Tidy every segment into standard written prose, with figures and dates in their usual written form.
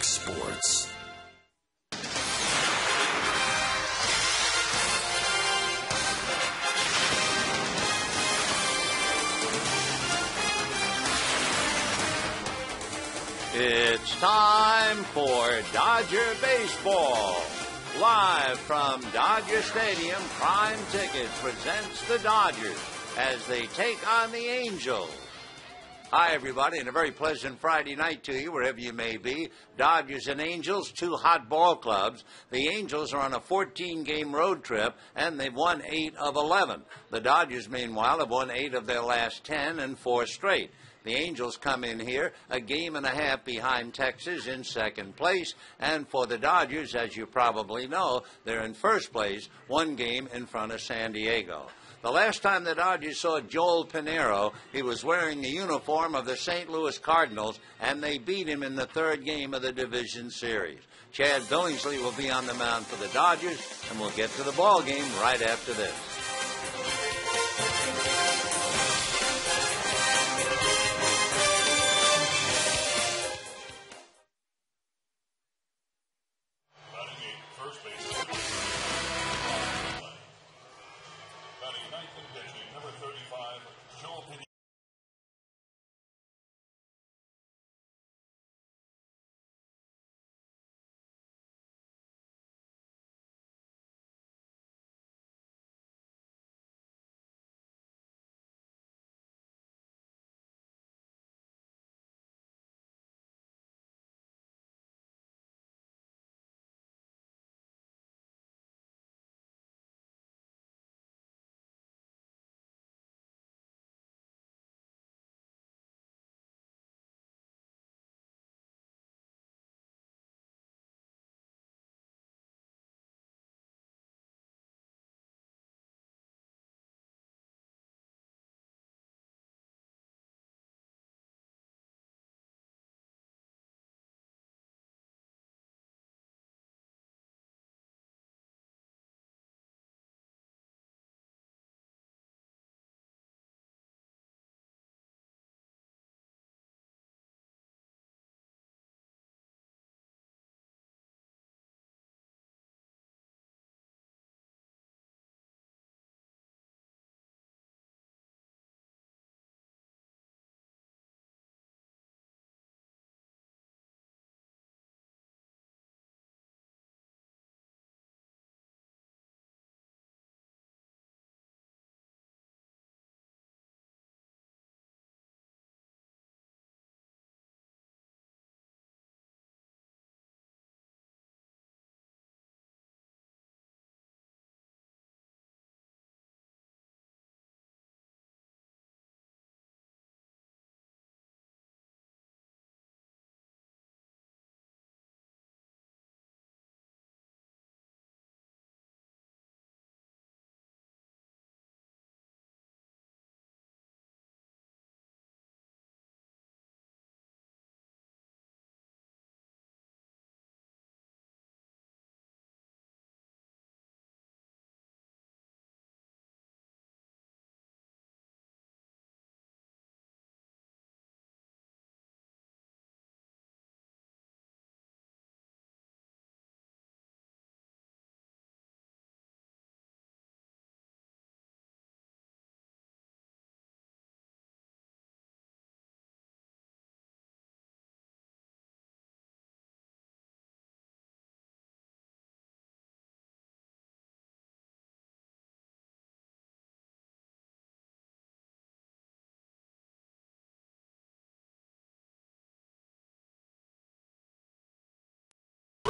Fox Sports. It's time for Dodger Baseball. Live from Dodger Stadium, Prime Tickets presents the Dodgers as they take on the Angels. Hi, everybody, and a very pleasant Friday night to you, wherever you may be. Dodgers and Angels, two hot ball clubs. The Angels are on a 14-game road trip, and they've won 8 of 11. The Dodgers, meanwhile, have won 8 of their last 10 and 4 straight. The Angels come in here a game and a half behind Texas in second place. And for the Dodgers, as you probably know, they're in first place, 1 game in front of San Diego. The last time the Dodgers saw Joel Pinheiro, he was wearing the uniform of the St. Louis Cardinals, and they beat him in the 3rd game of the division series. Chad Billingsley will be on the mound for the Dodgers, and we'll get to the ball game right after this.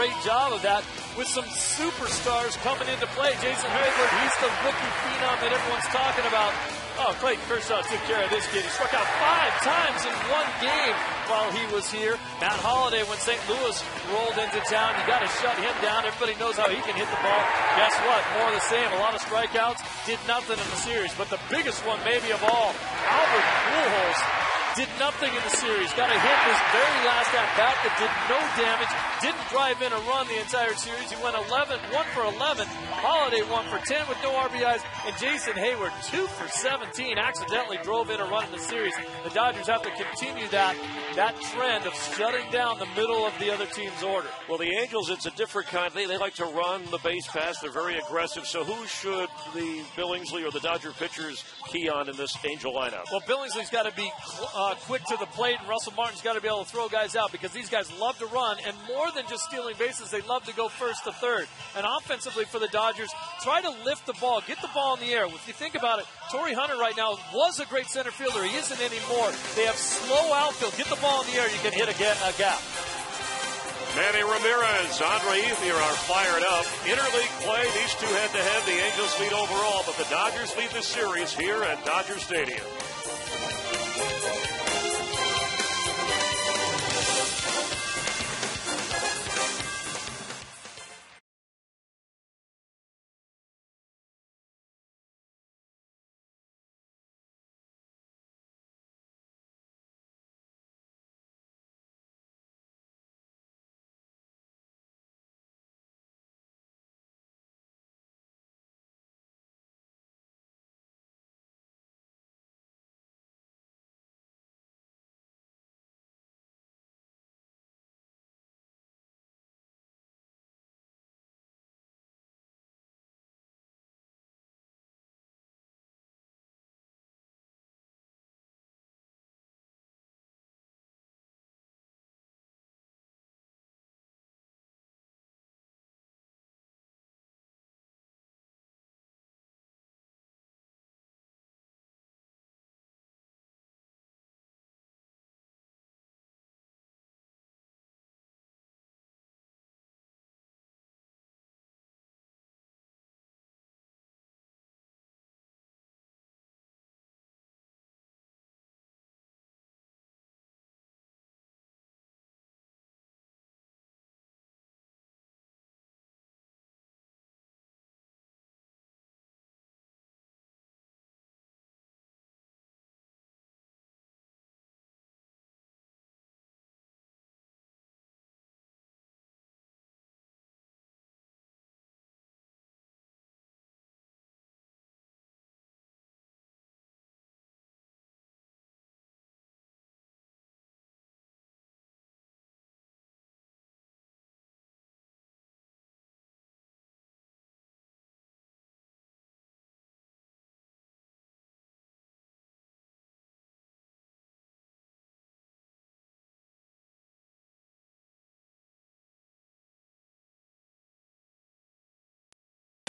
Great job of that with some superstars coming into play. Jason Hayward, he's the rookie phenom that everyone's talking about. Oh, Clayton Kershaw took care of this kid. He struck out 5 times in 1 game while he was here. Matt Holliday, when St. Louis rolled into town, you got to shut him down. Everybody knows how he can hit the ball. Guess what? More of the same. A lot of strikeouts. Did nothing in the series. But the biggest one maybe of all, Albert Pujols did nothing in the series. Got a hit in his very last at-bat that did no damage. Didn't drive in a run the entire series. He went 1 for 11. Holiday 1 for 10 with no RBIs. And Jason Hayward 2 for 17. Accidentally drove in a run in the series. The Dodgers have to continue that trend of shutting down the middle of the other team's order. Well, the Angels, it's a different kind. They like to run the base pass. They're very aggressive. So who should the Billingsley or the Dodger pitchers key on in this Angel lineup? Well, Billingsley's got to be quick to the plate, and Russell Martin's got to be able to throw guys out because these guys love to run, and more than just stealing bases, they love to go first to third. And offensively for the Dodgers, try to lift the ball, get the ball in the air. If you think about it, Torrey Hunter right now was a great center fielder. He isn't anymore. They have slow outfield. Get the ball in the air, you can hit a gap. Manny Ramirez, Andre Ethier are fired up. Interleague play, these two head-to-head. The Angels lead overall, but the Dodgers lead the series here at Dodger Stadium.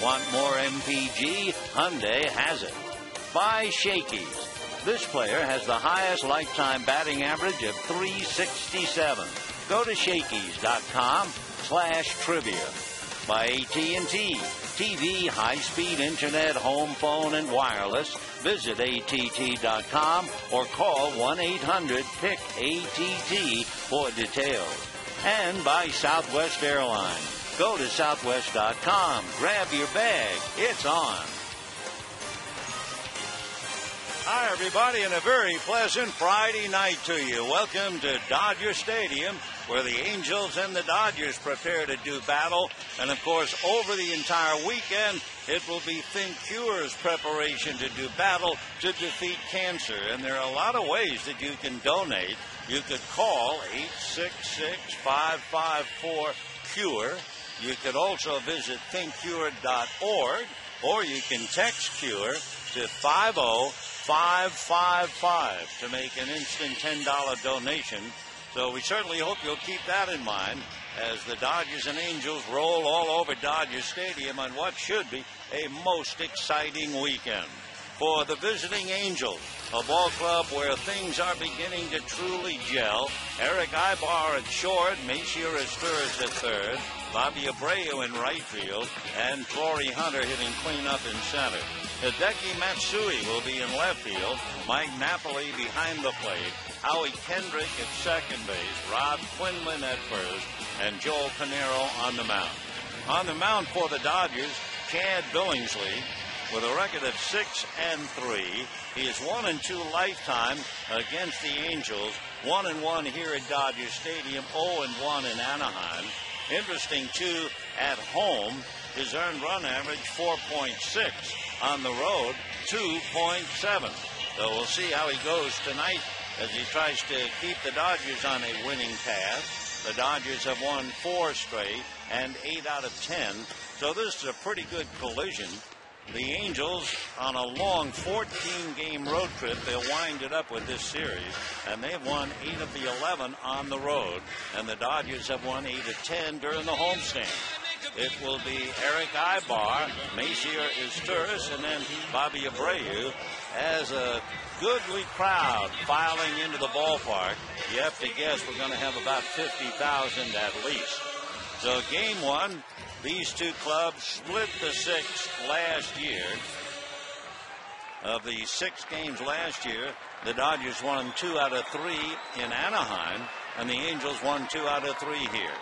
Want more MPG? Hyundai has it. Buy Shakey's. This player has the highest lifetime batting average of .367. Go to Shakey's.com/trivia. By AT&T. TV, high-speed internet, home phone, and wireless. Visit att.com or call 1-800-PIC-ATT for details. And by Southwest Airlines. Go to Southwest.com. Grab your bag. It's on. Hi, everybody, and a very pleasant Friday night to you. Welcome to Dodger Stadium, where the Angels and the Dodgers prepare to do battle. And, of course, over the entire weekend, it will be Think Cure's preparation to do battle to defeat cancer. And there are a lot of ways that you can donate. You could call 866-554-CURE. You could also visit thinkcure.org, or you can text CURE to 50555 to make an instant $10 donation. So we certainly hope you'll keep that in mind as the Dodgers and Angels roll all over Dodger Stadium on what should be a most exciting weekend. For the visiting Angels, a ball club where things are beginning to truly gel, Eric Ibar at short, Macier Esturz at third, Bobby Abreu in right field, and Torrey Hunter hitting cleanup in center. Hideki Matsui will be in left field, Mike Napoli behind the plate, Howie Kendrick at second base, Rob Quinlan at first, and Joel Pinheiro on the mound. On the mound for the Dodgers, Chad Billingsley, with a record of 6-3. He is 1-2 lifetime against the Angels. 1-1 here at Dodger Stadium. 0-1 in Anaheim. Interesting, too, at home, his earned run average 4.6. On the road, 2.7. So we'll see how he goes tonight as he tries to keep the Dodgers on a winning path. The Dodgers have won 4 straight and 8 out of 10. So this is a pretty good collision. The Angels on a long 14-game road trip, they'll wind it up with this series, and they've won 8 of the 11 on the road, and the Dodgers have won 8 of 10 during the homestand. It will be Eric Ibar, Macier Izturis, and then Bobby Abreu as a goodly crowd filing into the ballpark. You have to guess we're going to have about 50,000 at least. So game 1, these two clubs split the 6th last year. Of the 6 games last year, the Dodgers won 2 out of 3 in Anaheim, and the Angels won 2 out of 3 here.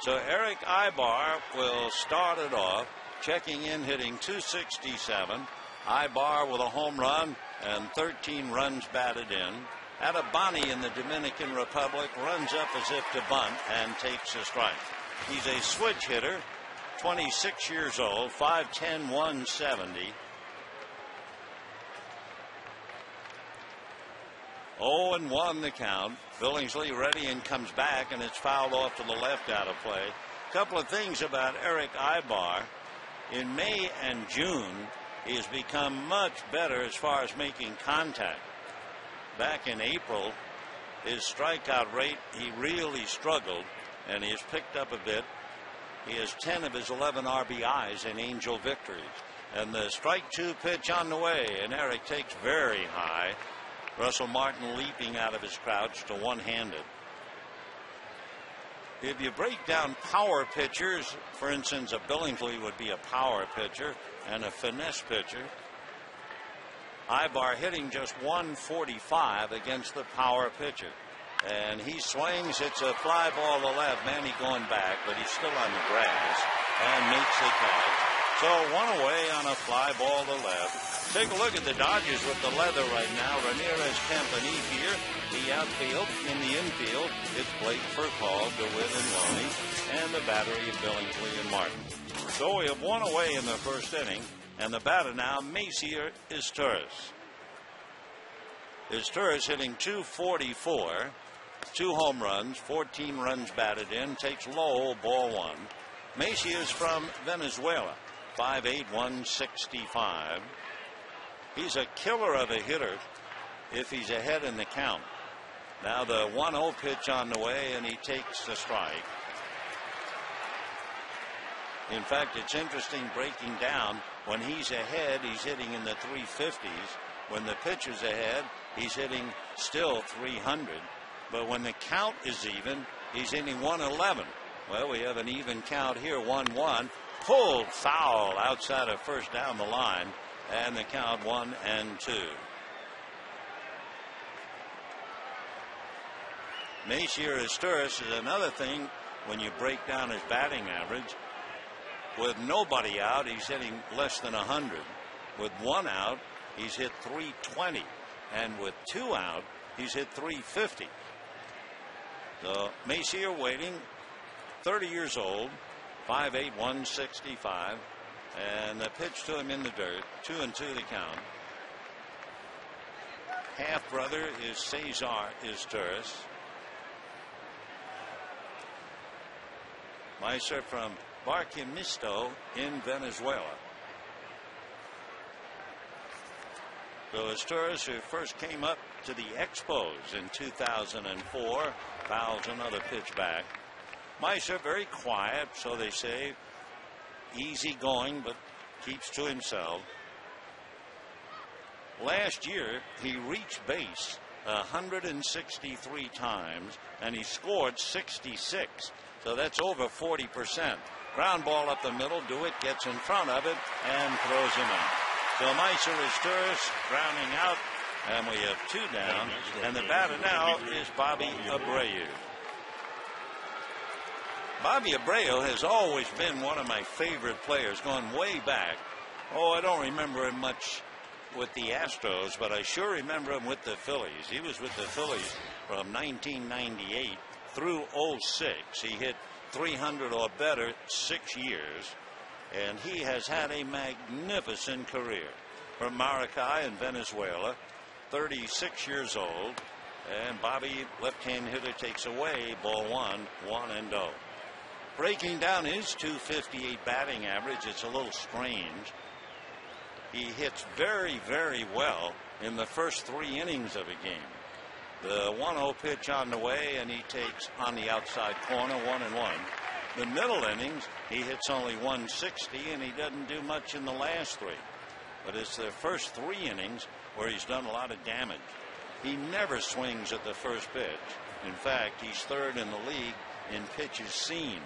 So Eric Ibar will start it off, checking in, hitting .267. Ibar with a home run and 13 runs batted in. Atabani in the Dominican Republic runs up as if to bunt and takes a strike. He's a switch hitter, 26 years old, 5'10", 170. 0-1 the count. Billingsley ready and comes back, and it's fouled off to the left out of play. A couple of things about Eric Ibar. In May and June, he has become much better as far as making contact. Back in April, his strikeout rate, he really struggled, and he has picked up a bit. He has 10 of his 11 RBIs in Angel victories. And the strike 2 pitch on the way, and Eric takes very high. Russell Martin leaping out of his crouch to one-handed. If you break down power pitchers, for instance, a Billingsley would be a power pitcher and a finesse pitcher. Ibar hitting just 145 against the power pitcher. And he swings, hits a fly ball to left. Manny going back, but he's still on the grass and makes the catch. So 1 away on a fly ball to left. Take a look at the Dodgers with the leather right now. Ramirez, Campani here. The outfield. In the infield, it's Blake Furcal, DeWitt, and Loney, and the battery of Billingsley and Martin. So we have 1 away in the first inning, and the batter now, Macier Izturis. Izturis hitting .244, 2 home runs, 14 runs batted in, takes low, ball 1. Macier is from Venezuela, 5'8", 165. He's a killer of a hitter if he's ahead in the count. Now the 1-0 pitch on the way, and he takes the strike. In fact, it's interesting breaking down. When he's ahead, he's hitting in the 350s. When the pitcher's ahead, he's hitting still 300. But when the count is even, he's hitting 111. Well, we have an even count here, 1-1. Pulled foul outside of first down the line, and the count 1-2. Macier Izturis is another thing when you break down his batting average. With nobody out, he's hitting less than 100. With 1 out, he's hit 320. And with 2 out, he's hit 350. So Macier waiting, 30 years old, 5'8", 165. And the pitch to him in the dirt, 2-2 the count. Half brother is Cesar Izturis. Macier from Barquisimeto in Venezuela. So Izturis, who first came up to the Expos in 2004, fouls another pitch back. Macier very quiet, so they say, easy going, but keeps to himself. Last year, he reached base 163 times, and he scored 66. So that's over 40%. Ground ball up the middle. DeWitt gets in front of it and throws him out. So Macier Izturis grounding out, and we have 2 down. And the batter now is Bobby Abreu. Bobby Abreu has always been one of my favorite players, going way back. Oh, I don't remember him much with the Astros, but I sure remember him with the Phillies. He was with the Phillies from 1998 through 06. He hit 300 or better 6 years, and he has had a magnificent career. From Maracay in Venezuela, 36 years old, and Bobby, left-hand hitter, takes away ball 1, 1-0. Breaking down his .258 batting average, it's a little strange. He hits very, very well in the first 3 innings of a game. The 1-0 pitch on the way, and he takes on the outside corner, 1-1. The middle innings, he hits only 160, and he doesn't do much in the last 3. But it's the first 3 innings where he's done a lot of damage. He never swings at the first pitch. In fact, he's 3rd in the league in pitches seen.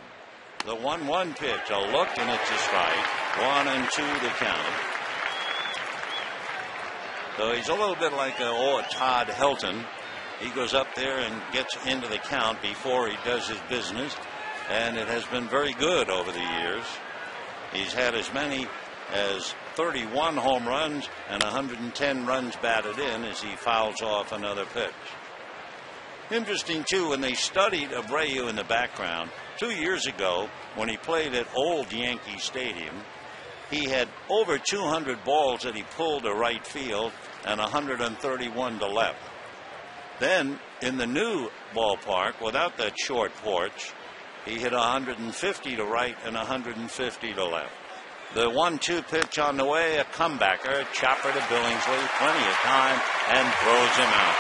The 1-1 pitch, a look, and it's a strike. 1-2 to count. So he's a little bit like Todd Helton. He goes up there and gets into the count before he does his business, and it has been very good over the years. He's had as many as 31 home runs and 110 runs batted in as he fouls off another pitch. Interesting, too, when they studied Abreu in the background, 2 years ago when he played at old Yankee Stadium, he had over 200 balls that he pulled to right field and 131 to left. Then, in the new ballpark, without that short porch, he hit 150 to right and 150 to left. The 1-2 pitch on the way, a comebacker, chopper to Billingsley, plenty of time, and throws him out.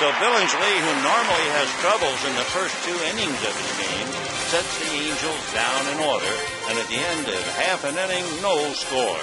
So Billingsley, who normally has troubles in the first 2 innings of his game, sets the Angels down in order, and at the end of half an inning, no score.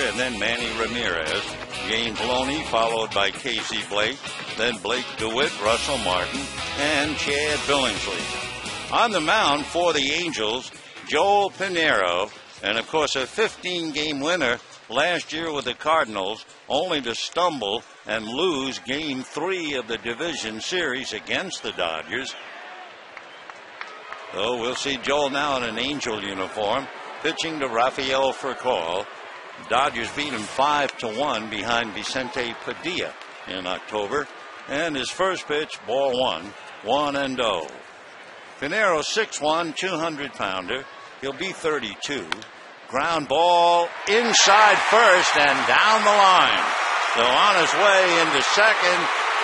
And then Manny Ramirez, James Loney, followed by Casey Blake, then Blake DeWitt, Russell Martin, and Chad Billingsley. On the mound for the Angels, Joel Pinheiro, and of course a 15-game winner last year with the Cardinals, only to stumble and lose Game 3 of the division series against the Dodgers. So we'll see Joel now in an Angel uniform, pitching to Rafael Furcal. Dodgers beat him 5-1 behind Vicente Padilla in October. And his first pitch, ball 1, 1-0. Pinheiro, 6'1", 200-pounder. He'll be 32. Ground ball inside first and down the line. So on his way into second,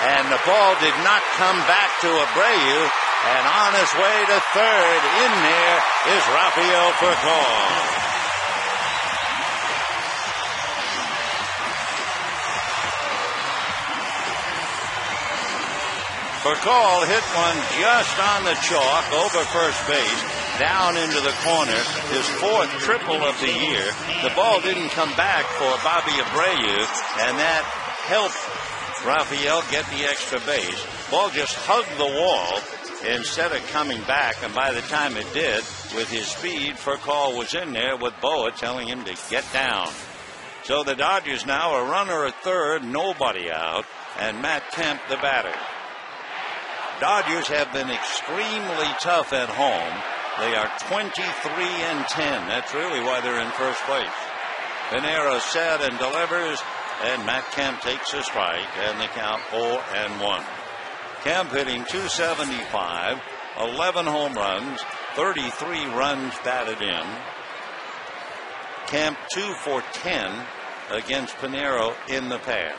and the ball did not come back to Abreu. And on his way to third, in there is Rafael Furcal. Furcal hit one just on the chalk over first base, down into the corner, his 4th triple of the year. The ball didn't come back for Bobby Abreu, and that helped Rafael get the extra base. Ball just hugged the wall instead of coming back, and by the time it did, with his speed, Furcal was in there with Boa telling him to get down. So the Dodgers now a runner at third, nobody out, and Matt Kemp the batter. Dodgers have been extremely tough at home. They are 23-10. That's really why they're in first place. Pinero set and delivers, and Matt Kemp takes a strike, and the count 0-1. Kemp hitting .275, 11 home runs, 33 runs batted in. Kemp 2 for 10 against Pinero in the past.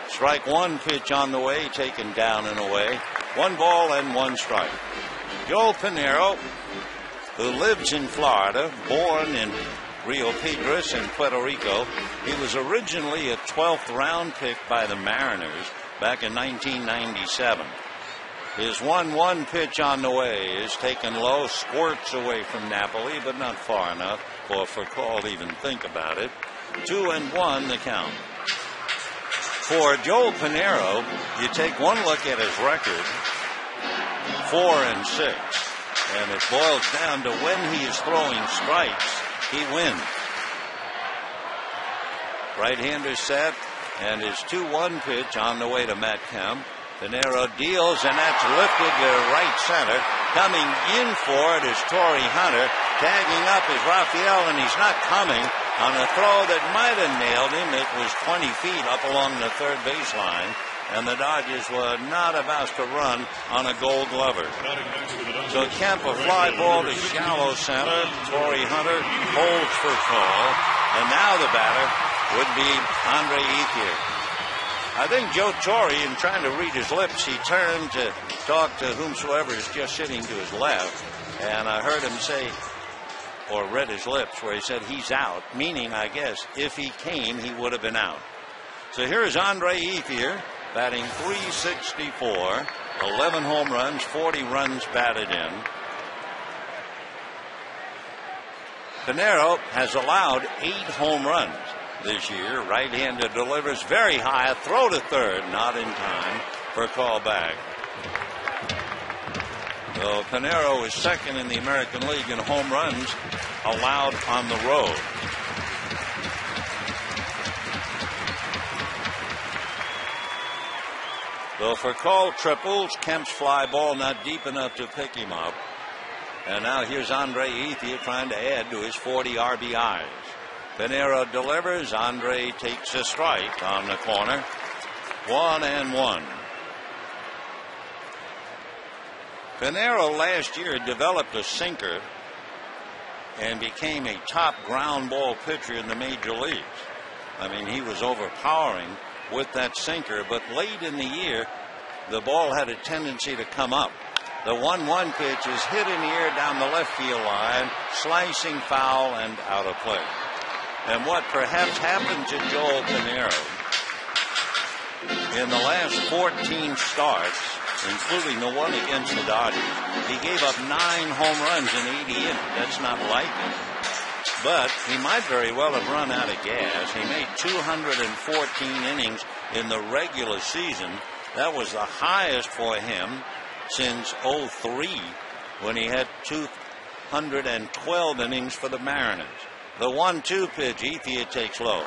Strike one pitch on the way, taken down and away. 1 ball and 1 strike. Joel Pinero, who lives in Florida, born in Rio Piedras in Puerto Rico. He was originally a 12th round pick by the Mariners back in 1997. His 1-1 pitch on the way is taken low, squirts away from Napoli, but not far enough for Furcal to even think about it. 2-1 the count. For Joel Pinero, you take one look at his record, 4-6, and it boils down to when he is throwing strikes, he wins. Right-hander set, and his 2-1 pitch on the way to Matt Kemp. Pinero deals, and that's lifted to right center. Coming in for it is Torrey Hunter. Tagging up is Rafael, and he's not coming on a throw that might have nailed him. It was 20 feet up along the third baseline, and the Dodgers were not about to run on a Gold Glover. So Kemp, a fly ball to shallow center. Torrey Hunter holds for call, and now the batter would be Andre Ethier. I think Joe Torre, in trying to read his lips, he turned to talk to whomsoever is just sitting to his left, and I heard him say, or read his lips, where he said he's out, meaning, I guess, if he came, he would have been out. So here is Andre Ethier, batting .364, 11 home runs, 40 runs batted in. Pinero has allowed 8 home runs this year. Right-hander delivers very high, a throw to third, not in time for a call back. So Pinero is second in the American League in home runs allowed on the road. So for call triples, Kemp's fly ball not deep enough to pick him up. And now here's Andre Ethier trying to add to his 40 RBIs. Pinero delivers. Andre takes a strike on the corner. 1-1. Pinero last year developed a sinker and became a top ground ball pitcher in the major leagues. I mean, he was overpowering with that sinker, but late in the year, the ball had a tendency to come up. The 1-1 pitch is hit in the air down the left field line, slicing foul and out of play. And what perhaps happened to Joel Pinero in the last 14 starts, including the one against the Dodgers, he gave up 9 home runs in 80 innings. That's not like him. But he might very well have run out of gas. He made 214 innings in the regular season. That was the highest for him since '03, when he had 212 innings for the Mariners. The 1-2 pitch, Ethier takes low.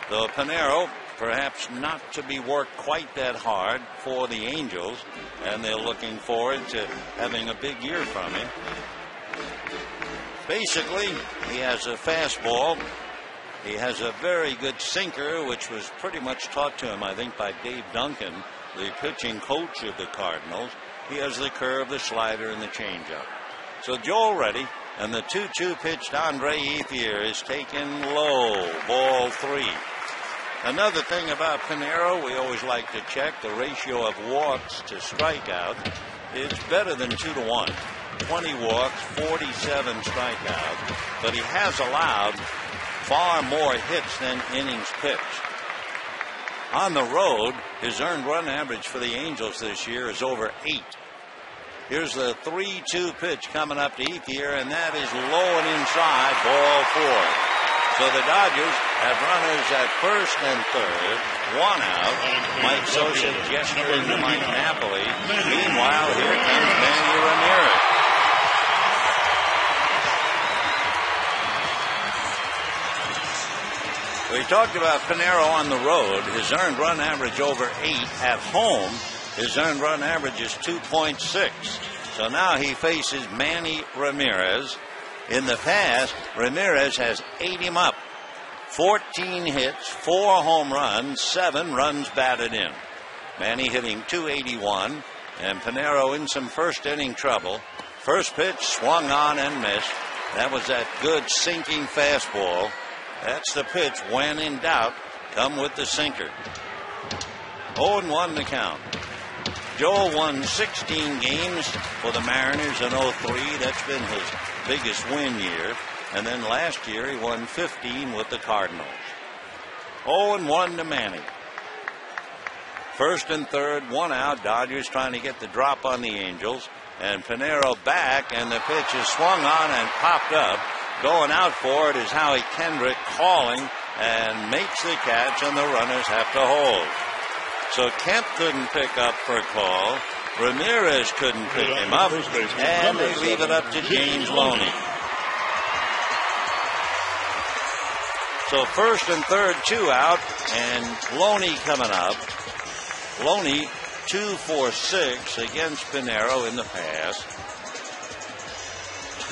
Though Pinero, perhaps not to be worked quite that hard for the Angels, and they're looking forward to having a big year from him. Basically, he has a fastball. He has a very good sinker, which was pretty much taught to him, I think, by Dave Duncan, the pitching coach of the Cardinals. He has the curve, the slider, and the changeup. So Joel ready, and the 2-2 pitch to Andre Ethier is taken low, ball 3. Another thing about Pinero, we always like to check the ratio of walks to strikeouts. It's better than 2-1. 20 walks, 47 strikeouts, but he has allowed far more hits than innings pitched. On the road, his earned run average for the Angels this year is over 8. Here's the 3-2 pitch coming up to Ethier, and that is low and inside, ball 4. So the Dodgers have runners at first and third, 1 out. Mike Sosa gesturing to Mike Napoli. Meanwhile, here comes Manny Ramirez. We talked about Pinero on the road. His earned run average over 8. At home, his earned run average is 2.6. So now he faces Manny Ramirez. In the past, Ramirez has ate him up. 14 hits, 4 home runs, 7 runs batted in. Manny hitting .281, and Pinero in some first inning trouble. First pitch swung on and missed. That was that good sinking fastball. That's the pitch. When in doubt, come with the sinker. 0-1 the count. Joe won 16 games for the Mariners in 03. That's been his biggest win year. And then last year he won 15 with the Cardinals. 0-1 to Manny. First and third, 1 out. Dodgers trying to get the drop on the Angels. And Pinero back, and the pitch is swung on and popped up. Going out for it is Howie Kendrick calling and makes the catch, and the runners have to hold. So Kemp couldn't pick up for a call. Ramirez couldn't pick him up, and they leave it up to James Loney. So first and third, 2 out, and Loney coming up. Loney 2 for 6 against Pinero in the past.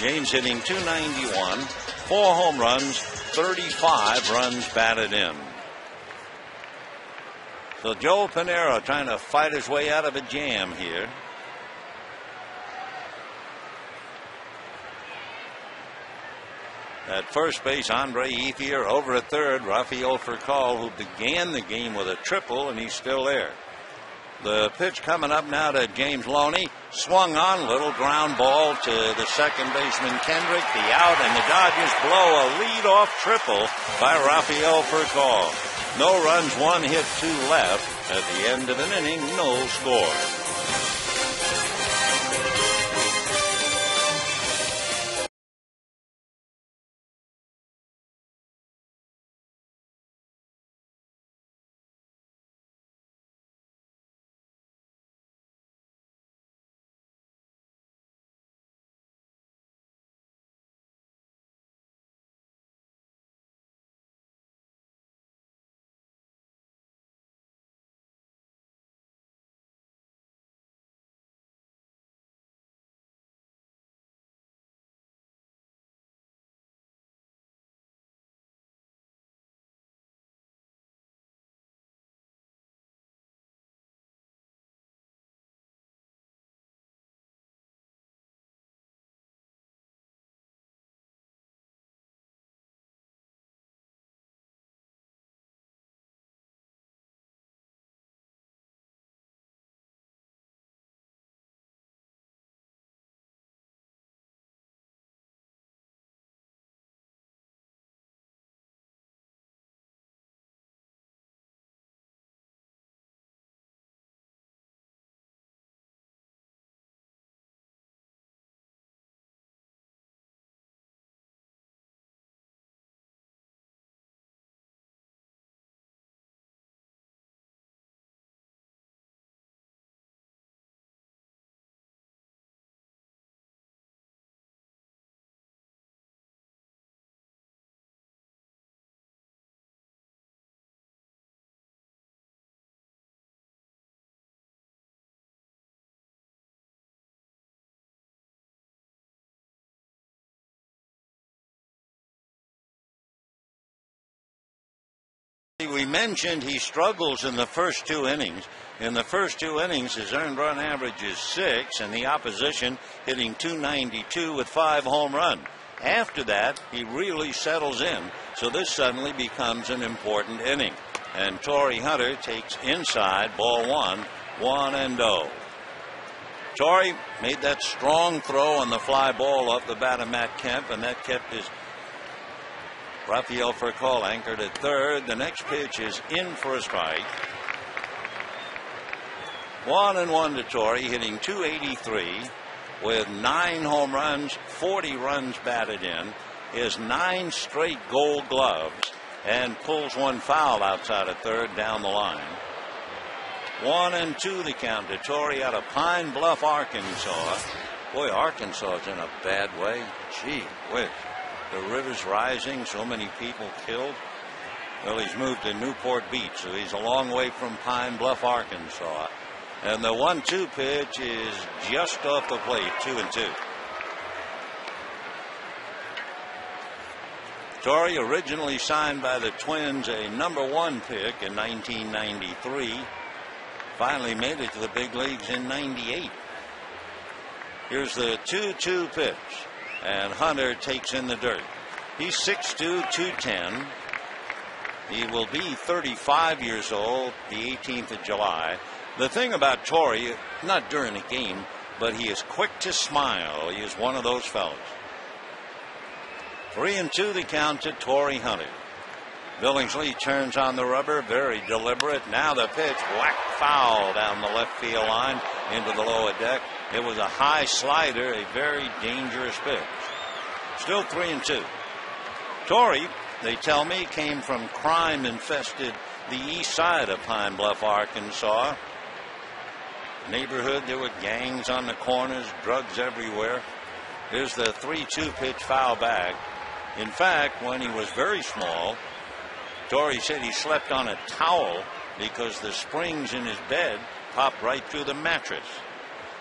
James hitting .291, 4 home runs, 35 runs batted in. So Joe Pinero trying to fight his way out of a jam here. At first base, Andre Ethier. Over at third, Rafael Furcal, who began the game with a triple, and he's still there. The pitch coming up now to James Loney. Swung on, little ground ball to the second baseman Kendrick. The out, and the Dodgers blow a lead-off triple by Rafael Furcal. No runs, 1 hit, 2 left. At the end of an inning, no score. We mentioned he struggles in the first 2 innings. In the first 2 innings, his earned run average is 6, and the opposition hitting .292 with 5 home runs. After that, he really settles in, so this suddenly becomes an important inning. And Torrey Hunter takes inside, ball 1, 1-0. Torrey made that strong throw on the fly ball off the bat of Matt Kemp, and that kept his Rafael Furcal anchored at third. The next pitch is in for a strike. 1-1 to Torrey, hitting .283 with 9 home runs, 40 runs batted in. He has 9 straight Gold Gloves and pulls one foul outside of third down the line. 1-2 the count to Torrey out of Pine Bluff, Arkansas. Boy, Arkansas is in a bad way. Gee whiz. The river's rising, so many people killed. Well, he's moved to Newport Beach, so he's a long way from Pine Bluff, Arkansas. And the 1-2 pitch is just off the plate, 2-2. Torrey, originally signed by the Twins, a #1 pick in 1993, finally made it to the big leagues in '98. Here's the 2-2 pitch, and Hunter takes in the dirt. He's 6'2", 210. He will be 35 years old the 18th of July. The thing about Torrey, not during a game, but he is quick to smile. He is one of those fellas. 3-2 the count to Torrey Hunter. Billingsley turns on the rubber, very deliberate. Now the pitch, whack foul down the left field line into the lower deck. It was a high slider, a very dangerous pitch. Still 3-2. Torrey, they tell me, came from crime-infested the east side of Pine Bluff, Arkansas. Neighborhood, there were gangs on the corners, drugs everywhere. Here's the 3-2 pitch, foul back. In fact, when he was very small, Torrey said he slept on a towel because the springs in his bed popped right through the mattress.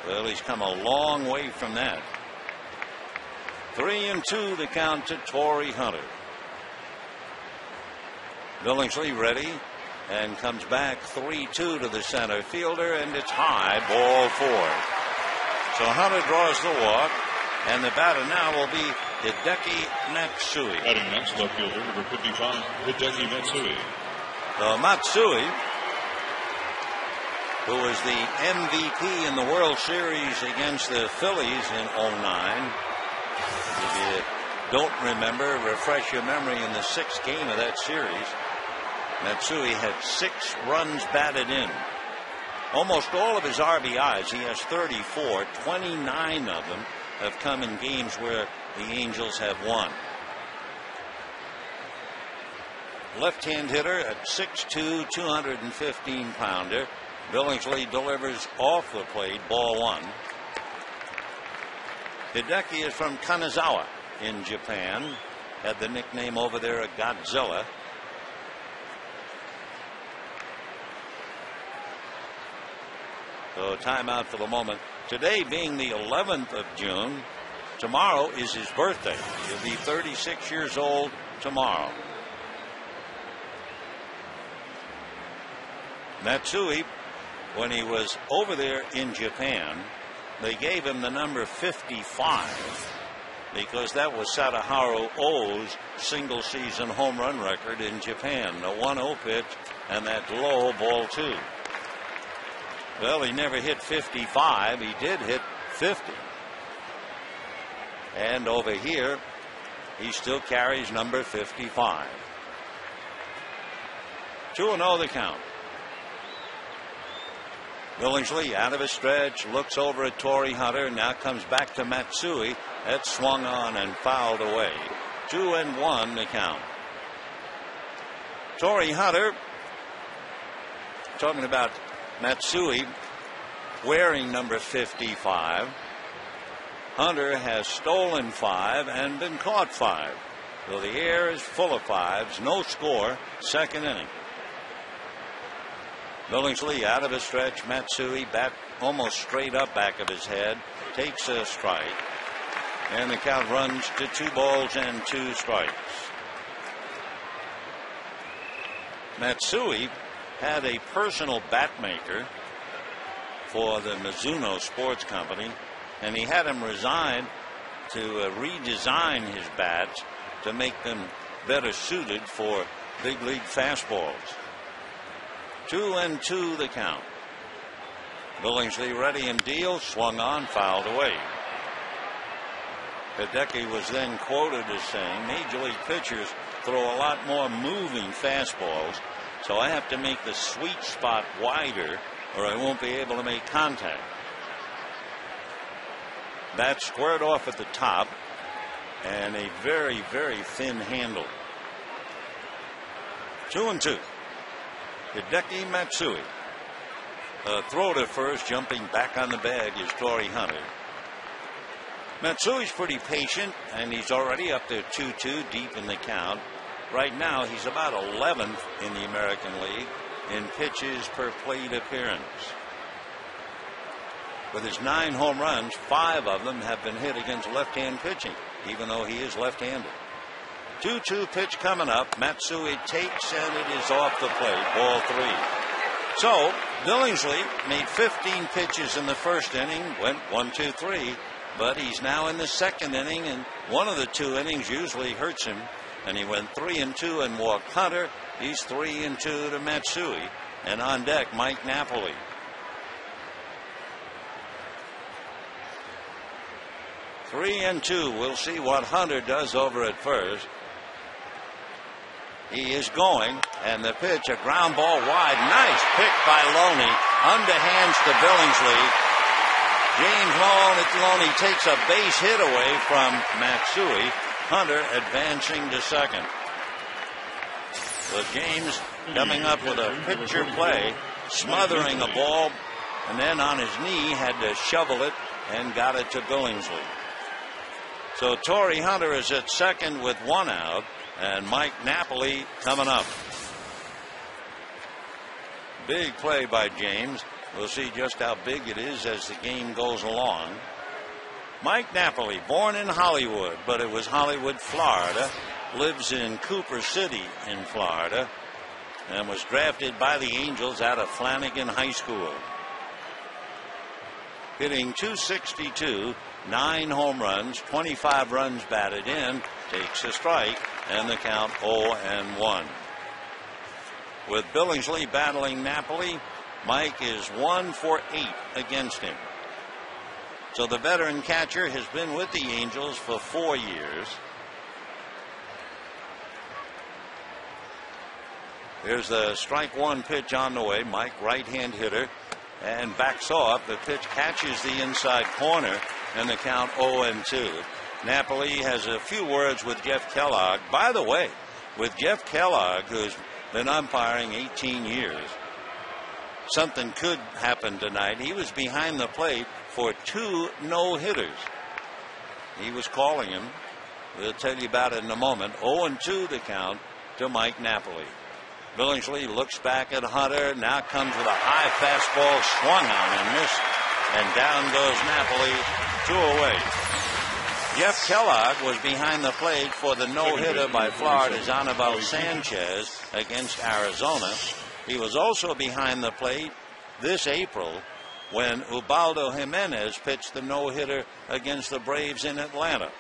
Well, he's come a long way from that. 3-2 the count to Torrey Hunter. Billingsley ready and comes back 3-2 to the center fielder, and it's high, ball 4. So Hunter draws the walk, and the batter now will be Hideki Matsui. Batting next, left fielder, number 55, Hideki Matsui. So Matsui, who was the MVP in the World Series against the Phillies in '09. If you don't remember, refresh your memory in the 6th game of that series. Matsui had 6 runs batted in. Almost all of his RBIs, he has 34, 29 of them have come in games where the Angels have won. Left-hand hitter at 6'2", 215-pounder. Billingsley delivers off the plate, ball 1. Hideki is from Kanazawa in Japan. Had the nickname over there of Godzilla. So timeout for the moment. Today being the 11th of June, tomorrow is his birthday. He'll be 36 years old tomorrow. Matsui, when he was over there in Japan, they gave him the number 55 because that was Sadaharu O's single season home run record in Japan. The 1-0 pitch and that low ball 2. Well, he never hit 55. He did hit 50. And over here, he still carries number 55. 2-0 the count. Billingsley out of his stretch, looks over at Torrey Hunter, now comes back to Matsui. That's swung on and fouled away. 2-1 the count. Torrey Hunter, talking about Matsui wearing number 55. Hunter has stolen 5 and been caught 5. So the air is full of 5s. No score. 2nd inning. Billingsley out of his stretch. Matsui bat almost straight up back of his head. Takes a strike. And the count runs to 2 balls and 2 strikes. Matsui had a personal bat maker for the Mizuno Sports Company, and he had him resign to redesign his bats to make them better suited for big league fastballs. 2-2 the count. Billingsley ready and deal, swung on, fouled away. Hideki was then quoted as saying, Major League pitchers throw a lot more moving fastballs, so I have to make the sweet spot wider or I won't be able to make contact. Bat squared off at the top, and a very, very thin handle. 2-2. Hideki Matsui. Throw to first, jumping back on the bag is Torrey Hunter. Matsui's pretty patient, and he's already up to 2-2 deep in the count. Right now, he's about 11th in the American League in pitches per plate appearance. With his 9 home runs, 5 of them have been hit against left-hand pitching, even though he is left-handed. 2-2 pitch coming up. Matsui takes, and it is off the plate. Ball 3. So, Billingsley made 15 pitches in the first inning, went 1-2-3, but he's now in the second inning, and one of the 2 innings usually hurts him, and he went 3-2 and walked Hunter. He's 3-2 to Matsui, and on deck, Mike Napoli. Three and 2. We'll see what Hunter does over at first. He is going, and the pitch, a ground ball wide. Nice pick by Loney. Underhands to Billingsley. James Loney takes a base hit away from Matsui. Hunter advancing to second. So James coming up with a picture play, smothering a ball, and then on his knee had to shovel it and got it to Billingsley. So Torrey Hunter is at second with 1 out, and Mike Napoli coming up. Big play by James. We'll see just how big it is as the game goes along. Mike Napoli, born in Hollywood, but it was Hollywood, Florida. Lives in Cooper City in Florida, and was drafted by the Angels out of Flanagan High School. Hitting .262, 9 home runs, 25 runs batted in, takes a strike, and the count 0-1. With Billingsley battling Napoli, Mike is 1 for 8 against him. So the veteran catcher has been with the Angels for 4 years. Here's the strike 1 pitch on the way. Mike, right-hand hitter, and backs off. The pitch catches the inside corner, and the count 0-2. Napoli has a few words with Jeff Kellogg. By the way, with Jeff Kellogg, who's been umpiring 18 years, something could happen tonight. He was behind the plate for 2 no-hitters. He was calling him. We'll tell you about it in a moment. 0-2 the count to Mike Napoli. Billingsley looks back at Hunter. Now comes with a high fastball, swung on and missed. And down goes Napoli, 2 away. Jeff Kellogg was behind the plate for the no-hitter by Florida's Anibal Sanchez against Arizona. He was also behind the plate this April when Ubaldo Jimenez pitched the no-hitter against the Braves in Atlanta.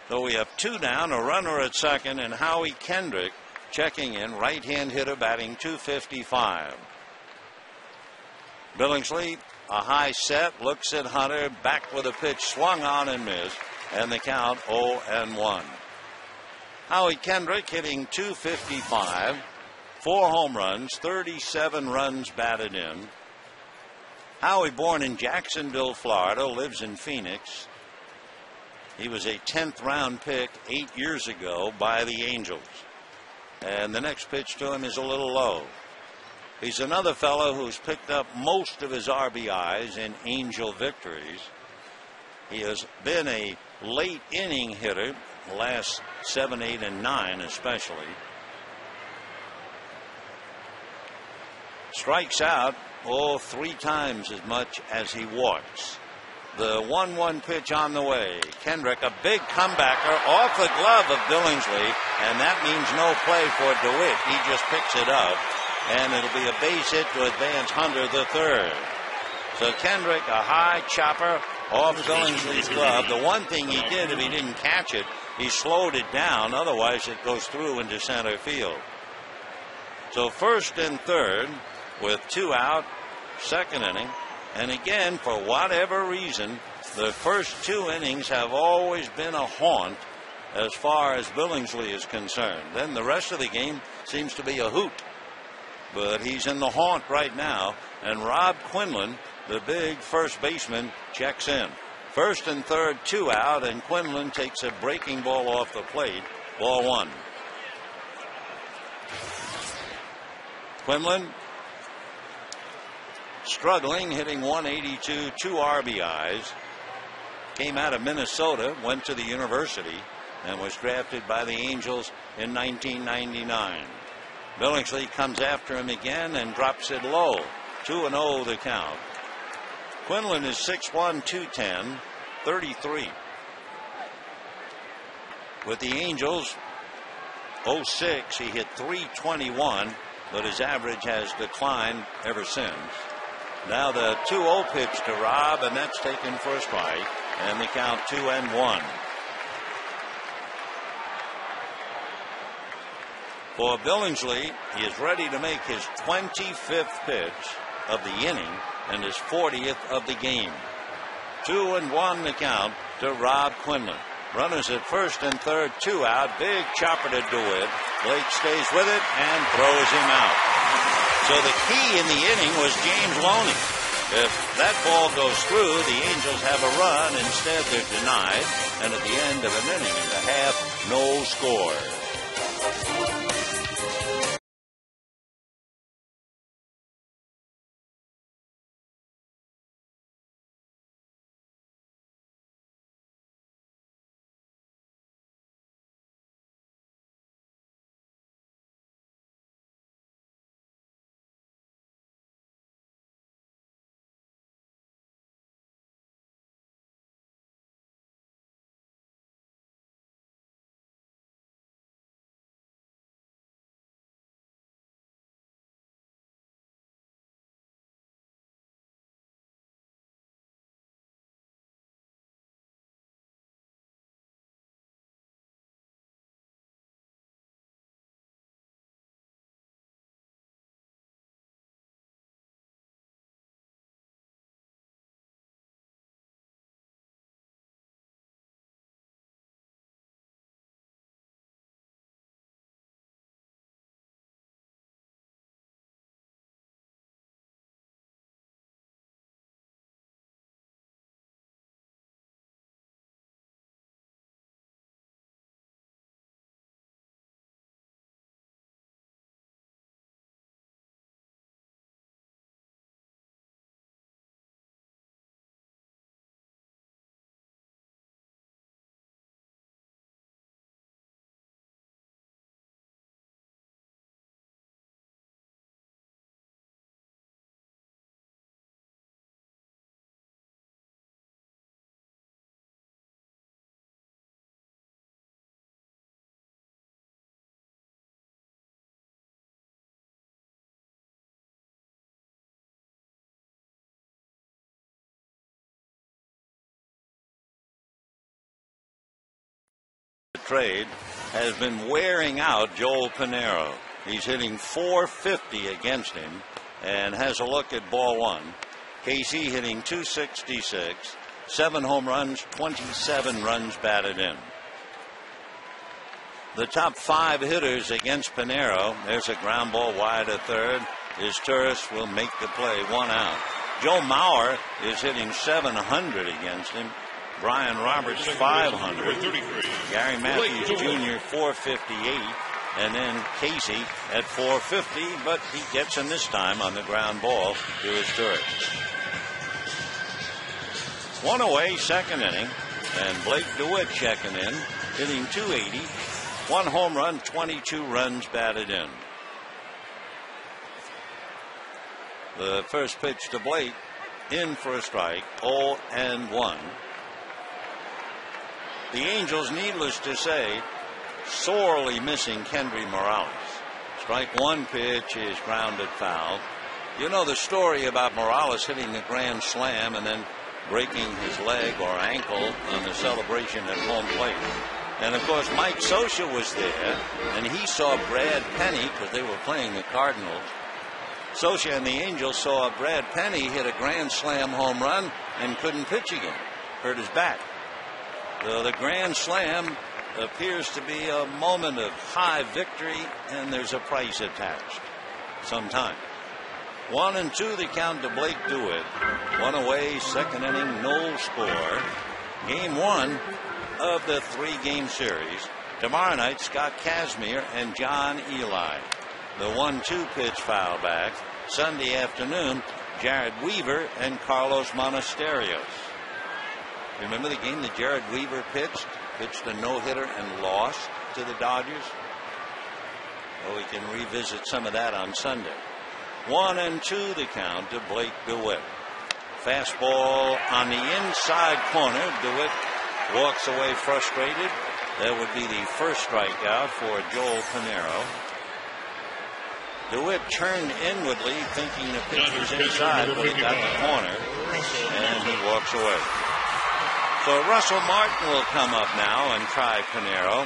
So we have 2 down, a runner at second, and Howie Kendrick checking in, right-hand hitter, batting .255. Billingsley, a high set, looks at Hunter, back with a pitch, swung on and missed, and the count 0-1. Howie Kendrick hitting .255, 4 home runs, 37 runs batted in. Howie, born in Jacksonville, Florida, lives in Phoenix. He was a 10th round pick 8 years ago by the Angels. And the next pitch to him is a little low. He's another fellow who's picked up most of his RBIs in Angel victories. He has been a late inning hitter, last 7, 8, and 9 especially. Strikes out 3 times as much as he walks. The 1-1 pitch on the way. Kendrick, a big comebacker off the glove of Billingsley, and that means no play for DeWitt. He just picks it up, and it'll be a base hit to advance Hunter the third. So Kendrick, a high chopper off Billingsley's glove. The one thing he did, if he didn't catch it, he slowed it down. Otherwise, it goes through into center field. So first and third with 2 out, second inning. And again, for whatever reason, the first 2 innings have always been a haunt as far as Billingsley is concerned. Then the rest of the game seems to be a hoot. but he's in the haunt right now. And Rob Quinlan, the big first baseman, checks in. First and third, 2 out, and Quinlan takes a breaking ball off the plate. Ball 1. Quinlan struggling, hitting 182, 2 RBIs. Came out of Minnesota, went to the university, and was drafted by the Angels in 1999. Billingsley comes after him again and drops it low. 2-0 the count. Quinlan is 6'1", 210, 33. With the Angels, 06, he hit 321, but his average has declined ever since. Now the 2-0 pitch to Rob, and that's taken for a strike, and the count 2-1. For Billingsley, he is ready to make his 25th pitch of the inning and his 40th of the game. 2-1 the count to Rob Quinlan. Runners at first and third, 2 out. Big chopper to DeWitt. Blake stays with it and throws him out. So the key in the inning was James Loney. If that ball goes through, the Angels have a run. Instead, they're denied. And at the end of an inning and a half, no score. Trade has been wearing out Joel Pinheiro. He's hitting .450 against him and has a look at ball 1. Casey hitting .266, 7 home runs, 27 runs batted in. The top 5 hitters against Pinheiro. There's a ground ball wide to third. His Turris will make the play, 1 out. Joe Mauer is hitting .700 against him. Brian Roberts, 500. Gary Matthews Jr., 458. And then Casey at 450, but he gets him this time on the ground ball to his Turris. 1 away, second inning. And Blake DeWitt checking in, hitting .280. 1 home run, 22 runs batted in. The first pitch to Blake, in for a strike, 0-1. The Angels, needless to say, sorely missing Kendry Morales. Strike 1 pitch is grounded foul. You know the story about Morales hitting the grand slam and then breaking his leg or ankle on the celebration at home plate. And of course Mike Scioscia was there, and he saw Brad Penny, because they were playing the Cardinals. Scioscia and the Angels saw Brad Penny hit a grand slam home run and couldn't pitch again. Hurt his back. So the grand slam appears to be a moment of high victory, and there's a price attached. some time. 1-2 the count to Blake DeWitt. One away, second inning, no score. Game 1 of the 3-game series. Tomorrow night, Scott Kazmir and John Eli. The 1-2 pitch foul back. Sunday afternoon, Jared Weaver and Carlos Monasterios. Remember the game that Jared Weaver pitched a no-hitter and lost to the Dodgers? Well, we can revisit some of that on Sunday. 1-2 the count to Blake DeWitt. Fastball on the inside corner. DeWitt walks away frustrated. That would be the first strikeout for Joel Pinero. DeWitt turned inwardly thinking the pitch was inside, but he got the corner, and he walks away. So Russell Martin will come up now and try Pinero.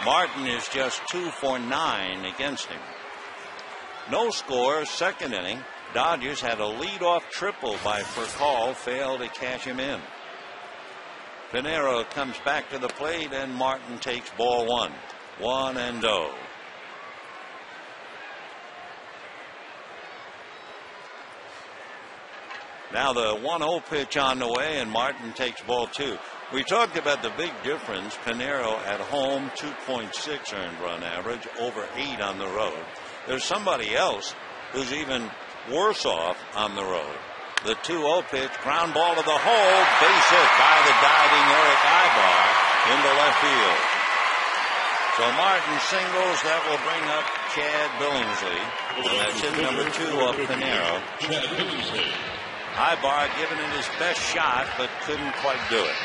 Martin is just 2 for 9 against him. No score, second inning. Dodgers had a leadoff triple by Furcal, failed to cash him in. Pinero comes back to the plate, and Martin takes ball 1. 1-0. Now the 1-0 pitch on the way, and Martin takes ball 2. We talked about the big difference. Pinero at home, 2.6 earned run average, over 8 on the road. There's somebody else who's even worse off on the road. The 2-0 pitch, ground ball to the hole, base hit by the diving Eric Ibar into left field. So Martin singles. That will bring up Chad Billingsley. And that's hit number 2 of Pinero. Ibar giving it his best shot, but couldn't quite do it.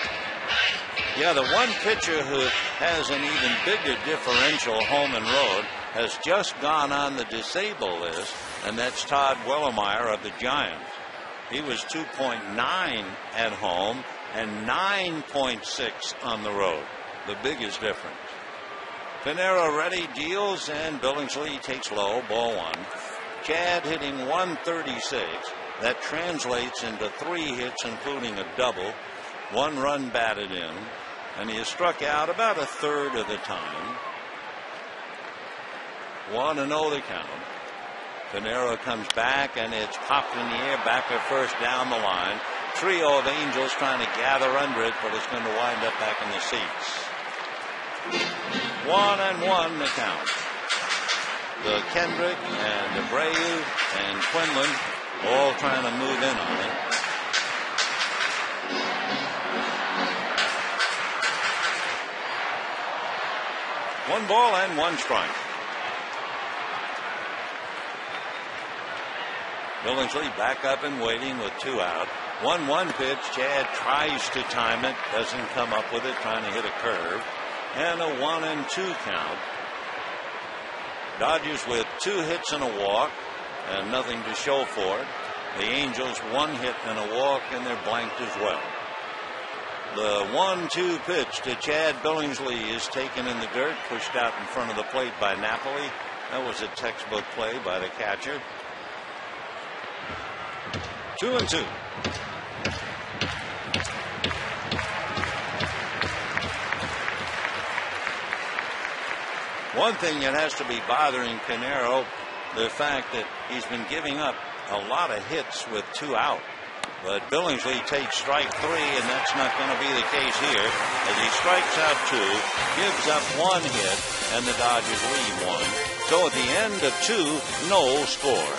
Yeah, the one pitcher who has an even bigger differential home and road has just gone on the disabled list, and that's Todd Wellemeyer of the Giants. He was 2.9 at home and 9.6 on the road. The biggest difference. Pinero ready, deals, and Billingsley takes low, ball 1. Chad hitting 136. That translates into 3 hits, including a double. 1 run batted in, and he is struck out about a third of the time. 1-0 the count. Pinero comes back, and it's popped in the air, back at first, down the line. Trio of Angels trying to gather under it, but it's going to wind up back in the seats. 1-1 the count. The Kendrick and Abreu and Quinlan all trying to move in on it. One ball and 1 strike. Billingsley back up and waiting with 2 out. 1-1 pitch. Chad tries to time it, doesn't come up with it, trying to hit a curve. And a 1-2 count. Dodgers with 2 hits and a walk, and nothing to show for it. The Angels 1 hit and a walk, and they're blanked as well. The 1-2 pitch to Chad Billingsley is taken in the dirt, pushed out in front of the plate by Napoli. That was a textbook play by the catcher. 2-2. One thing that has to be bothering Pinero, the fact that he's been giving up a lot of hits with 2 out. But Billingsley takes strike 3, and that's not going to be the case here, as he strikes out 2, gives up 1 hit, and the Dodgers lead 1. So at the end of 2, no score.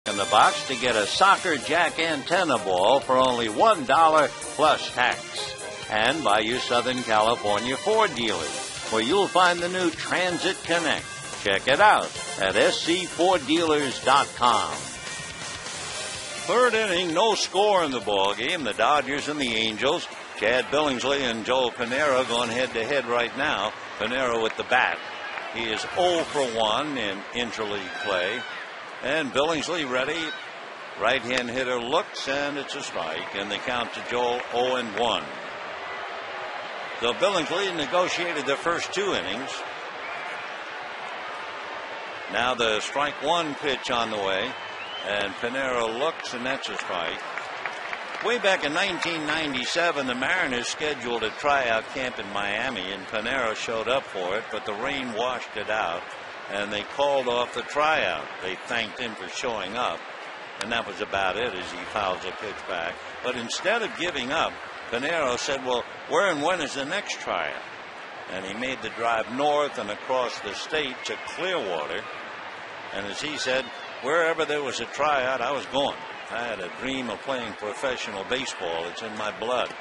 in the box to get a Soccer Jack antenna ball for only $1 plus tax. And by your Southern California Ford dealers, where you'll find the new Transit Connect. Check it out at scforddealers.com. Third inning, no score in the ball game. The Dodgers and the Angels. Chad Billingsley and Joel Pinero going head-to-head right now. Pinero with the bat. He is 0 for 1 in interleague play. And Billingsley ready. Right-hand hitter looks, and it's a strike. And the count to Joel 0-1. So Billingsley negotiated the first 2 innings. Now the strike one pitch on the way. And Pinero looks, and that's a strike. Way back in 1997, the Mariners scheduled a tryout camp in Miami, and Pinero showed up for it, but the rain washed it out, and they called off the tryout. They thanked him for showing up, and that was about it as he fouls a pitch back. But instead of giving up, Pinero said, well, where and when is the next tryout? And he made the drive north and across the state to Clearwater, and as he said, wherever there was a tryout, I was going. I had a dream of playing professional baseball. It's in my blood.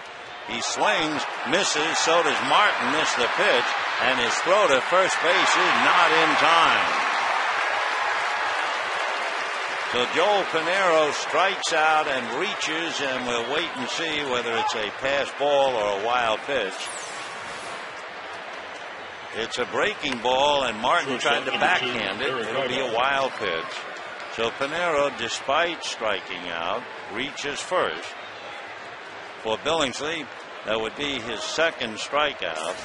He swings, misses, so does Martin, miss the pitch, and his throw to first base is not in time. So Joel Pinero strikes out and reaches, and we'll wait and see whether it's a pass ball or a wild pitch. It's a breaking ball, and Martin tried to backhand it. It'll be a wild pitch. So Pinero, despite striking out, reaches first. For Billingsley, that would be his second strikeout.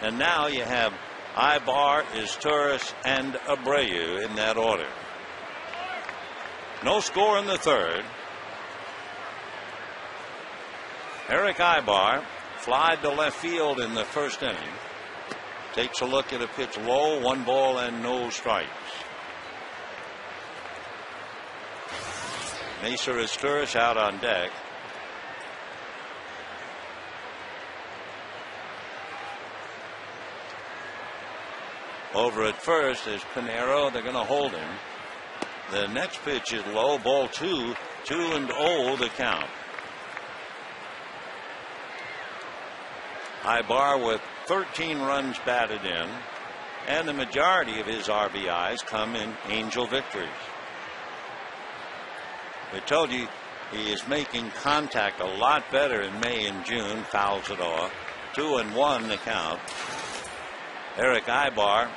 And now you have Ibar, Izturis, and Abreu in that order. No score in the third. Eric Ibar flied to left field in the first inning. Takes a look at a pitch low, 1 ball and no strikes. Mesa Izturis out on deck. Over at first is Pinero. They're going to hold him. The next pitch is low, ball 2, 2-0 the count. Ibar with 13 runs batted in, and the majority of his RBIs come in Angel victories. I told you he is making contact a lot better in May and June. Fouls it off. 2-1 the count. Eric Ibar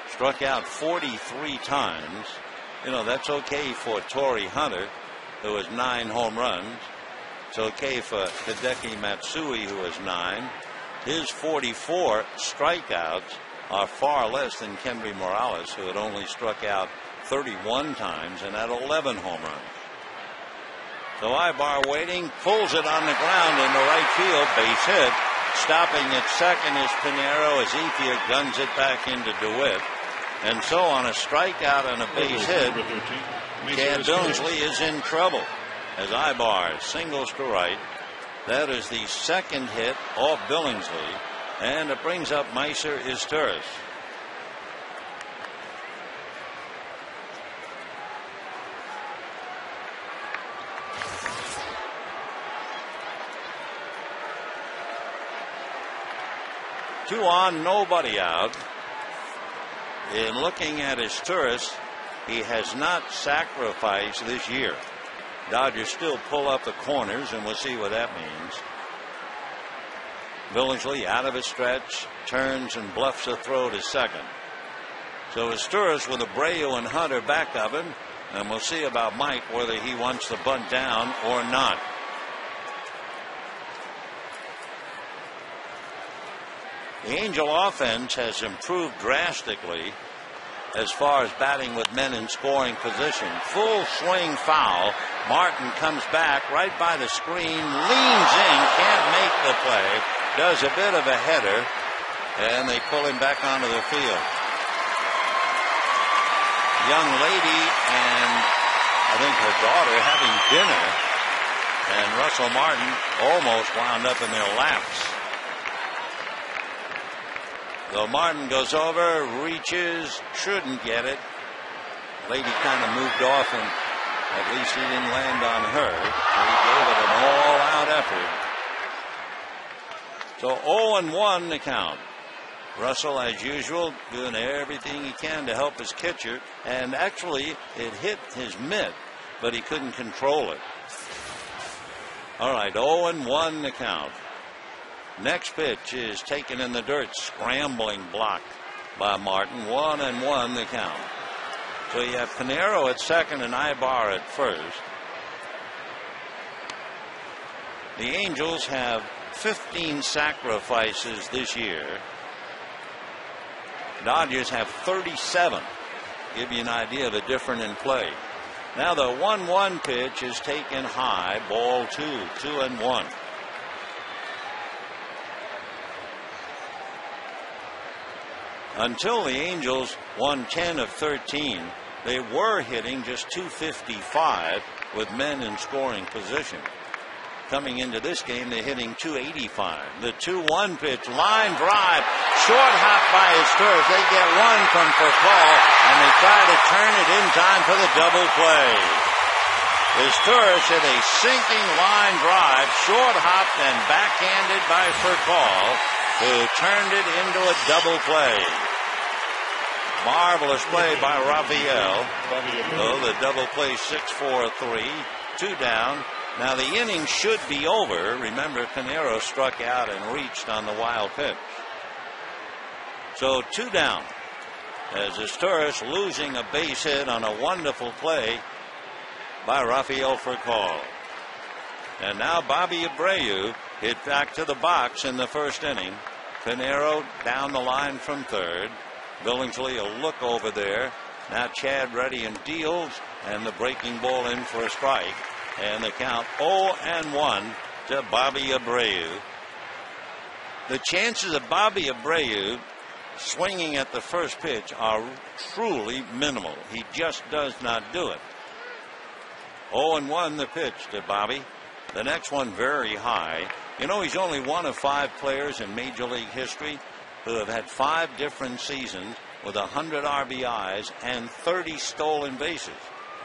struck out 43 times. You know, that's okay for Torrey Hunter, who has 9 home runs. It's okay for Hideki Matsui, who has 9. His 44 strikeouts are far less than Kenry Morales, who had only struck out 31 times and had 11 home runs. So Ibar waiting, pulls it on the ground into right field, base hit. Stopping at second is Pinero as Ethier guns it back into DeWitt. And so on a strikeout and a base hit, Chad Billingsley is in trouble as Ibar singles to right. That is the second hit off Billingsley, and it brings up Mesa Izturis. Two on, nobody out. In looking at Izturis, he has not sacrificed this year. Dodgers still pull up the corners, and we'll see what that means. Billingsley out of his stretch, turns and bluffs a throw to second. So Izturis with Abreu and Hunter back of him, and we'll see about Mike whether he wants the bunt down or not. The Angel offense has improved drastically as far as batting with men in scoring position. Full swing foul. Martin comes back right by the screen, leans in, can't make the play, does a bit of a header, and they pull him back onto the field. Young lady and I think her daughter having dinner, and Russell Martin almost wound up in their laps. Though Martin goes over, reaches, shouldn't get it. Lady kind of moved off, and at least he didn't land on her. So he gave it an all-out effort. So 0-1 the count. Russell, as usual, doing everything he can to help his catcher, and actually it hit his mitt, but he couldn't control it. All right, 0-1 the count. Next pitch is taken in the dirt, scrambling block by Martin. 1-1 the count. So you have Pinheiro at second and Ibar at first. The Angels have 15 sacrifices this year. Dodgers have 37. Give you an idea of the difference in play. Now the 1-1 pitch is taken high, ball 2, 2-1. Until the Angels won 10 of 13, they were hitting just .255 with men in scoring position. Coming into this game, they're hitting .285. The 2-1 pitch, line drive, short hop by Esturris. They get one from Furcal, and they try to turn it in time for the double play. Esturris hit a sinking line drive, short hopped and backhanded by Furcal, who turned it into a double play. Marvelous play by Rafael. So the double play, 6-4-3, 2 down. Now the inning should be over. Remember, Pinheiro struck out and reached on the wild pitch. So 2 down as Esturris losing a base hit on a wonderful play by Rafael Furcal. And now Bobby Abreu hit back to the box in the first inning. Pinheiro down the line from third. Billingsley a look over there. Now Chad ready and deals, and the breaking ball in for a strike. And the count 0-1 to Bobby Abreu. The chances of Bobby Abreu swinging at the first pitch are truly minimal. He just does not do it. 0-1 the pitch to Bobby. The next one very high. You know, he's only one of 5 players in Major League history who have had 5 different seasons with 100 RBIs and 30 stolen bases.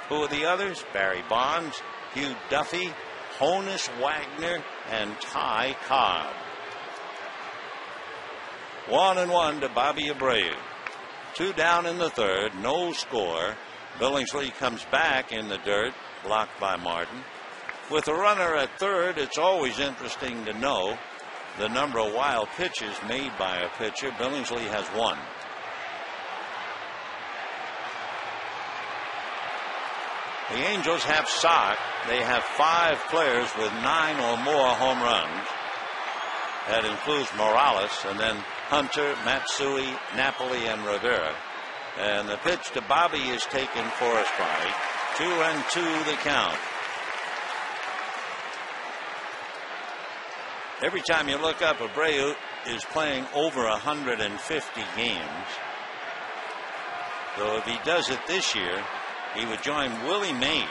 Who are the others? Barry Bonds, Hugh Duffy, Honus Wagner, and Ty Cobb. 1-1 to Bobby Abreu. 2 down in the third, no score. Billingsley comes back in the dirt, blocked by Martin. With a runner at third, it's always interesting to know the number of wild pitches made by a pitcher. Billingsley has 1. The Angels have sock. They have 5 players with 9 or more home runs. That includes Morales, and then Hunter, Matsui, Napoli, and Rivera. And the pitch to Bobby is taken for a strike. 2-2 the count. Every time you look up, Abreu is playing over 150 games. So if he does it this year, he would join Willie Mays,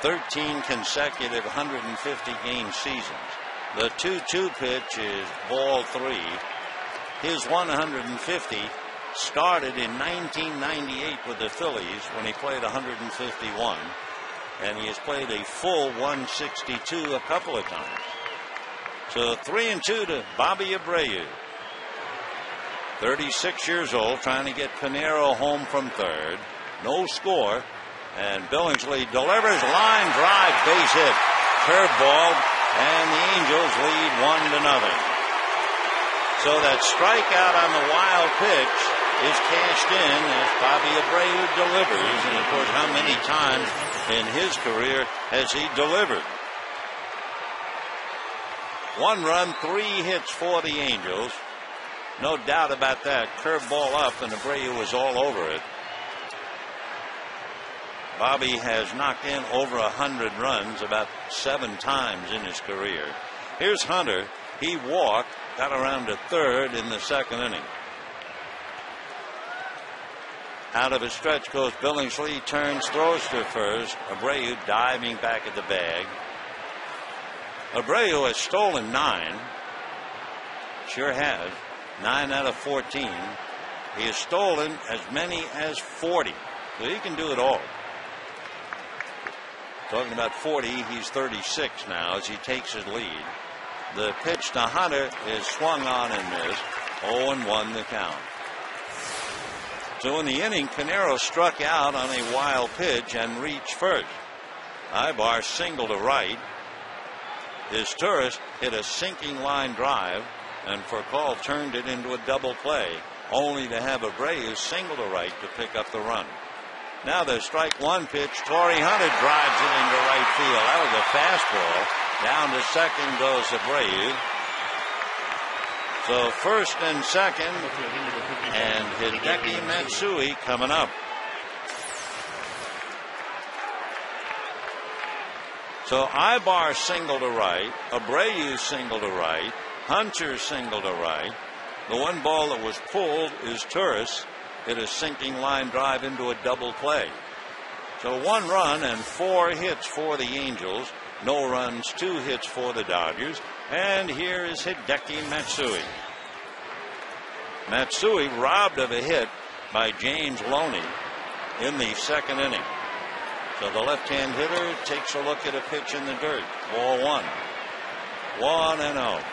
13 consecutive 150-game seasons. The 2-2 pitch is ball 3. His 150 started in 1998 with the Phillies when he played 151, and he has played a full 162 a couple of times. So 3-2 to Bobby Abreu. 36 years old, trying to get Pinheiro home from third. No score, and Billingsley delivers, line drive, base hit, curveball, and the Angels lead 1-0. So that strikeout on the wild pitch is cashed in as Bobby Abreu delivers, and of course, how many times in his career has he delivered? 1 run, 3 hits for the Angels. No doubt about that. Curveball up, and Abreu was all over it. Bobby has knocked in over 100 runs about 7 times in his career. Here's Hunter. He walked, got around to third in the second inning. Out of his stretch goes Billingsley, turns, throws to first. Abreu diving back at the bag. Abreu has stolen 9. Sure has. 9 out of 14. He has stolen as many as 40. So he can do it all. Talking about 40, he's 36 now as he takes his lead. The pitch to Hunter is swung on and missed. 0-1 the count. So in the inning, Pinero struck out on a wild pitch and reached first. Ibar singled to right. His Turris hit a sinking line drive, and Furcal turned it into a double play, only to have Abreu single to right to pick up the run. Now the strike one pitch. Torrey Hunter drives it into right field. That was a fastball. Down to second goes Abreu. So first and second, and Hideki Matsui coming up. So Ibar single to right, Abreu single to right, Hunter single to right. The one ball that was pulled is Turris. Hit a sinking line drive into a double play. So 1 run and 4 hits for the Angels. No runs, 2 hits for the Dodgers. And here is Hideki Matsui. Matsui robbed of a hit by James Loney in the second inning. So the left-hand hitter takes a look at a pitch in the dirt. Ball 1. 1-0.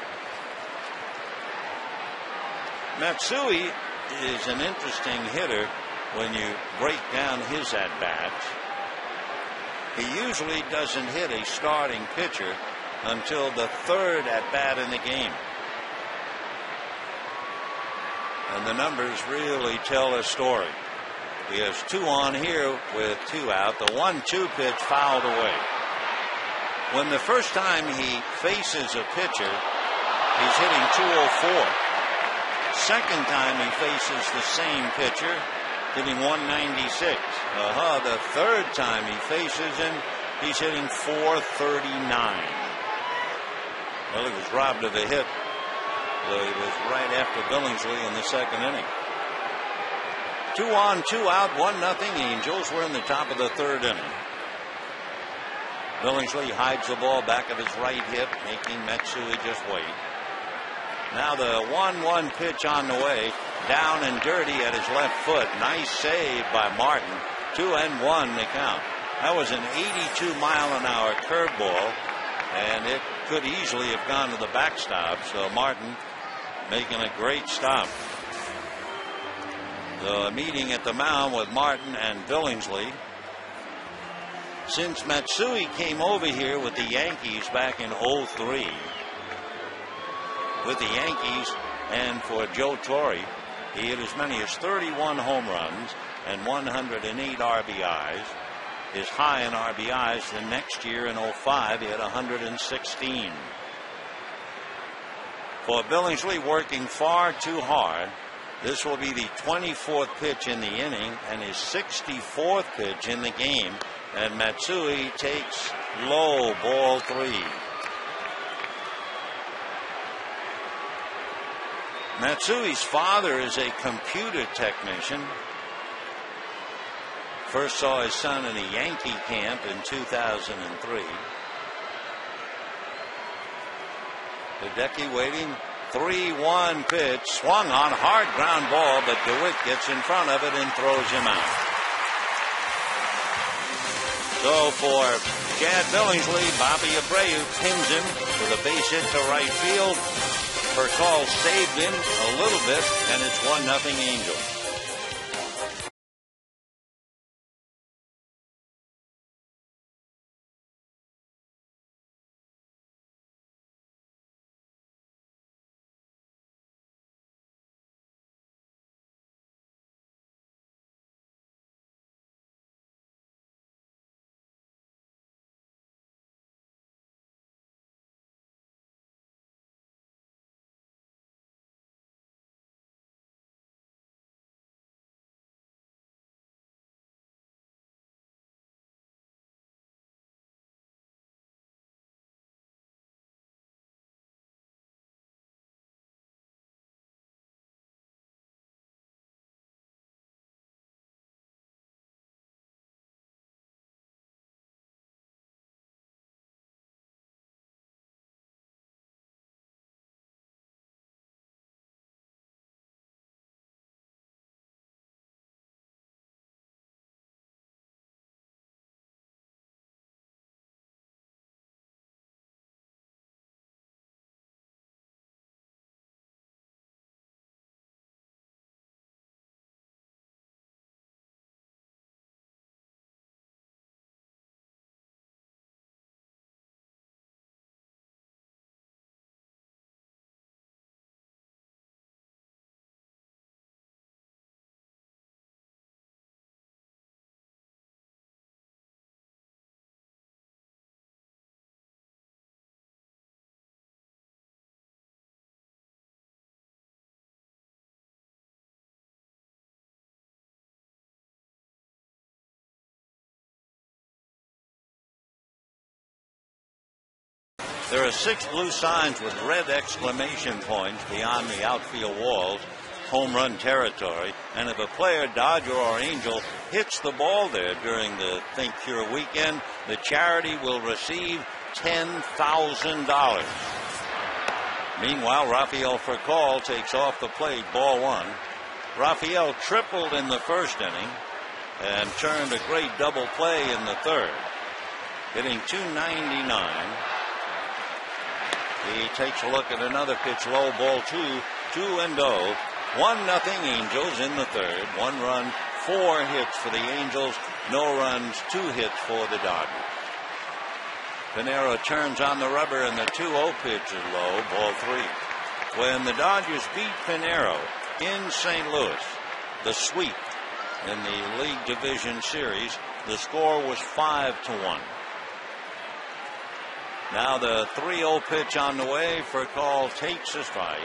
Matsui is an interesting hitter when you break down his at-bats. He usually doesn't hit a starting pitcher until the third at-bat in the game. And the numbers really tell a story. He has 2 on here with 2 out. The 1-2 pitch fouled away. When the first time he faces a pitcher, he's hitting .204. Second time he faces the same pitcher, hitting .196. The third time he faces him, he's hitting .439. Well, he was robbed of a hit. So he was right after Billingsley in the second inning. 2 on, 2 out, 1-0 Angels. We're in the top of the third inning. Billingsley hides the ball back of his right hip, making Matsui just wait. Now the 1-1 pitch on the way, down and dirty at his left foot. Nice save by Martin. 2-1 the count. That was an 82-mile-an-hour curveball, and it could easily have gone to the backstop. So Martin making a great stop. So a meeting at the mound with Martin and Billingsley. Since Matsui came over here with the Yankees back in '03, with the Yankees and for Joe Torre, he hit as many as 31 home runs and 108 RBIs. His high in RBIs the next year in '05, he had 116. For Billingsley, working far too hard. This will be the 24th pitch in the inning and his 64th pitch in the game. And Matsui takes low, ball 3. Matsui's father is a computer technician. First saw his son in a Yankee camp in 2003. Hideki waiting. 3-1 pitch, swung on, hard ground ball, but DeWitt gets in front of it and throws him out. So for Chad Billingsley, Bobby Abreu pins him with a base hit to right field. Furcal saved him a little bit, and it's 1-0 Angels. There are 6 blue signs with red exclamation points beyond the outfield walls, home run territory. And if a player, Dodger or Angel, hits the ball there during the Think Cure weekend, the charity will receive $10,000. Meanwhile, Rafael Furcal takes off the plate, ball 1. Rafael tripled in the first inning and turned a great double play in the third, hitting .299. He takes a look at another pitch, low, ball 2, 2-0. 1-0 Angels in the third. 1 run, 4 hits for the Angels. No runs, 2 hits for the Dodgers. Pinero turns on the rubber and the 2-0 pitch is low, ball 3. When the Dodgers beat Pinero in St. Louis, the sweep in the League Division Series, the score was 5-1. Now the 3-0 pitch on the way. Furcal takes a strike.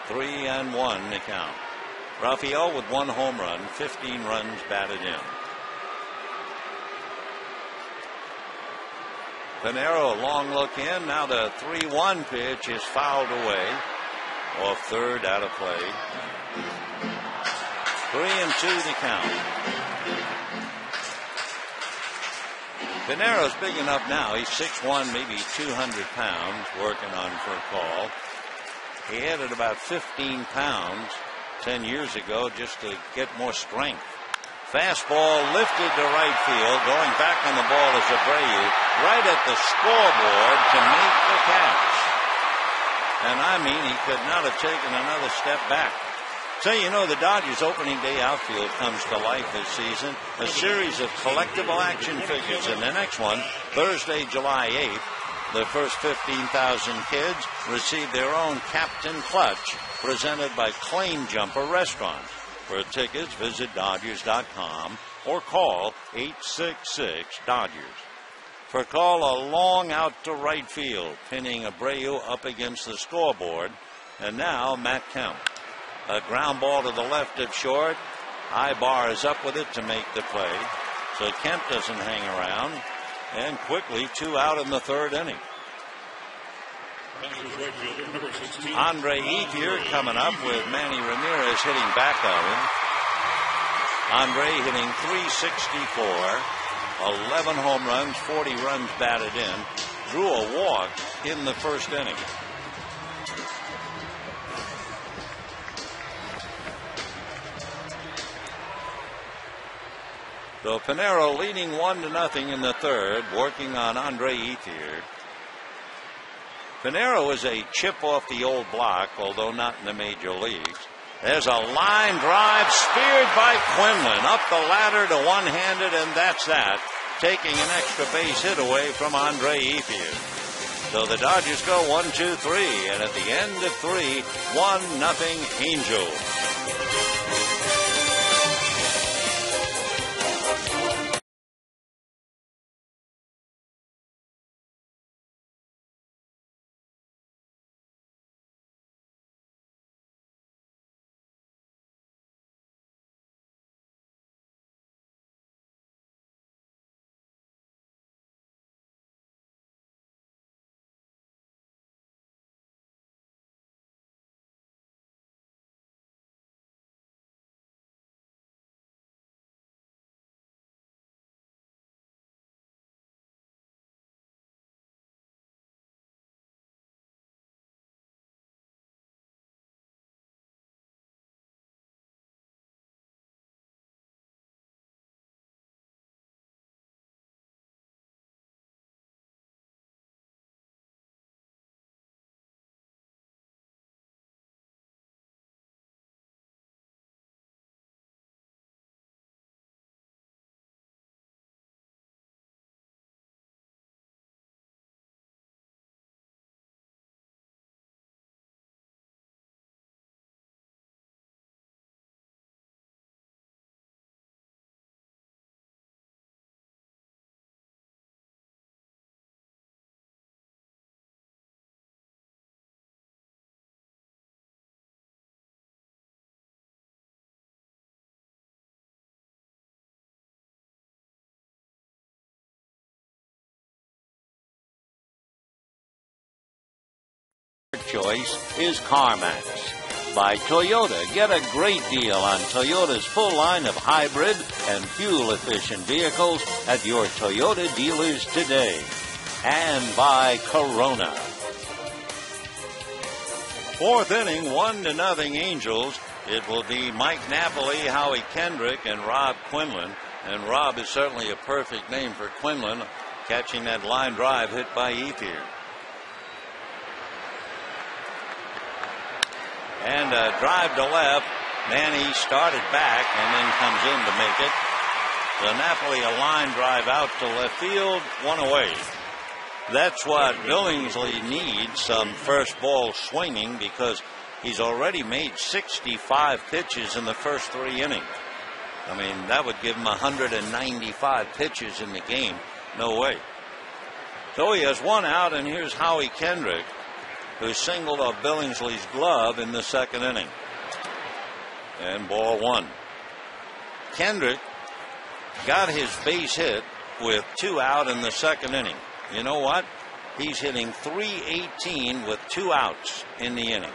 3-1 the count. Rafael with 1 home run, 15 runs batted in. Pinero, a long look in. Now the 3-1 pitch is fouled away. Off third, out of play. 3-2 the count. Pinero's big enough now. He's 6'1", maybe 200 pounds, working on Furcal. He added about 15 pounds 10 years ago just to get more strength. Fastball lifted to right field. Going back on the ball is Abreu, right at the scoreboard to make the catch. And I mean, he could not have taken another step back. So, you know, the Dodgers' opening day outfield comes to life this season. A series of collectible action figures. And the next one, Thursday, July 8th, the first 15,000 kids receive their own Captain Clutch, presented by Claim Jumper Restaurants. For tickets, visit Dodgers.com or call 866-DODGERS. Furcal a long out to right field, pinning Abreu up against the scoreboard. And now Matt Kemp. A ground ball to the left of short. Ibar is up with it to make the play. So Kemp doesn't hang around. And quickly, 2 out in the third inning. Andre Ethier coming up with Manny Ramirez hitting back of him. Andre hitting .364, 11 home runs, 40 runs batted in, drew a walk in the first inning. So Pinero leading 1-0 in the third, working on Andre Ethier. Pinero is a chip off the old block, although not in the major leagues. There's a line drive speared by Quinlan up the ladder to one-handed, and that's that, taking an extra base hit away from Andre Ethier. So the Dodgers go 1-2-3, and at the end of 3, 1-0 Angels. choice is CarMax. By Toyota, get a great deal on Toyota's full line of hybrid and fuel-efficient vehicles at your Toyota dealers today. And by Corona. Fourth inning, 1-0 Angels. It will be Mike Napoli, Howie Kendrick, and Rob Quinlan. And Rob is certainly a perfect name for Quinlan, catching that line drive hit by Ethier. And a drive to left. Manny started back and then comes in to make it. So Napoli, a line drive out to left field, one away. That's what Billingsley needs, some first ball swinging, because he's already made 65 pitches in the first 3 innings. I mean, that would give him 195 pitches in the game. No way. So he has 1 out, and here's Howie Kendrick, who singled off Billingsley's glove in the 2nd inning. And ball 1. Kendrick got his base hit with 2 out in the 2nd inning. You know what? He's hitting .318 with 2 outs in the inning.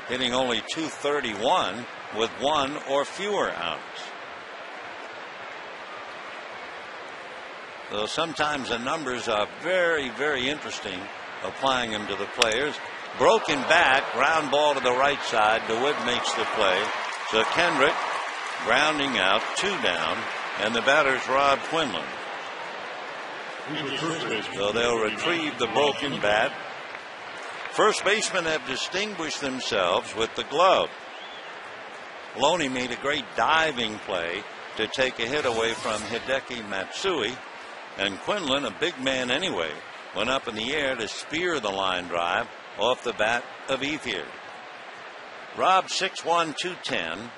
Hitting only .231 with 1 or fewer outs. So sometimes the numbers are very, very interesting, applying them to the players. Broken back, ground ball to the right side. DeWitt makes the play. So Kendrick grounding out, 2 down. And the batter's Rob Quinlan. So they'll retrieve the broken bat. First basemen have distinguished themselves with the glove. Loney made a great diving play to take a hit away from Hideki Matsui. And Quinlan, a big man anyway, went up in the air to spear the line drive off the bat of Ethier. Rob 6'1", 210,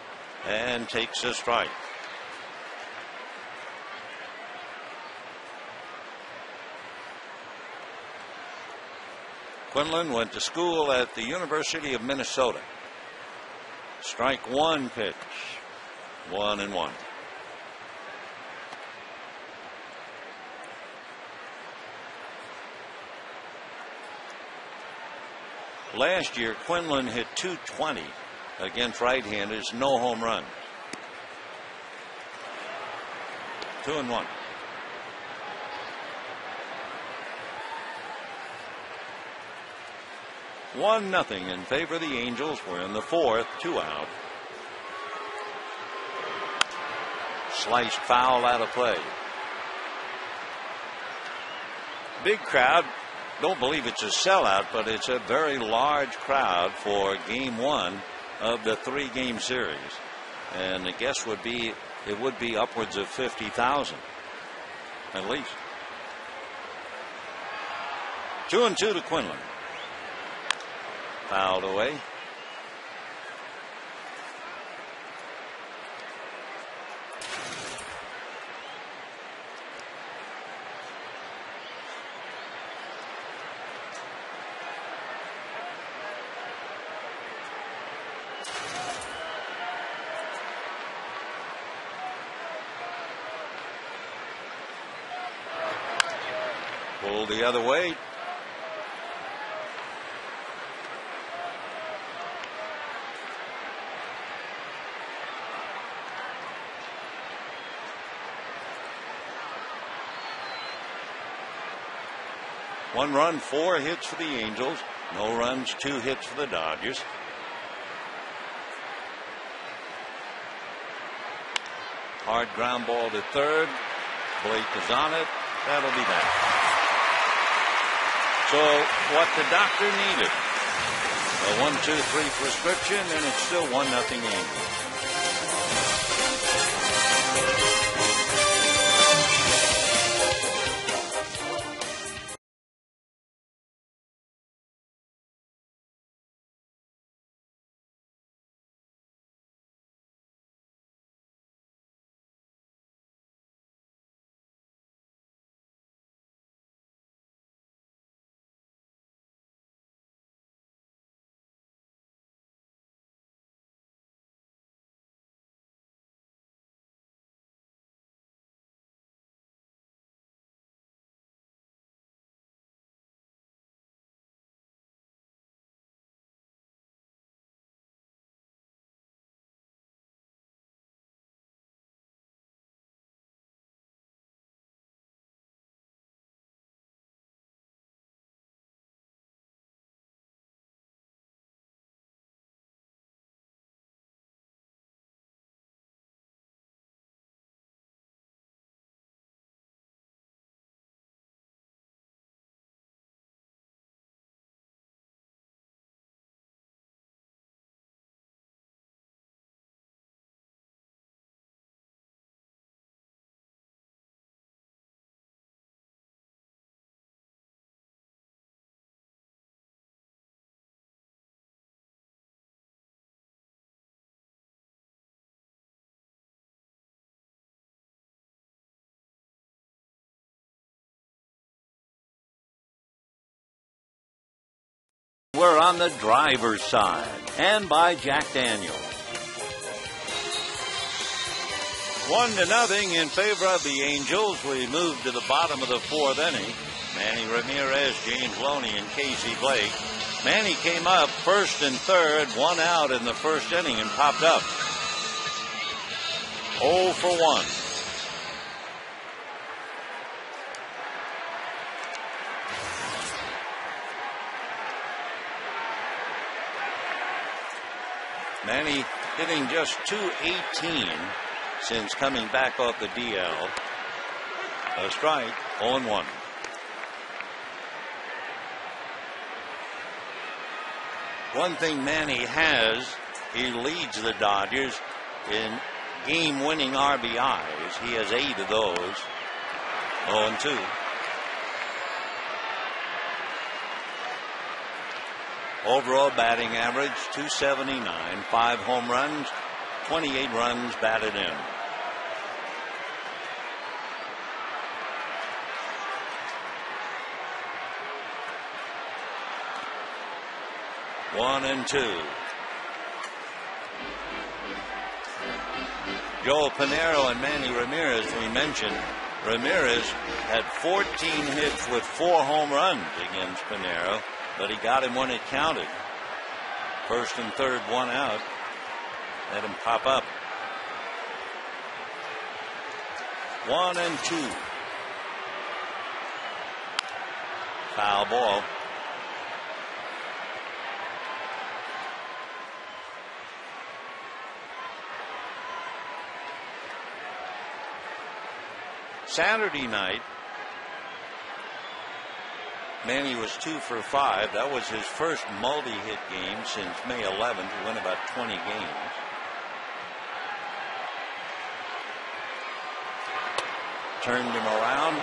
and takes a strike. Quinlan went to school at the University of Minnesota. Strike 1 pitch. 1-1. Last year, Quinlan hit .220 against right-handers, no home runs. 2-1. One nothing in favor of the Angels. We're in the 4th, 2 out. Sliced foul out of play. Big crowd. Don't believe it's a sellout, but it's a very large crowd for game 1 of the 3-game series. And the guess would be it would be upwards of 50,000 at least. 2-2 to Quinlan. Fouled away. Pulled the other way. One run, 4 hits for the Angels. No runs, 2 hits for the Dodgers. Hard ground ball to third. Blake is on it. That'll be that. So what the doctor needed. A 1-2-3 prescription, and it's still 1-0 Angels. we're on the driver's side, and by Jack Daniels. 1-0 in favor of the Angels. We move to the bottom of the fourth inning. Manny Ramirez, James Loney, and Casey Blake. Manny came up first and third, one out in the first inning and popped up. 0 for 1. Manny hitting just .218 since coming back off the DL. A strike, 0-1. One thing Manny has, he leads the Dodgers in game-winning RBIs. He has 8 of those. 0-2. Overall batting average, .279, 5 home runs, 28 runs batted in. One and 2. Joel Pinheiro and Manny Ramirez, we mentioned. Ramirez had 14 hits with 4 home runs against Pinheiro, but he got him when it counted. First and third, 1 out. Let him pop up. 1 and 2. Foul ball. Saturday night, Manny was 2 for 5. That was his first multi-hit game since May 11th. He went about 20 games. Turned him around.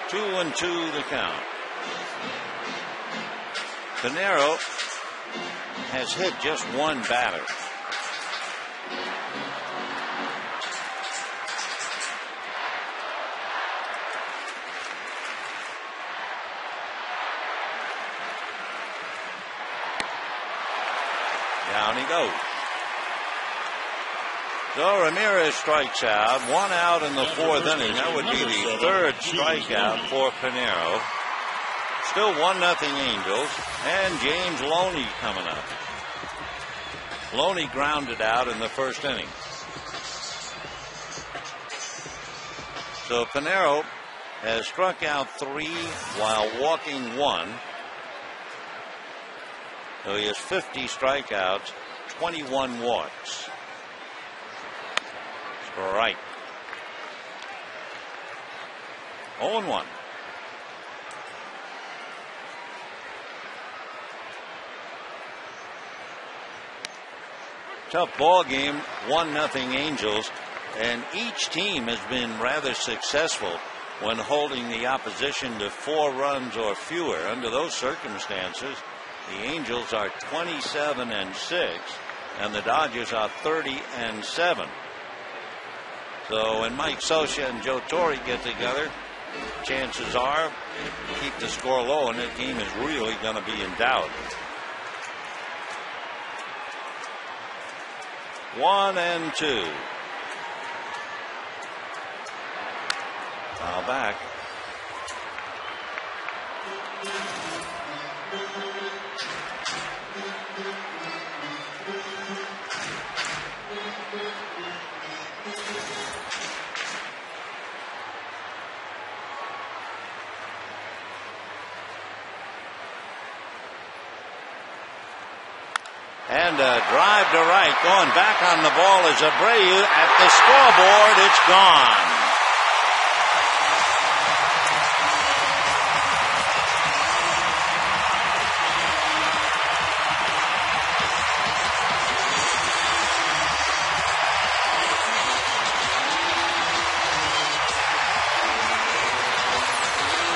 2-2 the count. Pinheiro has hit just one batter. Down he goes. So Ramirez strikes out. 1 out in the fourth inning. That would be the third strikeout for Pinheiro. Still 1-0 Angels. And James Loney coming up. Loney grounded out in the first inning. So Pinheiro has struck out 3 while walking 1. So he has 50 strikeouts, 21 walks. Strike. 0-1. Tough ball game, 1-0 Angels, and each team has been rather successful when holding the opposition to 4 runs or fewer. Under those circumstances, the Angels are 27-6, and the Dodgers are 30-7. So when Mike Scioscia and Joe Torre get together, chances are keep the score low, and that game is really going to be in doubt. 1-2. Foul back. And a drive to right. Going back on the ball is Abreu. At the scoreboard, it's gone.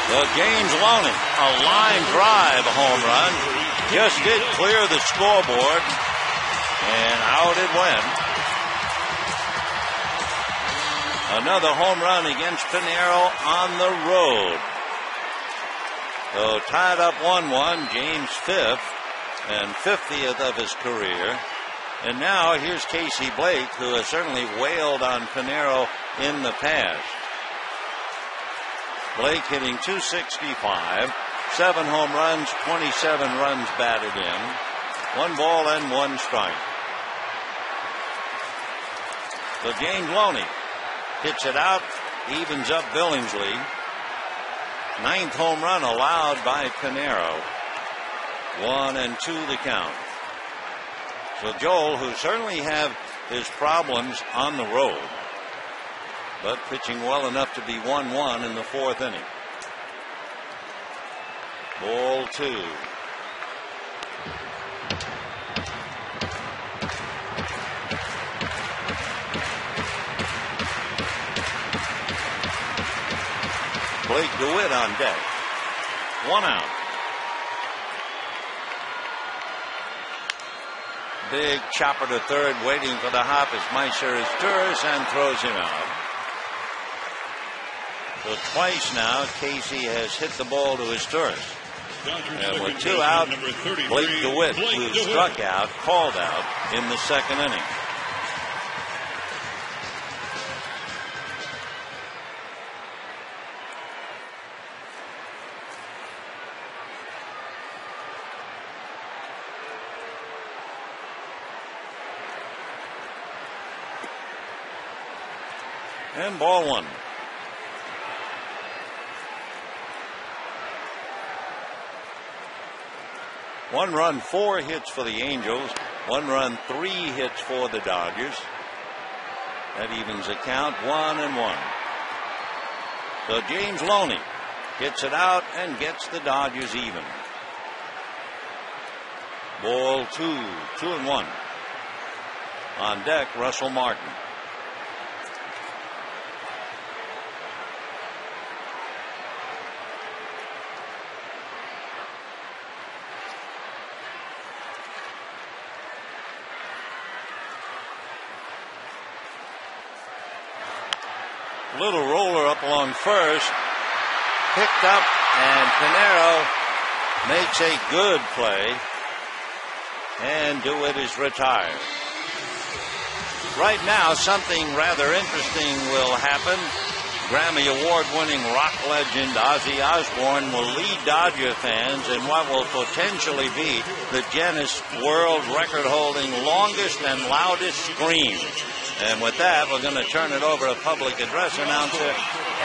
The James Loney, a line drive home run. Just did clear the scoreboard, and out it went. Another home run against Pinheiro on the road. So tied up 1-1, James' 5th. and 50th of his career. And now here's Casey Blake, who has certainly wailed on Pinero in the past. Blake hitting .265, 7 home runs, 27 runs batted in, 1 ball and 1 strike. So James Loney hits it out, evens up Billingsley. 9th home run allowed by Pinero. 1-2 the count. So Joel, who certainly have his problems on the road, but pitching well enough to be 1-1 in the 4th inning. Ball 2. Blake DeWitt on deck. 1 out. Big chopper to third, waiting for the hop as Meiser is Turris and throws him out. So twice now, Casey has hit the ball to his Turris. And with 2 out, Blake DeWitt, who struck out, called out in the 2nd inning. And ball 1. One run, 4 hits for the Angels. 1 run, 3 hits for the Dodgers. That evens the count, 1-1. So James Loney hits it out and gets the Dodgers even. Ball 2, 2-1. On deck, Russell Martin. Little roller up along first, picked up, and Pinero makes a good play, and DeWitt is retired. Right now, something rather interesting will happen. Grammy Award-winning rock legend Ozzy Osbourne will lead Dodger fans in what will potentially be the Guinness World Record-holding longest and loudest scream. And with that, we're going to turn it over to public address announcer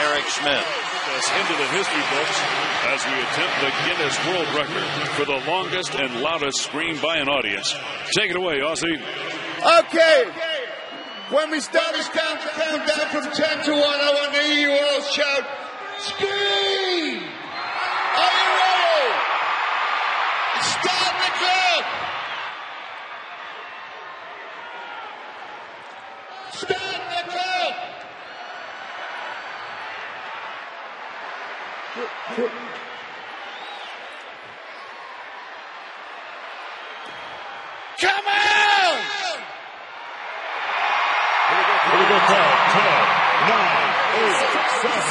Eric Smith. Us into the history books as we attempt the Guinness World Record for the longest and loudest scream by an audience. Take it away, Ozzy. Okay. When we start this countdown from 10 to 1, I want to hear you all shout, "Scream!" Are you ready? Start the clock. Start the clock. Come on! Here we go, 10, 9, 8,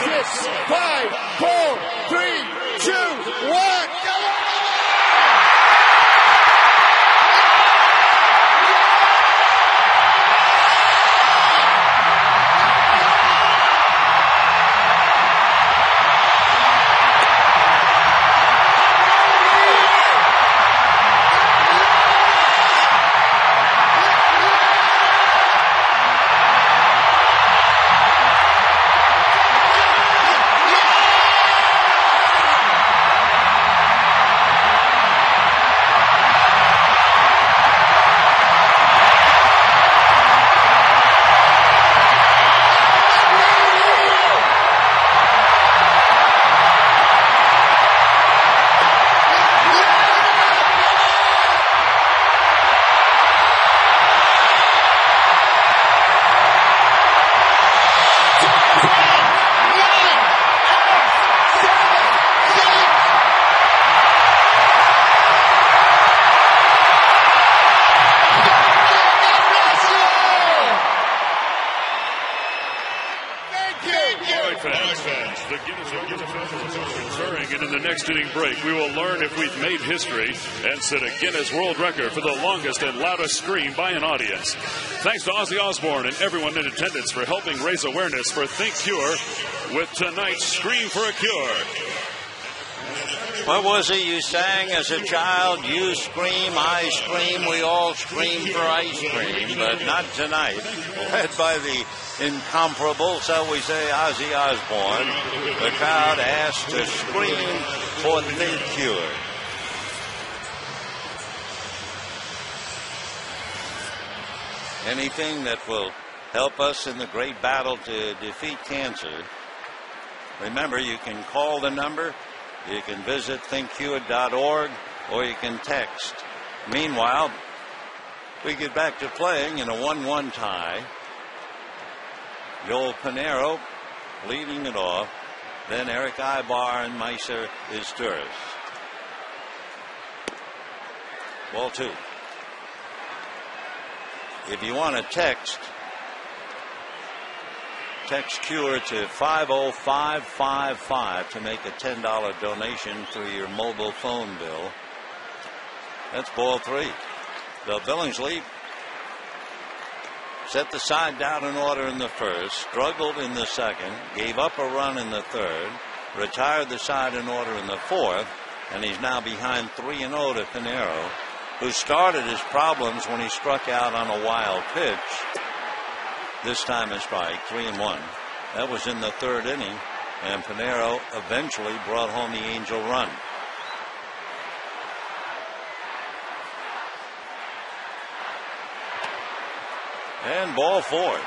6, 5, 4, 3, 2, 1, go on! next inning break, we will learn if we've made history and set a Guinness World Record for the longest and loudest scream by an audience. Thanks to Ozzy Osbourne and everyone in attendance for helping raise awareness for Think Cure with tonight's Scream for a Cure. What was it you sang as a child? You scream, I scream, we all scream for ice cream, but not tonight. Led by the incomparable, shall we say, Ozzy Osbourne, the crowd asked to scream for Think Cure. Anything that will help us in the great battle to defeat cancer. Remember, you can call the number, you can visit thinkcure.org, or you can text. Meanwhile, we get back to playing in a 1-1 tie. Joel Pinheiro leading it off. Then Eric Ibar and Meiser Izturis. Ball 2. If you want to text Cure to 50555 to make a $10 donation through your mobile phone bill. That's ball 3. So Billingsley set the side down in order in the first, struggled in the second, gave up a run in the third, retired the side in order in the fourth, and he's now behind 3-0 to Pinheiro, who started his problems when he struck out on a wild pitch. This time a strike, 3-1. That was in the third inning, and Pinheiro eventually brought home the Angel run. And ball 4.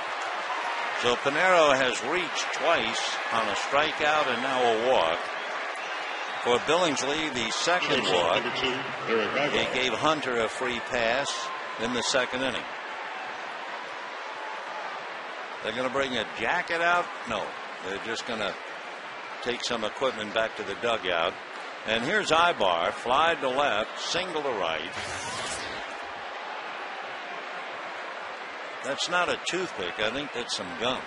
So Pinheiro has reached twice on a strikeout and now a walk. For Billingsley, the second walk, he gave Hunter a free pass in the second inning. They're going to bring a jacket out? No, they're just going to take some equipment back to the dugout. And here's Ibar, fly to left, single to right. That's not a toothpick. I think that's some gum.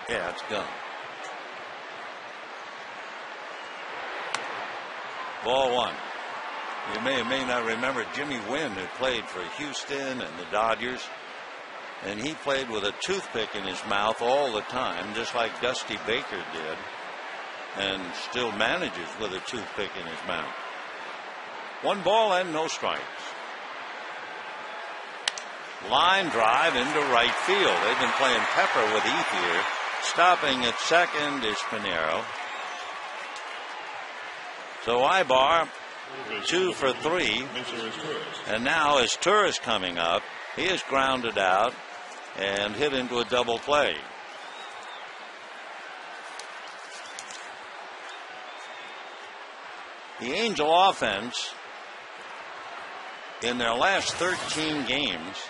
Yeah, it's gum. Ball 1. You may or may not remember Jimmy Wynn, who played for Houston and the Dodgers. And he played with a toothpick in his mouth all the time, just like Dusty Baker did, and still manages with a toothpick in his mouth. 1 ball and no strikes. Line drive into right field. They've been playing pepper with Ethier. Stopping at second is Pinheiro. So Ibar, 2 for 3. And now as Izturis coming up, he is grounded out and hit into a double play. The Angel offense in their last 13 games,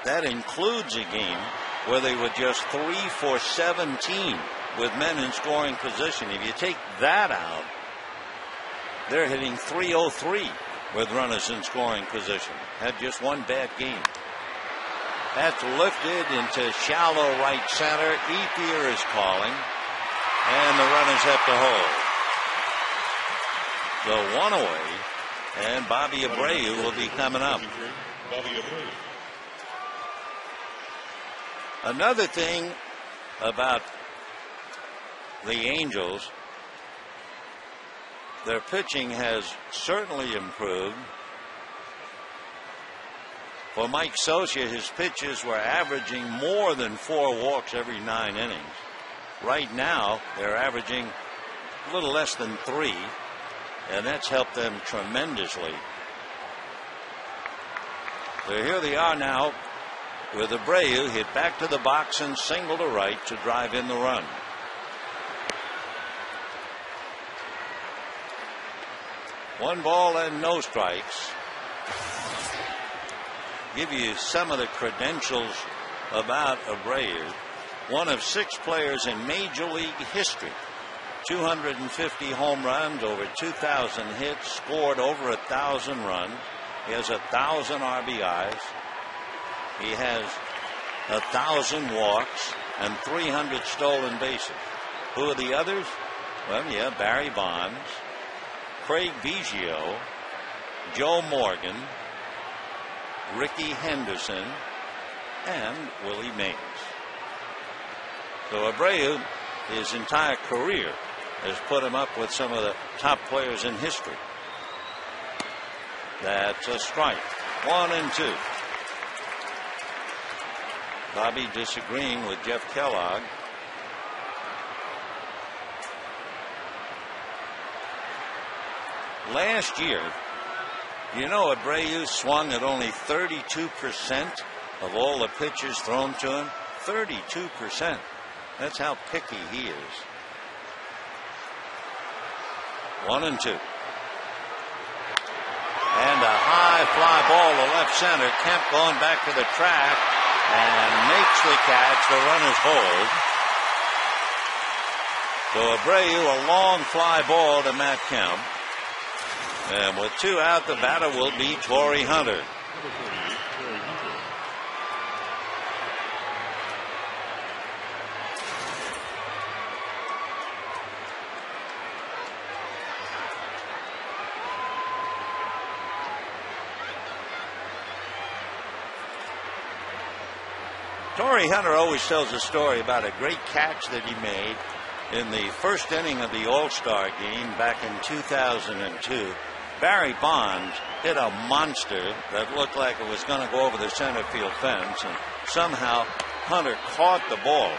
that includes a game where they were just 3 for 17 with men in scoring position. If you take that out, they're hitting .303 with runners in scoring position. Had just one bad game. That's lifted into shallow right center. Ethier is calling, and the runners have to hold. So 1 away, and Bobby Abreu will be coming up. Another thing about the Angels, their pitching has certainly improved. For Mike Socia, his pitches were averaging more than 4 walks every 9 innings. Right now, they're averaging a little less than 3, and that's helped them tremendously. So here they are now with Abreu hit back to the box and single to right to drive in the run. One ball and no strikes. Give you some of the credentials about Abreu. One of 6 players in Major League history. 250 home runs, over 2,000 hits, scored over 1,000 runs. He has 1,000 RBIs. He has 1,000 walks and 300 stolen bases. Who are the others? Well, yeah, Barry Bonds, Craig Biggio, Joe Morgan, Ricky Henderson, and Willie Mays. So Abreu, his entire career, has put him up with some of the top players in history. That's a strike. 1-2. Bobby disagreeing with Jeff Kellogg. Last year, you know, Abreu swung at only 32% of all the pitches thrown to him. 32%. That's how picky he is. 1-2. And a high fly ball to left center. Kemp going back to the track and makes the catch. The runners hold. So Abreu, a long fly ball to Matt Kemp. And with 2 out, the batter will be Torrey Hunter. Torrey Hunter always tells a story about a great catch that he made in the first inning of the All-Star game back in 2002. Barry Bonds hit a monster that looked like it was going to go over the center field fence, and somehow Hunter caught the ball.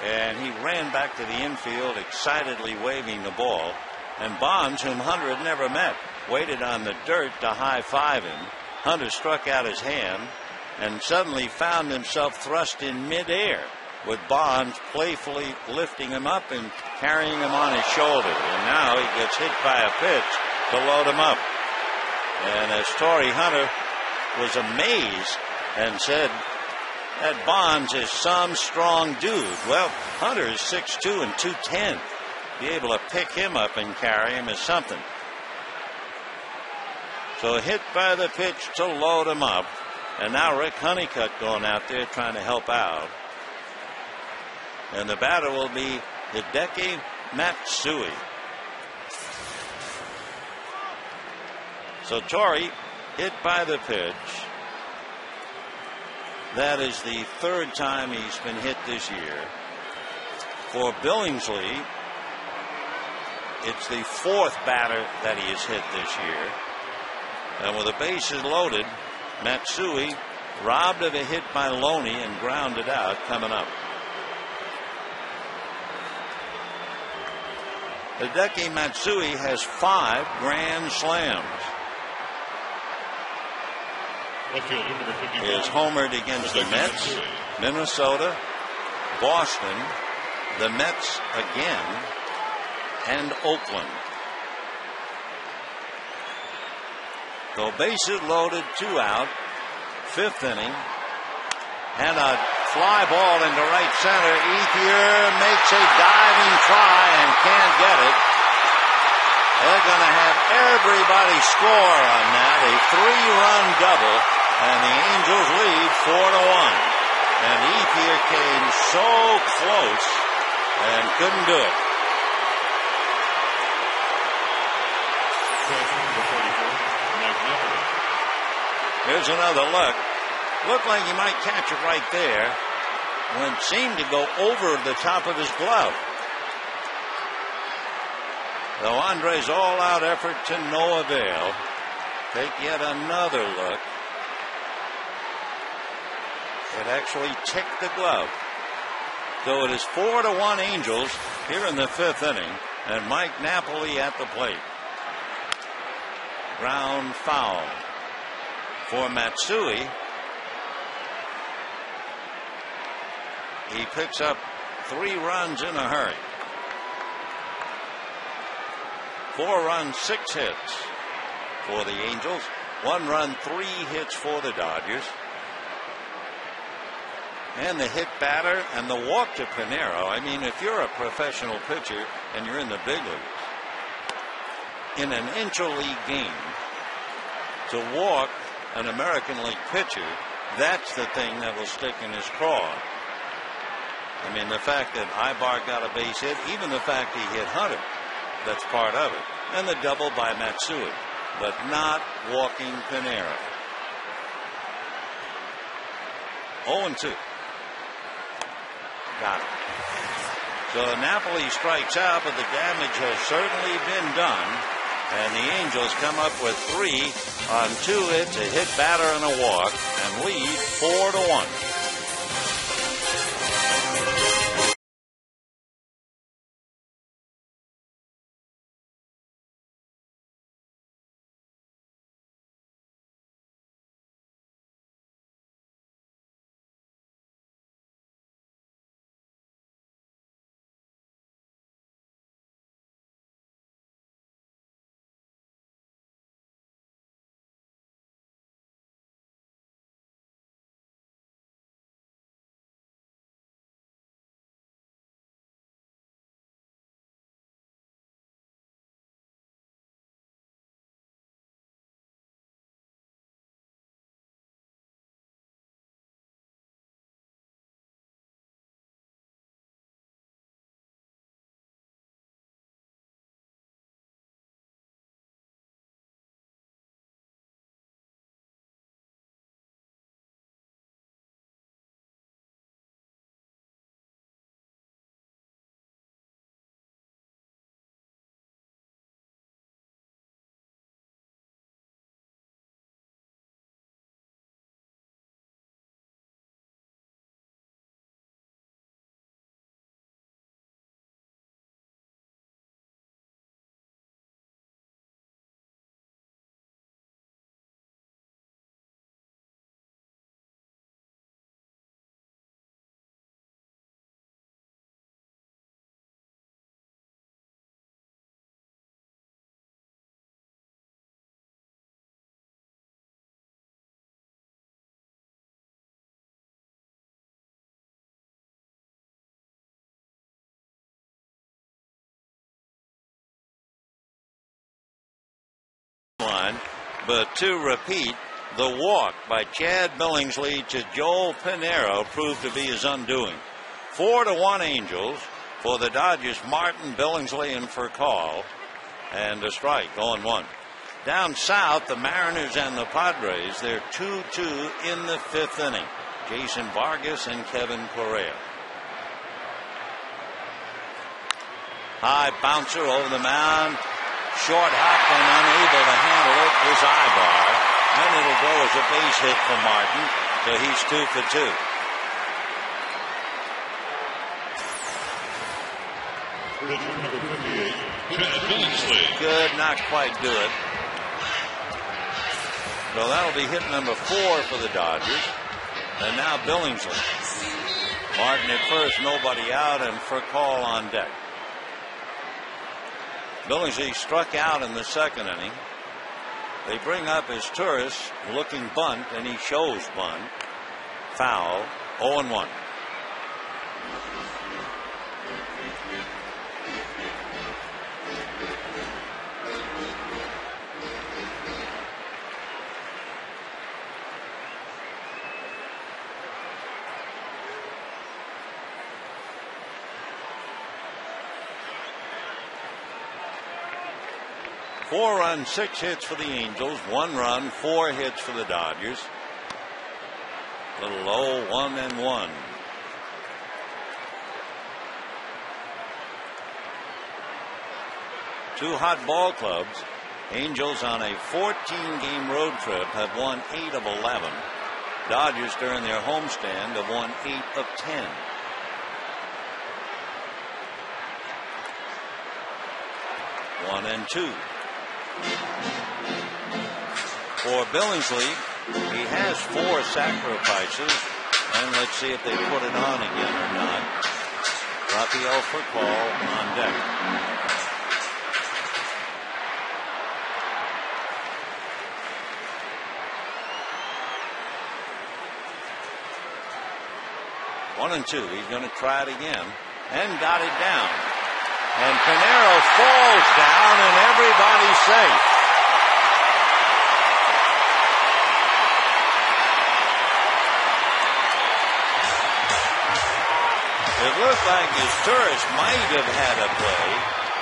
And he ran back to the infield, excitedly waving the ball. And Bonds, whom Hunter had never met, waited on the dirt to high-five him. Hunter struck out his hand and suddenly found himself thrust in midair, with Bonds playfully lifting him up and carrying him on his shoulder. And now he gets hit by a pitch to load him up. And as Torrey Hunter was amazed and said, that Bonds is some strong dude. Well, Hunter is 6'2" and 210. Be able to pick him up and carry him is something. So hit by the pitch to load him up. And now Rick Honeycutt going out there trying to help out. And the batter will be Hideki Matsui. So Torrey hit by the pitch. That is the 3rd time he's been hit this year. For Billingsley, it's the 4th batter that he has hit this year. And with the bases loaded, Matsui robbed of a hit by Loney and grounded out coming up. Hideki Matsui has 5 grand slams. He is homered against the Mets, Minnesota, Boston, the Mets again, and Oakland. So bases loaded, 2 out, 5th inning, and a fly ball into right center. Ethier makes a diving try and can't get it. They're going to have everybody score on that. A 3-run double, and the Angels lead 4-1. And Ethier came so close and couldn't do it. Here's another look. Looked like he might catch it right there when it seemed to go over the top of his glove. Though Andre's all-out effort to no avail. Take yet another look. It actually ticked the glove. So it is 4-1 Angels here in the 5th inning, and Mike Napoli at the plate. Ground foul for Matsui. He picks up 3 runs in a hurry. 4 runs, 6 hits for the Angels. 1 run, 3 hits for the Dodgers. And the hit batter and the walk to Pinero. I mean, if you're a professional pitcher and you're in the big leagues, in an interleague game, to walk an American League pitcher, that's the thing that will stick in his craw. I mean, the fact that Ibar got a base hit, even the fact he hit Hunter, that's part of it. And the double by Matsui, but not walking Pinero. 0-2. Got it. So Napoli strikes out, but the damage has certainly been done. And the Angels come up with 3 on 2 hits, a hit, batter, and a walk, and lead 4-1. But to repeat, the walk by Chad Billingsley to Joel Pinero proved to be his undoing. 4-1 Angels for the Dodgers. Martin, Billingsley, and Furcal, and a strike, 0-1. Down south, the Mariners and the Padres, they're 2-2 in the 5th inning. Jason Vargas and Kevin Correa. High bouncer over the mound. Short hop and unable to handle it was Ibar. And it'll go as a base hit for Martin. So he's 2 for 2. Pitcher number 58, Chad Billingsley. Could not quite do it. So that'll be hit number 4 for the Dodgers. And now Billingsley. Martin at first, nobody out, and Furcal on deck. Billingsley struck out in the 2nd inning. They bring up his tourist looking bunt, and he shows bunt. Foul, 0-1. Four runs, 6 hits for the Angels. 1 run, 4 hits for the Dodgers. A little low, 1-1. Two hot ball clubs. Angels on a 14-game road trip have won 8 of 11. Dodgers during their homestand have won 8 of 10. One and 2. For Billingsley, he has 4 sacrifices, and let's see if they put it on again or not. Rafael Furcal on deck. One and 2. He's going to try it again, and got it down. And Pinero falls down, and everybody's safe. It like Turris might have had a play.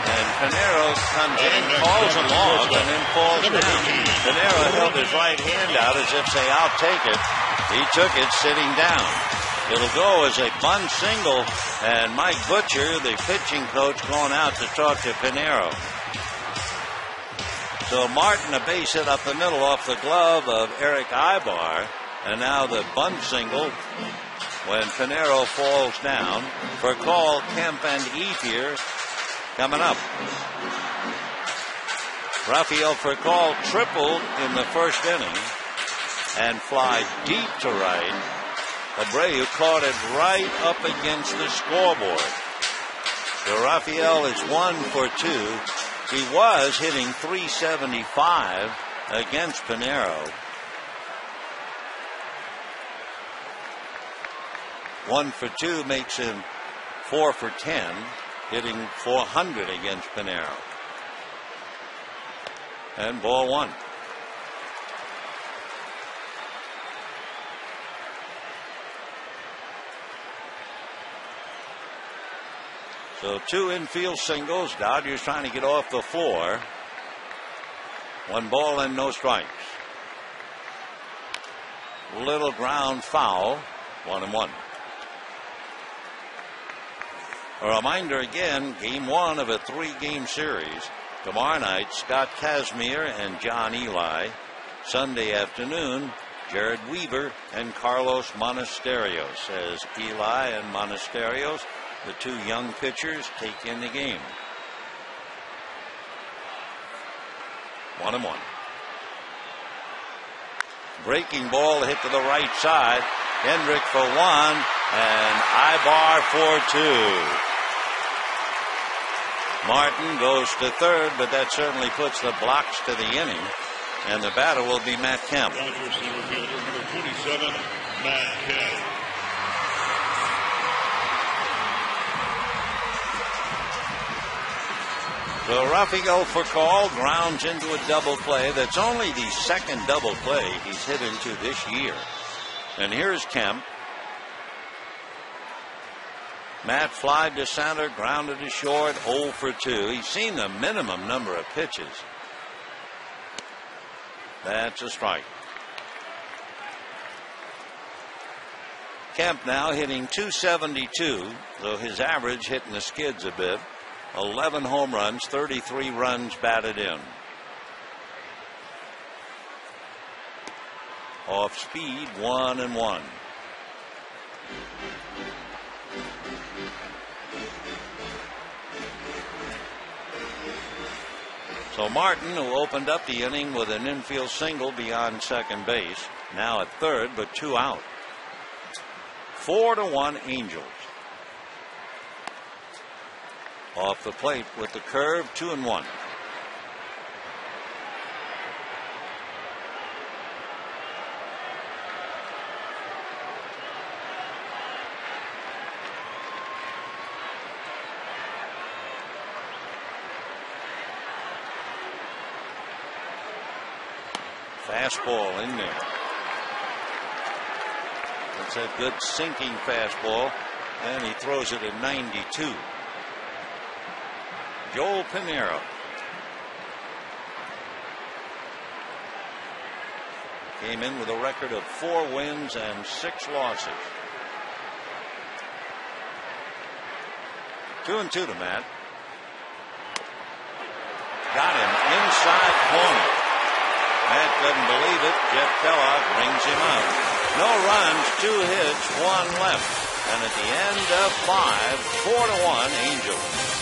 And Pinero comes in, calls him off, and then falls down. Pinero held his right hand out as if say, I'll take it. He took it sitting down. It'll go as a bunt single, and Mike Butcher, the pitching coach, going out to talk to Pinero. So Martin, a base hit up the middle off the glove of Eric Ibar, and now the bunt single when Pinero falls down. For call, Kemp and Ethier coming up. Rafael Furcal tripled in the first inning and fly deep to right. Abreu caught it right up against the scoreboard. So Rafael is 1 for 2. He was hitting .375 against Pinero. 1 for 2 makes him 4 for 10, hitting .400 against Pinero. And ball 1. So 2 infield singles. Dodgers trying to get off the floor. 1 ball and no strikes. Little ground foul. 1-1. A reminder again, game 1 of a 3-game series. Tomorrow night, Scott Kazmir and John Eli. Sunday afternoon, Jared Weaver and Carlos Monasterios, as Eli and Monasterios, the 2 young pitchers, take in the game. 1-1. Breaking ball hit to the right side. Hendrick for 1 and Ibar for 2. Martin goes to third, but that certainly puts the blocks to the inning. And the batter will be Matt Kemp. Dodgers center fielder number 27, Matt Kemp. So Rafael Furcal grounds into a double play. That's only the second double play he's hit into this year. And here's Kemp. Matt flied to center, grounded to short, 0 for 2. He's seen the minimum number of pitches. That's a strike. Kemp now hitting .272, though his average hitting the skids a bit. 11 home runs, 33 runs batted in. Off speed, 1-1. So Martin, who opened up the inning with an infield single beyond second base, now at third, but 2 out. 4-1 Angels. Off the plate with the curve, 2-1. Fastball in there. That's a good sinking fastball, and he throws it at 92. Joel Pinero. Came in with a record of 4 wins and 6 losses. 2-2 to Matt. Got him inside corner. Matt doesn't believe it. Jeff Kellogg brings him out. No runs, 2 hits, 1 left. And at the end of 5, 4-1 Angels.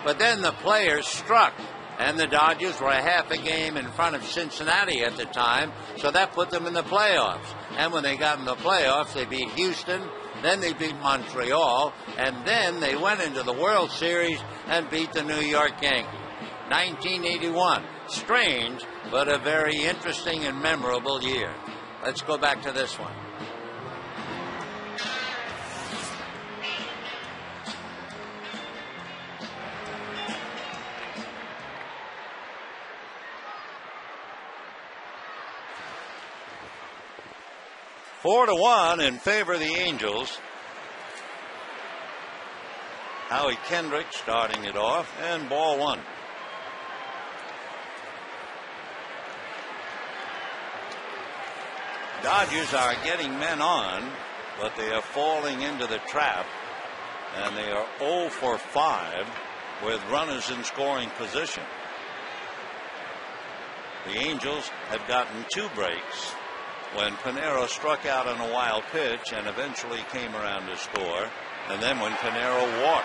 But then the players struck, and the Dodgers were a half a game in front of Cincinnati at the time, so that put them in the playoffs. And when they got in the playoffs, they beat Houston, then they beat Montreal, and then they went into the World Series and beat the New York Yankees. 1981. Strange, but a very interesting and memorable year. Let's go back to this one. Four to 1 in favor of the Angels. Howie Kendrick starting it off, and ball one. Dodgers are getting men on, but they are falling into the trap, and they are 0 for 5 with runners in scoring position. The Angels had gotten 2 breaks when Pinero struck out on a wild pitch and eventually came around to score, and then when Pinero walked.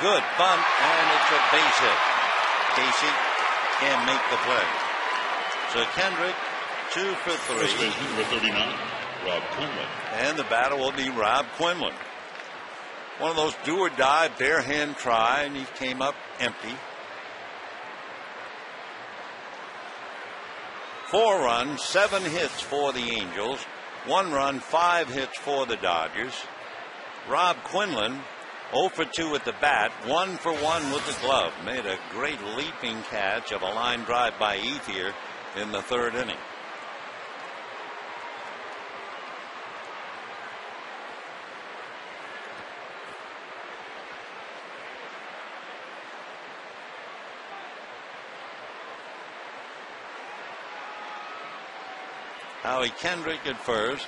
Good bunt, and it's a base hit. Casey can't make the play. So Kendrick 2 for 3. First baseman number 39, Rob Quinlan. And the batter will be Rob Quinlan. One of those do or die bare hand try, and he came up empty. 4 runs, 7 hits for the Angels. 1 run, 5 hits for the Dodgers. Rob Quinlan 0 for 2 at the bat, 1 for 1 with the glove. Made a great leaping catch of a line drive by Ethier in the 3rd inning. Howie Kendrick at first.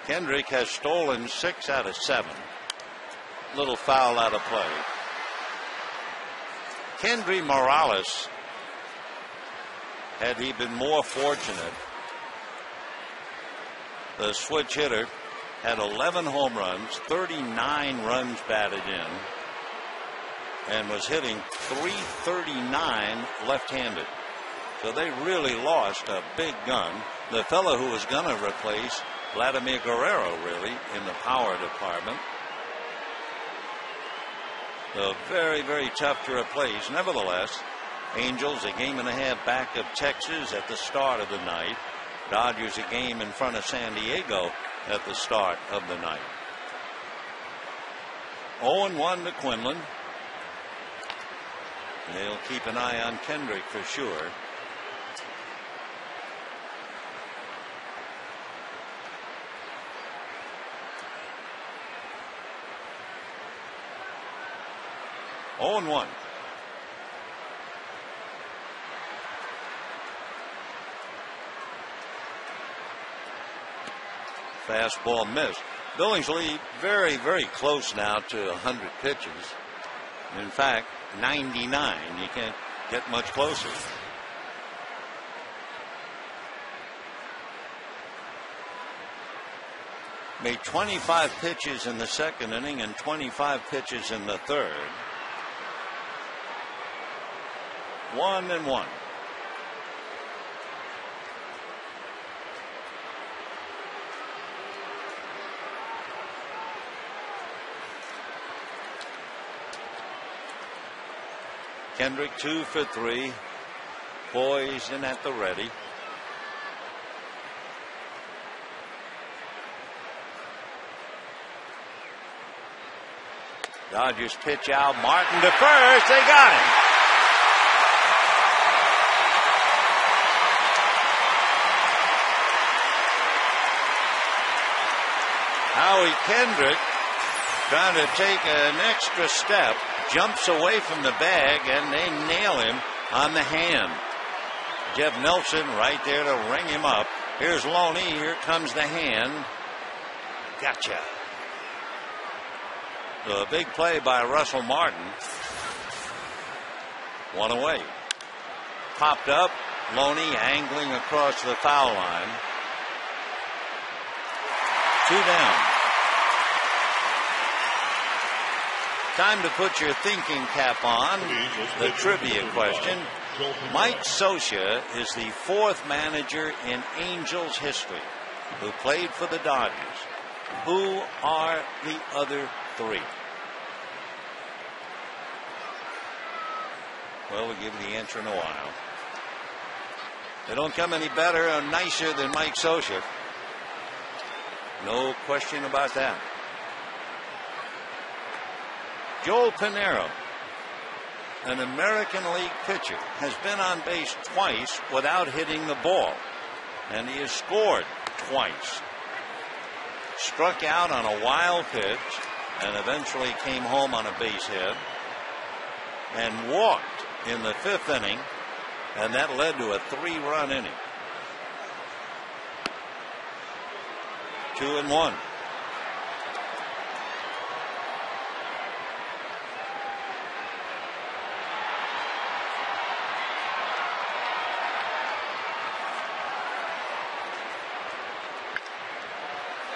Kendrick has stolen 6 out of 7. Little foul out of play. Kendry Morales, had he been more fortunate, the switch hitter, had 11 home runs, 39 runs batted in, and was hitting .339 left-handed. So they really lost a big gun. The fellow who was going to replace Vladimir Guerrero, really, in the power department. So very, very tough to replace. Nevertheless, Angels a game and a half back of Texas at the start of the night. Dodgers a game in front of San Diego at the start of the night. 0-1 to Quinlan. They'll keep an eye on Kendrick for sure. Oh, 0-1. Fastball missed. Billingsley very, very close now to 100 pitches. In fact, 99. You can't get much closer. Made 25 pitches in the 2nd inning and 25 pitches in the 3rd. 1-1. Kendrick 2 for 3. Poised and at the ready. Dodgers pitch out. Martin to first. They got it. Howie Kendrick trying to take an extra step, jumps away from the bag, and they nail him on the hand. Jeff Nelson right there to ring him up. Here's Loney. Here comes the hand. Gotcha. So a big play by Russell Martin. 1 away. Popped up. Loney angling across the foul line. 2 down. Time to put your thinking cap on. The trivia question. Mike Scioscia is the 4th manager in Angels history who played for the Dodgers. Who are the other 3? Well, we'll give you the answer in a while. They don't come any better or nicer than Mike Scioscia. No question about that. Joel Pinheiro, an American League pitcher, has been on base twice without hitting the ball, and he has scored twice. Struck out on a wild pitch and eventually came home on a base hit, and walked in the 5th inning, and that led to a 3-run inning. 2-1.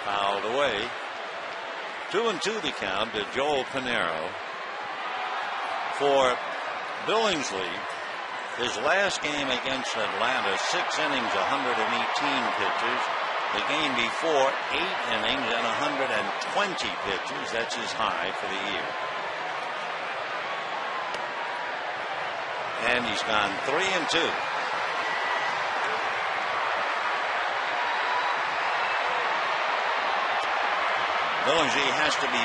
Fouled away. 2-2 the count to Joel Pinheiro. For Billingsley, his last game against Atlanta, 6 innings, 118 pitches. The game before, 8 innings and 120 pitches. That's his high for the year. And he's gone 3-2. Billingsley has to be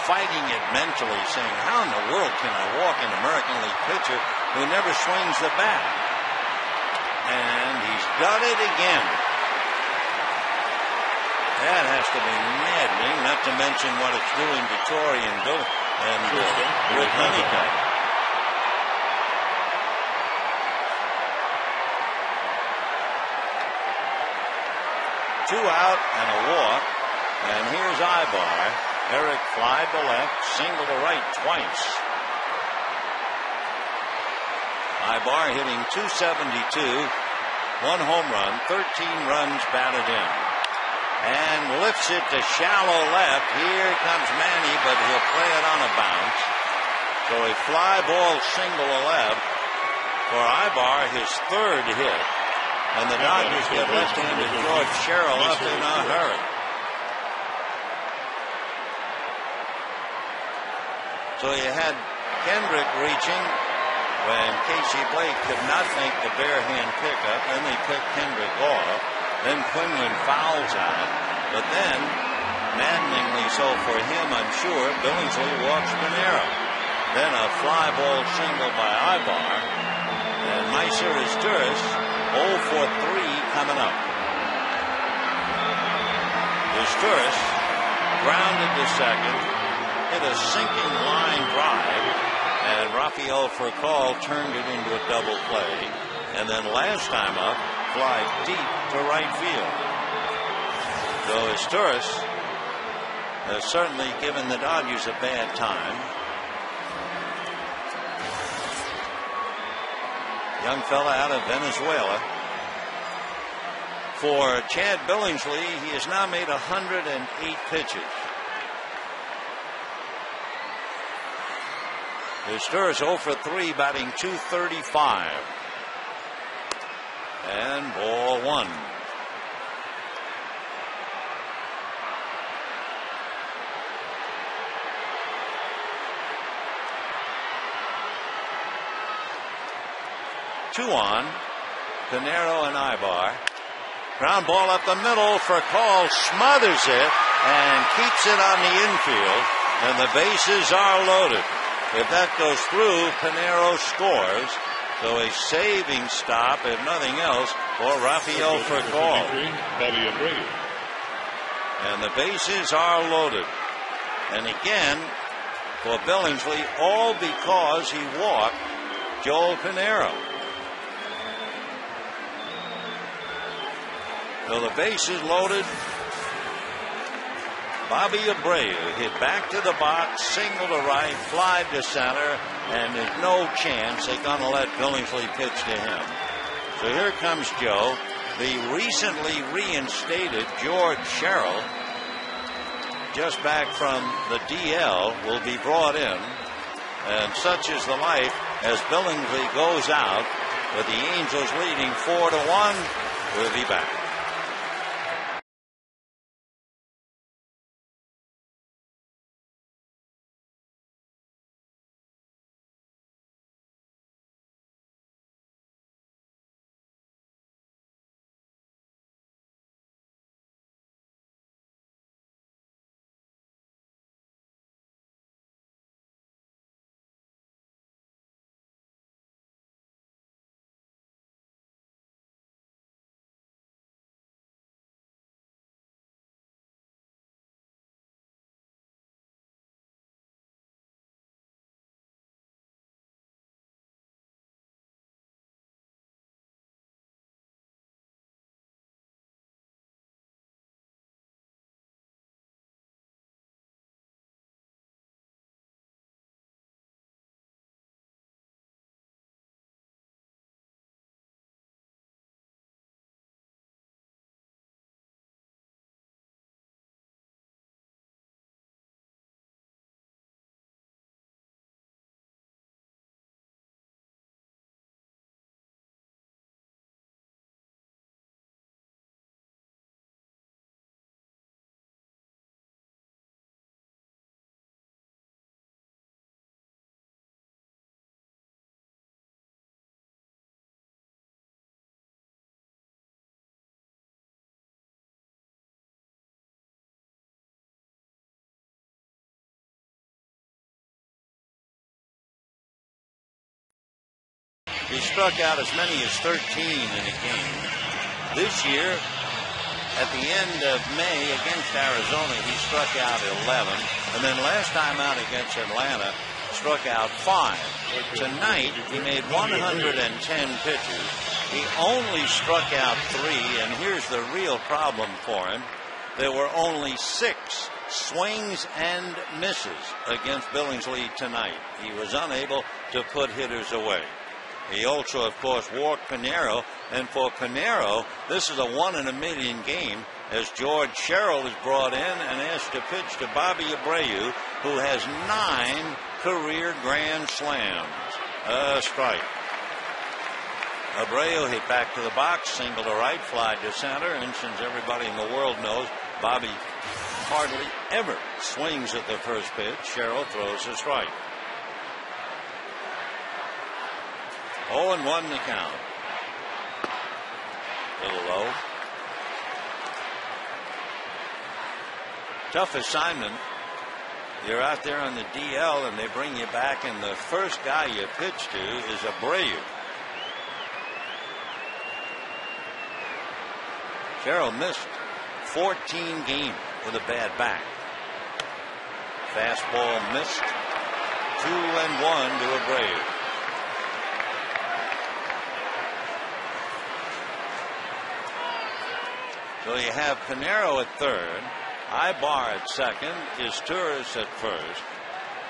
fighting it mentally, saying, how in the world can I walk an American League pitcher who never swings the bat? And he's got it again. That has to be maddening, not to mention what it's doing to Torrey and Rick Honeycutt. Two out and a walk. And here's Ibar. Eric fly to left, single to right twice. Ibar hitting .272, 1 home run, 13 runs batted in. And lifts it to shallow left. Here comes Manny, but he'll play it on a bounce. So a fly ball single to left for Ibar, his 3rd hit. And the Dodgers get left-handed George Sherrill up in a hurry. So you had Kendrick reaching when Casey Blake could not make the bare hand pickup. Then they picked Kendrick off. Then Quinlan fouls out. But then, maddeningly so for him, I'm sure, Billingsley walks Pinheiro. Then a fly ball single by Ibar. And Meiser is Turris, 0 for 3 coming up. Turris grounded to second, hit a sinking line drive, and Rafael Furcal turned it into a double play. And then last time up, fly deep to right field. So Turris has certainly given the Dodgers a bad time. Young fella out of Venezuela. For Chad Billingsley, he has now made 108 pitches. Turris 0 for 3, batting .235. And ball 1. Two on. Pinheiro and Ibar. Ground ball up the middle. Furcal smothers it and keeps it on the infield. And the bases are loaded. If that goes through, Pinheiro scores. So a saving stop, if nothing else, for Rafael Furcal. And the bases are loaded. And again, for Billingsley, all because he walked Joel Pinheiro. So the bases loaded. Bobby Abreu hit back to the box, single to right, fly to center, and there's no chance they're going to let Billingsley pitch to him. So here comes Joe. The recently reinstated George Sherrill, just back from the DL, will be brought in. And such is the life as Billingsley goes out with the Angels leading 4-1. We'll be back. He struck out as many as 13 in a game. This year, at the end of May against Arizona, he struck out 11. And then last time out against Atlanta, struck out 5. Tonight, he made 110 pitches. He only struck out 3, and here's the real problem for him. There were only 6 swings and misses against Billingsley tonight. He was unable to put hitters away. He also, of course, walked Pinheiro, and for Pinheiro, this is a 1 in a million game as George Sherrill is brought in and asked to pitch to Bobby Abreu, who has 9 career grand slams. A strike. Abreu hit back to the box, single to right, fly to center, and since everybody in the world knows Bobby hardly ever swings at the first pitch, Sherrill throws a strike. 0-1 the count. Little low. Tough assignment. You're out there on the DL and they bring you back, and the first guy you pitch to is Abreu. Sherrill missed 14 games with a bad back. Fastball missed. 2-1 to Abreu. So you have Pinheiro at third, Ibar at second, Izturis at first.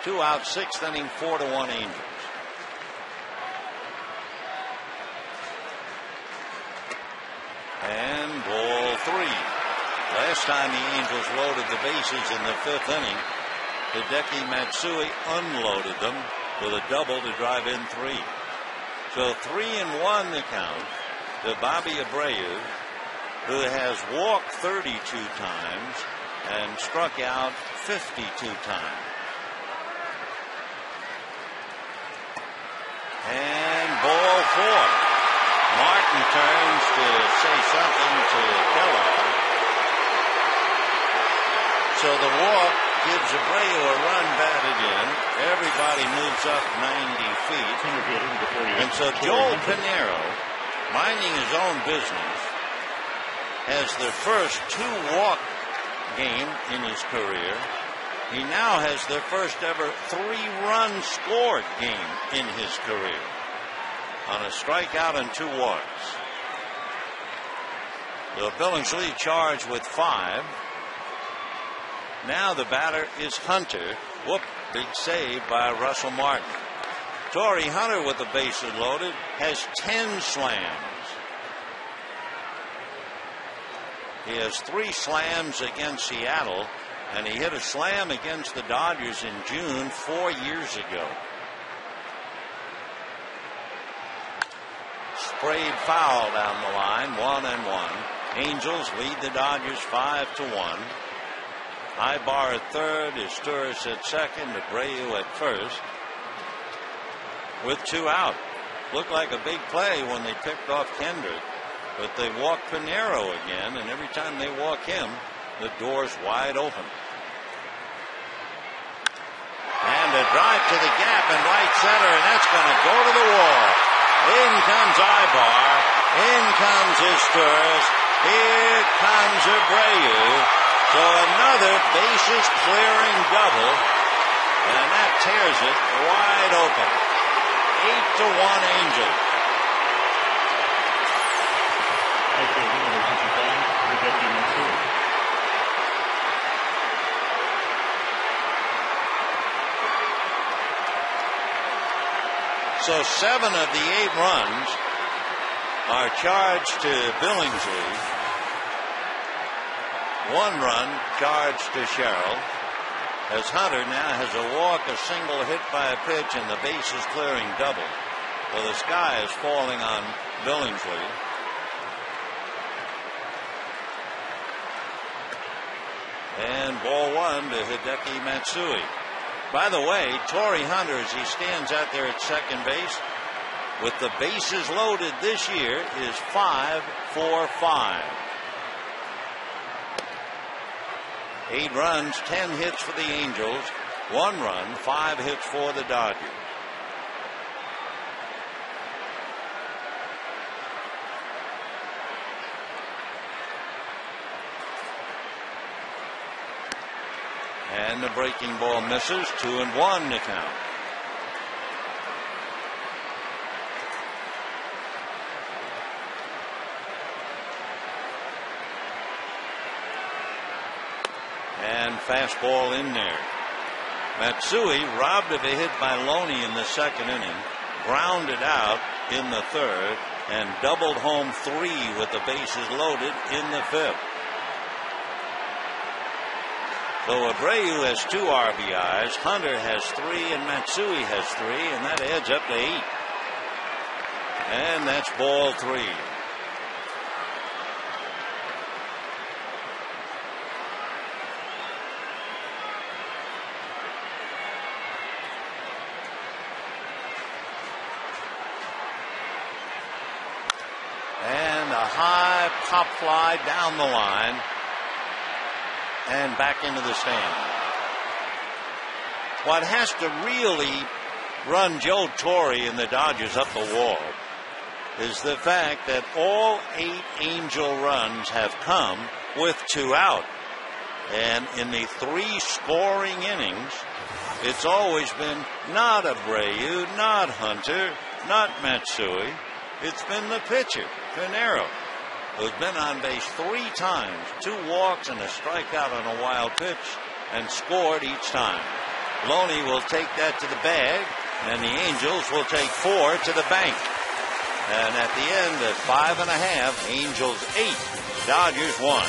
2 out, 6th inning, 4-1 Angels. And ball 3. Last time the Angels loaded the bases in the 5th inning, Hideki Matsui unloaded them with a double to drive in 3. So 3-1 the count to Bobby Abreu, who has walked 32 times and struck out 52 times. And ball 4. Martin turns to say something to Keller. So the walk gives Abreu a run batted in. Everybody moves up 90 feet. And so Joel Pinheiro, minding his own business, has the first 2-walk game in his career. He now has the first ever 3-run scored game in his career on a strikeout and 2 walks. So Billingsley charged with 5. Now the batter is Hunter. Whoop, big save by Russell Martin. Torrey Hunter, with the bases loaded, has 10 slams. He has 3 slams against Seattle, and he hit a slam against the Dodgers in June 4 years ago. sprayed foul down the line, 1-1. Angels lead the Dodgers 5-1. Ibar at third, Izturis at second, Abreu at first. With 2 out. Looked like a big play when they picked off Kendrick, but they walk Pinero again, and every time they walk him, the door's wide open. And a drive to the gap in right center, and that's going to go to the wall. In comes Ibar. In comes Izturis. Here comes Abreu. So another bases clearing double, and that tears it wide open. 8-1 Angels. So 7 of the 8 runs are charged to Billingsley. 1 run charged to Sherrill. As Hunter now has a walk, a single, hit by a pitch, and the bases clearing double. So the sky is falling on Billingsley. And ball 1 to Hideki Matsui. By the way, Torrey Hunter, as he stands out there at second base, with the bases loaded this year, is 5 for 5. 8 runs, 10 hits for the Angels, 1 run, 5 hits for the Dodgers. And the breaking ball misses, 2-1 to count. And fastball in there. Matsui, robbed of a hit by Loney in the second inning, grounded out in the third, and doubled home 3 with the bases loaded in the fifth. So Abreu has 2 RBIs, Hunter has 3, and Matsui has 3, and that adds up to 8. And that's ball 3. And a high pop fly down the line and back into the stand. What has to really run Joe Torre and the Dodgers up the wall is the fact that all 8 Angel runs have come with 2 out. And in the 3 scoring innings, it's always been not Abreu, not Hunter, not Matsui. It's been the pitcher, Pinero, who's been on base 3 times, 2 walks and a strikeout on a wild pitch, and scored each time. Loney will take that to the bag, and the Angels will take 4 to the bank. And at the end of 5.5, Angels 8, Dodgers 1.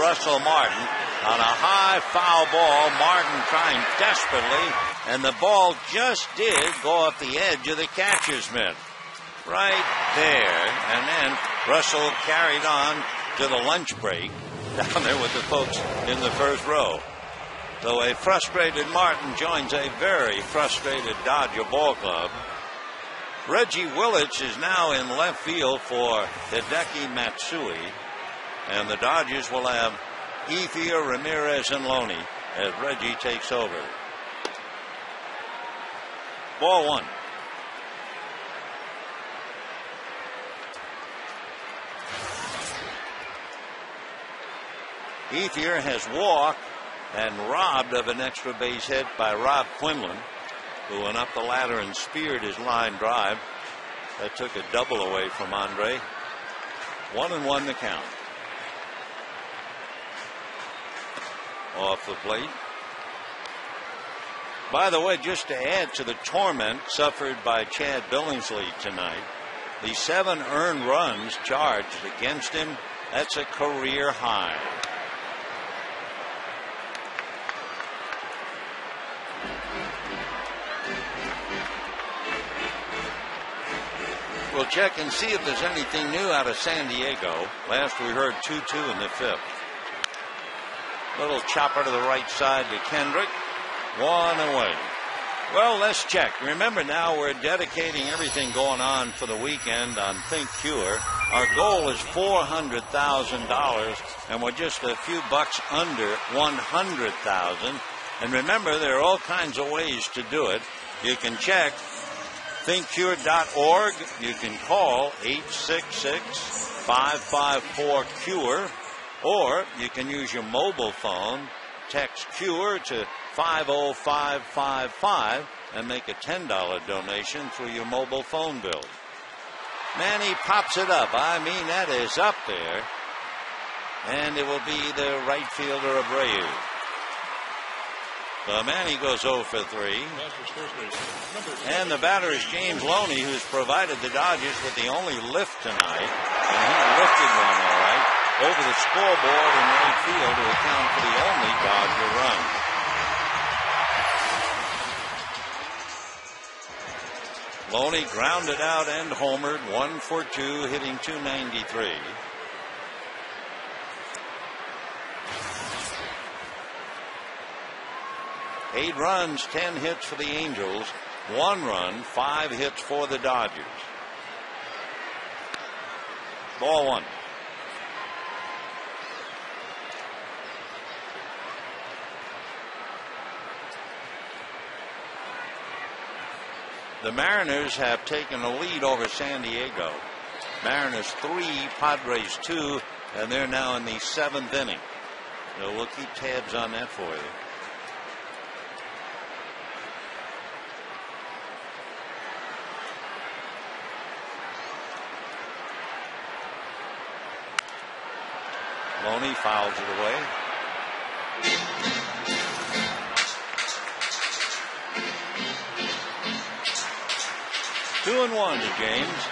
Russell Martin on a high foul ball. Martin trying desperately, and the ball just did go off the edge of the catcher's mitt. Right there. And then Russell carried on to the lunch break down there with the folks in the first row. So a frustrated Martin joins a very frustrated Dodger ball club. Reggie Willits is now in left field for Hideki Matsui. And the Dodgers will have Ethier, Ramirez, and Loney as Reggie takes over. Ball one. Ethier has walked and robbed of an extra base hit by Rob Quinlan, who went up the ladder and speared his line drive. That took a double away from Andre. 1-1 the count. Off the plate. By the way, just to add to the torment suffered by Chad Billingsley tonight, the 7 earned runs charged against him, that's a career high. We'll check and see if there's anything new out of San Diego. Last we heard 2-2 in the 5th. Little chopper to the right side to Kendrick. 1 away. Well, let's check. Remember now we're dedicating everything going on for the weekend on Think Cure. Our goal is $400,000, and we're just a few bucks under $100,000. And remember, there are all kinds of ways to do it. You can check thinkcure.org. You can call 866-554-CURE, or you can use your mobile phone, text CURE to 50555 and make a $10 donation through your mobile phone bill. Manny pops it up. I mean, that is up there. And it will be the right fielder Abreu. So Manny goes 0 for 3. And the batter is James Loney, who's provided the Dodgers with the only lift tonight. And he lifted one, all right, over the scoreboard in right field to account for the only Dodger run. Loney grounded out and homered, 1 for 2, hitting .293. Eight runs, 10 hits for the Angels, 1 run, 5 hits for the Dodgers. Ball one. The Mariners have taken a lead over San Diego. Mariners 3, Padres 2, and they're now in the 7th inning. So we'll keep tabs on that for you. Loney fouls it away. Two and 1 to James.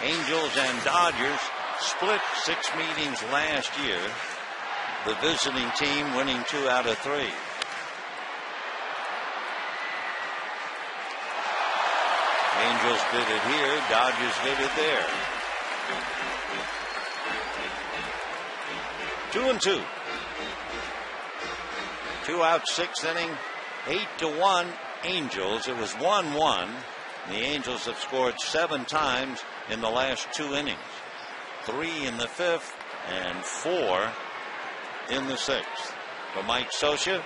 Angels and Dodgers split 6 meetings last year. The visiting team winning 2 out of 3. Angels did it here. Dodgers did it there. 2 and 2. 2 out, 6th inning. 8-1 Angels. It was 1-1. The Angels have scored 7 times in the last 2 innings. 3 in the 5th and 4 in the 6th. For Mike Scioscia,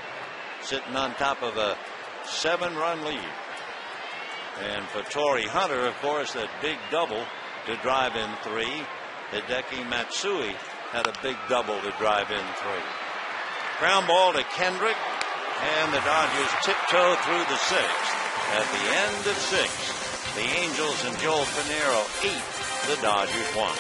sitting on top of a 7-run lead. And for Torrey Hunter, of course, that big double to drive in 3. Hideki Matsui had a big double to drive in 3. Ground ball to Kendrick, and the Dodgers tiptoe through the 6th. At the end of 6, the Angels and Joel Pinheiro 8, the Dodgers 1.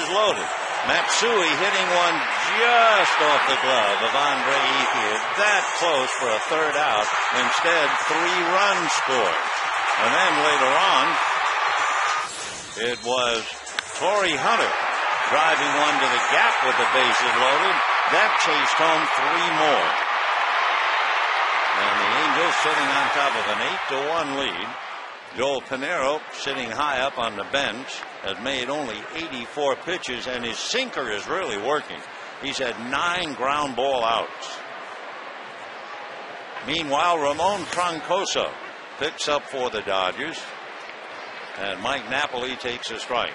bases loaded. Matsui hitting one just off the glove of Andre Ethier. That close for a third out. Instead, 3 runs scored. And then later on, it was Torrey Hunter driving one to the gap with the bases loaded. That chased home 3 more. And the Angels sitting on top of an 8-1 lead. Joel Pinheiro, sitting high up on the bench, has made only 84 pitches, and his sinker is really working. He's had 9 ground ball outs. Meanwhile, Ramon Troncoso picks up for the Dodgers, and Mike Napoli takes a strike.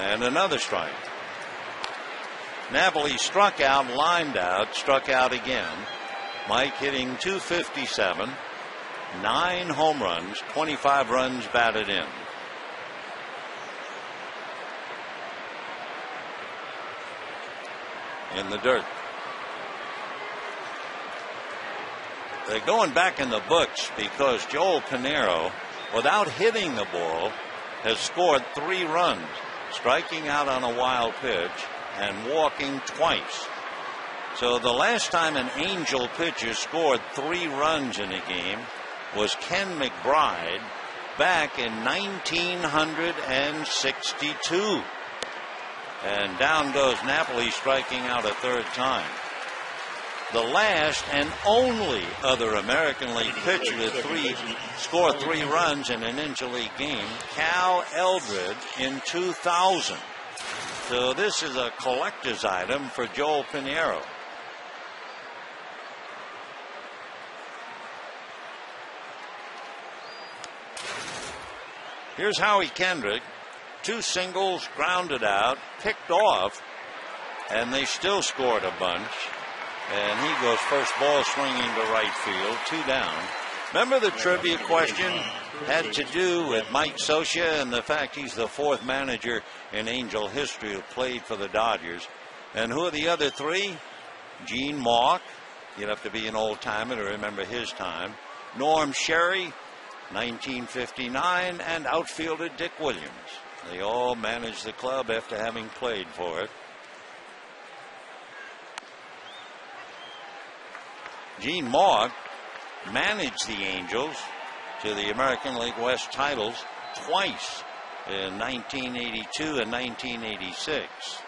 And another strike. Napoli struck out, lined out, struck out again. Mike hitting .257, 9 home runs, 25 runs batted in. In the dirt. They're going back in the books because Joel Pinheiro, without hitting the ball, has scored 3 runs. Striking out on a wild pitch and walking twice. So the last time an Angel pitcher scored 3 runs in a game was Ken McBride back in 1962. And down goes Napoli, striking out a 3rd time. The last and only other American League pitcher to score 3 runs in an interleague game, Cal Eldred in 2000. So this is a collector's item for Joel Pinheiro. Here's Howie Kendrick. 2 singles, grounded out, picked off, and they still scored a bunch. And he goes first ball swinging to right field, 2 down. Remember the trivia question had to do with Mike Scioscia and the fact he's the 4th manager in Angel history who played for the Dodgers. And who are the other 3? Gene Mauch. You'd have to be an old timer to remember his time. Norm Sherry, 1959, and outfielder Dick Williams. They all managed the club after having played for it. Gene Mauch managed the Angels to the American League West titles twice in 1982 and 1986.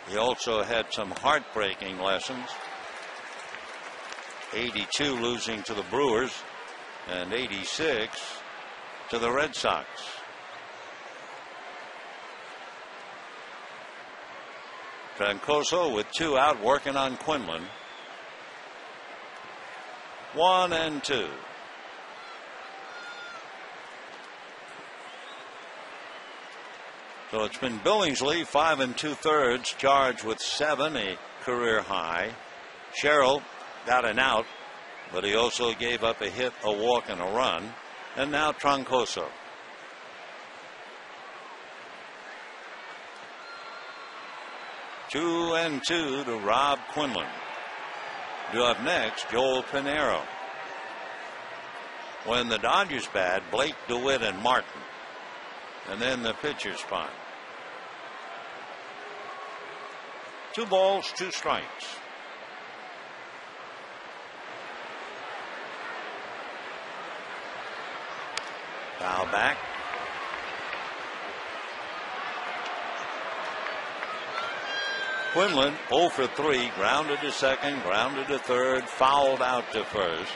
He also had some heartbreaking lessons. 82 losing to the Brewers and 86 to the Red Sox. Troncoso with 2 out, working on Quinlan. 1-2. So it's been Billingsley, 5 2/3, charged with 7, a career high. Sherrill got an out, but he also gave up a hit, a walk, and a run. And now Troncoso. Two and 2 to Rob Quinlan. Due up next, Joel Pinheiro. When the Dodgers bat, Blake DeWitt and Martin. And then the pitcher spot. 2 balls, 2 strikes. Foul back. Quinlan 0 for 3, grounded to second, grounded to third, fouled out to first.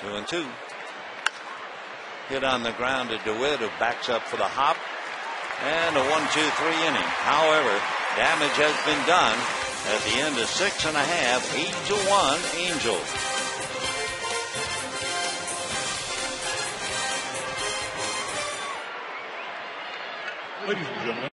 Two and 2. Hit on the ground to DeWitt, who backs up for the hop. And a 1-2-3 inning. However, damage has been done at the end of 6 1/2, 8-1 Angels. Ladies and gentlemen.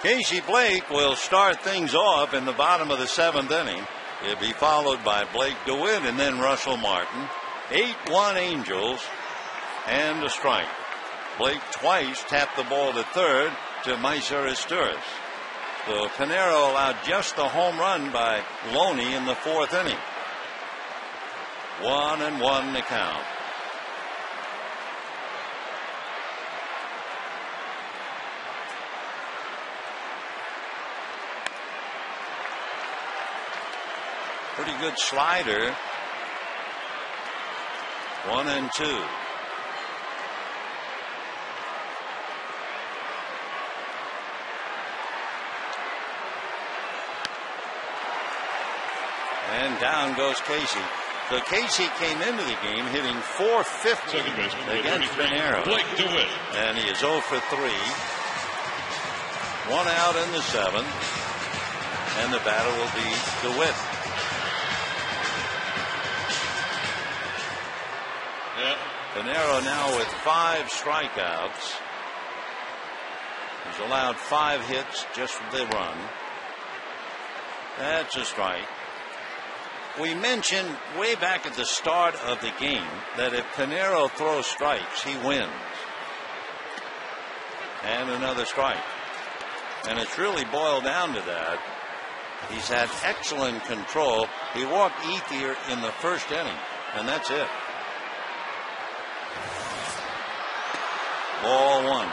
Casey Blake will start things off in the bottom of the 7th inning. He'll be followed by Blake DeWitt and then Russell Martin. 8-1 Angels and a strike. Blake twice tapped the ball to third to Meiser Estures. So Pinero allowed just the home run by Loney in the 4th inning. 1-1 to count. Pretty good slider. 1-2. And down goes Casey. So Casey came into the game hitting .450 against Pinero. Blake DeWitt. And he is 0 for 3. 1 out in the 7th. And the batter will be DeWitt. Yeah. Pinero now with 5 strikeouts. He's allowed 5 hits just with the run. That's a strike. We mentioned way back at the start of the game that if Pinero throws strikes, he wins. And another strike. And it's really boiled down to that. He's had excellent control. He walked Ethier in the 1st inning, and that's it. Ball 1.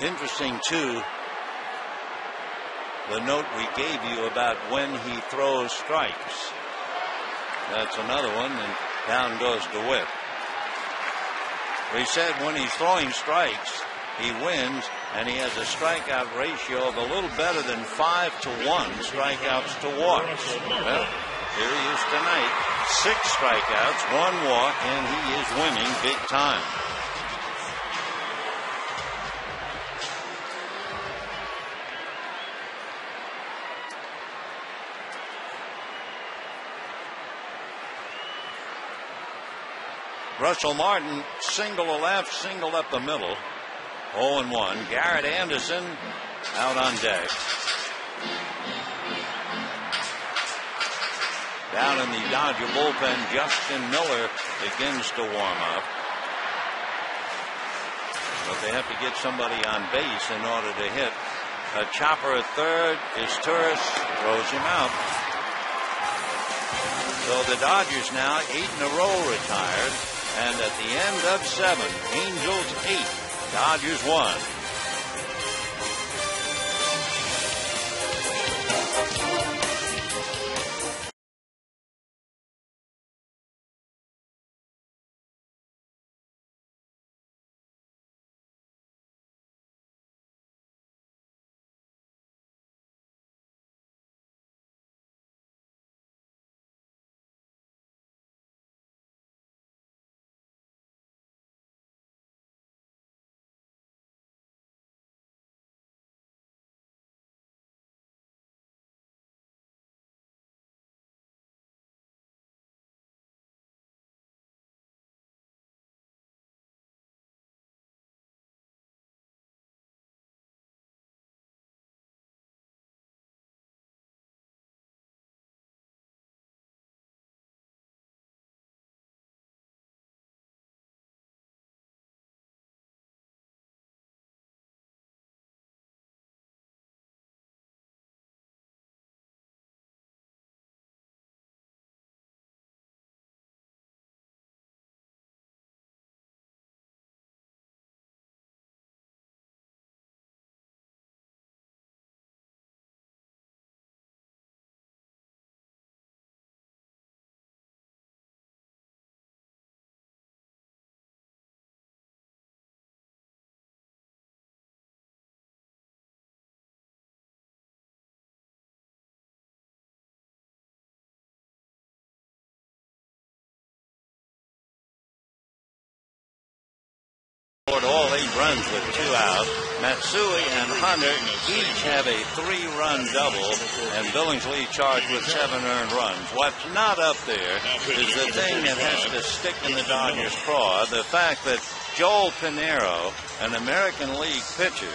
Interesting, too, the note we gave you about when he throws strikes. That's another one, and down goes DeWitt. We said when he's throwing strikes, he wins, and he has a strikeout ratio of a little better than 5-1 strikeouts to walks. Well, here he is tonight. 6 strikeouts, 1 walk, and he is winning big time. Russell Martin, single to left, single up the middle. 0-1. Garrett Anderson out on deck. Down in the Dodger bullpen, Justin Miller begins to warm up. But they have to get somebody on base in order to hit. A chopper at third. Estures throws him out. So the Dodgers now 8 in a row retired. And at the end of 7, Angels 8, Dodgers 1. All 8 runs. runs with 2 out. Matsui and Hunter each have a 3-run double, and Billingsley charged with 7 earned runs. What's not up there is the thing that has to stick in the Dodgers' craw, the fact that Joel Pinheiro, an American League pitcher,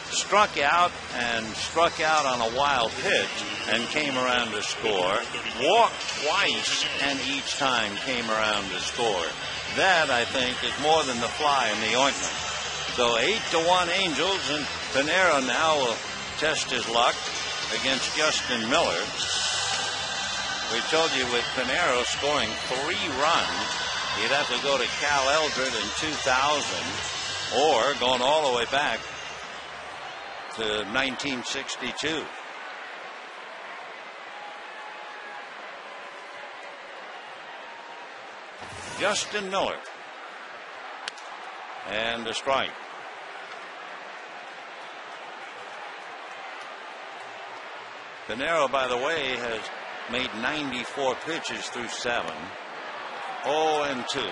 struck out on a wild pitch and came around to score, walked twice and each time came around to score. That, I think, is more than the fly in the ointment. So 8-1 Angels, and Pinheiro now will test his luck against Justin Miller. We told you with Pinheiro scoring 3 runs, he'd have to go to Cal Eldred in 2000 or going all the way back to 1962. Justin Miller. And a strike. Pinheiro, by the way, has made 94 pitches through 7. 0-2.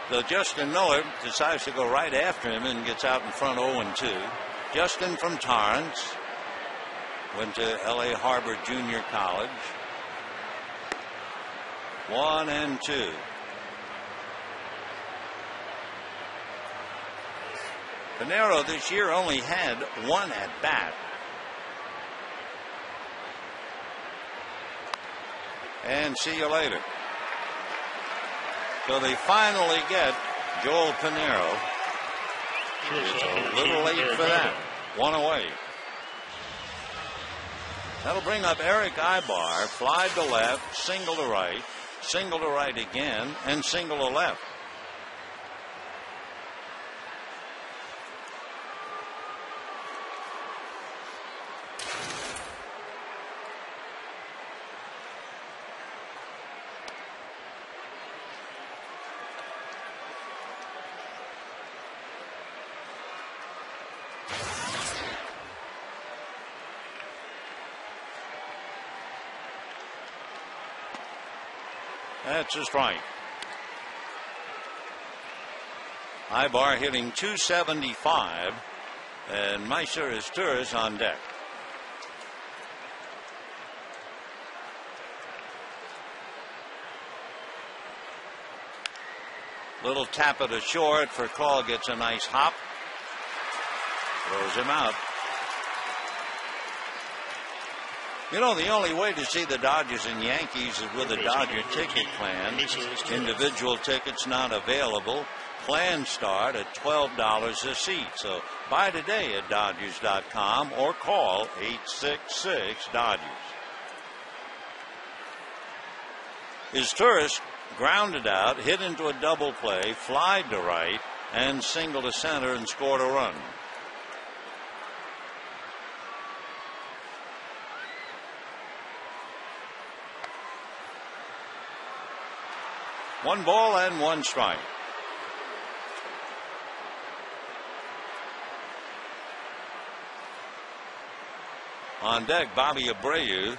So Justin Miller decides to go right after him and gets out in front 0-2. Justin from Torrance. Went to L.A. Harbor Junior College. 1-2. Pinheiro this year only had 1 at bat. And see you later. So they finally get Joel Pinheiro. It's a little late for that. 1 away. That'll bring up Eric Ibar. Fly to left, single to right again, and single to left. That's a strike. Ibar hitting .275, and Meiser is Turris on deck. Little tap it ashore for Call, gets a nice hop. Throws him out. You know, the only way to see the Dodgers and Yankees is with a Dodger ticket plan. Individual tickets not available. Plans start at $12 a seat. So buy today at Dodgers.com or call 866-DODGERS. Is Turris grounded out, hit into a double play, flied to right, and single to center and scored a run. One ball and 1 strike. On deck, Bobby Abreu.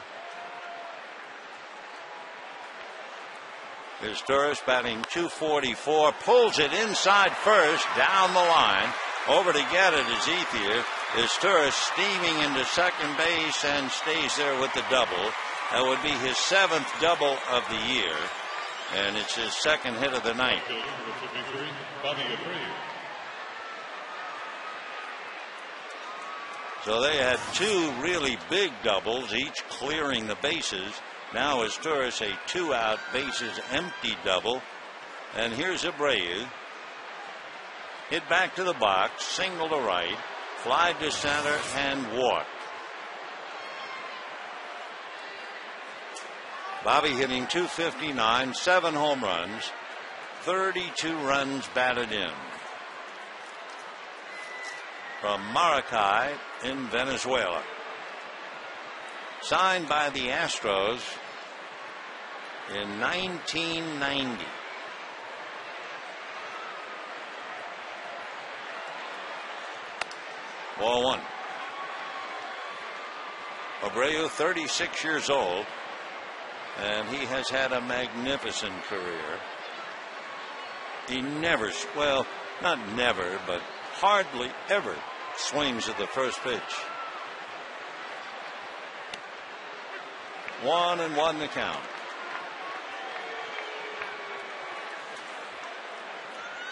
Here's Turris batting .244. Pulls it inside first, down the line. Over to get it is Ethier. Is Turris steaming into second base and stays there with the double. That would be his 7th double of the year. And it's his 2nd hit of the night. So they had 2 really big doubles, each clearing the bases. Now is Turris a 2-out bases empty double. And here's Abreu. Hit back to the box, single to right, fly to center, and walk. Bobby hitting .259, 7 home runs, 32 runs batted in. From Maracay in Venezuela. Signed by the Astros in 1990. Ball 1. Abreu, 36 years old. And he has had a magnificent career. He never, well, not never, but hardly ever swings at the first pitch. 1-1 the count.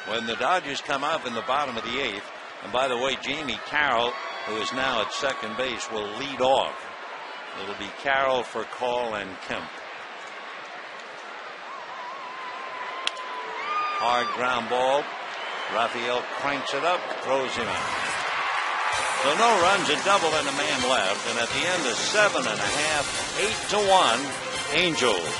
When the Dodgers come up in the bottom of the 8th, and by the way, Jamie Carroll, who is now at second base, will lead off. It'll be Carroll for Call and Kemp. Hard ground ball. Raphael cranks it up, throws him out. So no runs, a double and a man left, and at the end of 7.5, 8-1, Angels.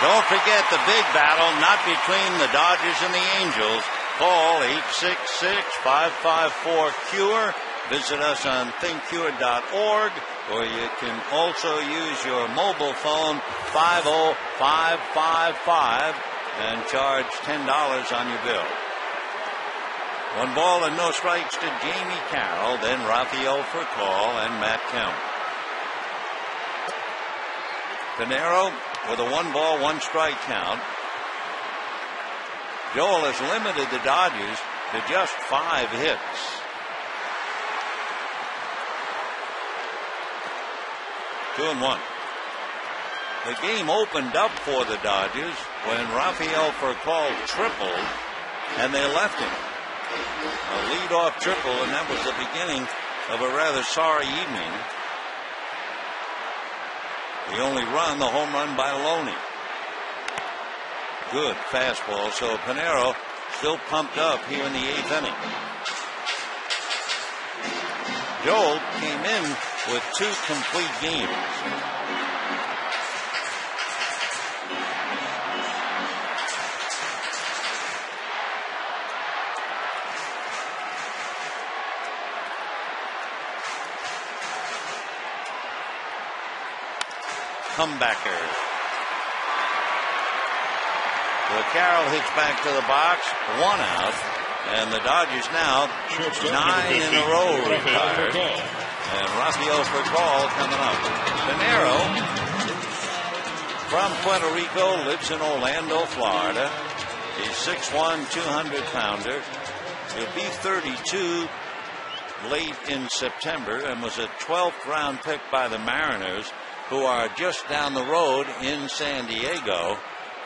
Don't forget the big battle, not between the Dodgers and the Angels. Call 866-554-CURE. Visit us on thinkcure.org, or you can also use your mobile phone 50555 and charge $10 on your bill. 1 ball and no strikes to Jamie Carroll, then Raphael for Call and Matt Kemp. Pinero with a 1 ball, 1 strike count. Joel has limited the Dodgers to just 5 hits. Two and 1. The game opened up for the Dodgers when Raphael for Call tripled and they left him. A leadoff triple, and that was the beginning of a rather sorry evening. The only run, the home run by Loney. Good fastball. So Pinero still pumped up here in the 8th inning. Joel came in with 2 complete games. Comebacker. So Carroll hits back to the box, 1 out, and the Dodgers now 9 in a row retired. And Raphael for Call coming up. Pinero from Puerto Rico, lives in Orlando, Florida. He's 6'1", 200-pounder. He'll be 32 late in September and was a 12th round pick by the Mariners, who are just down the road in San Diego.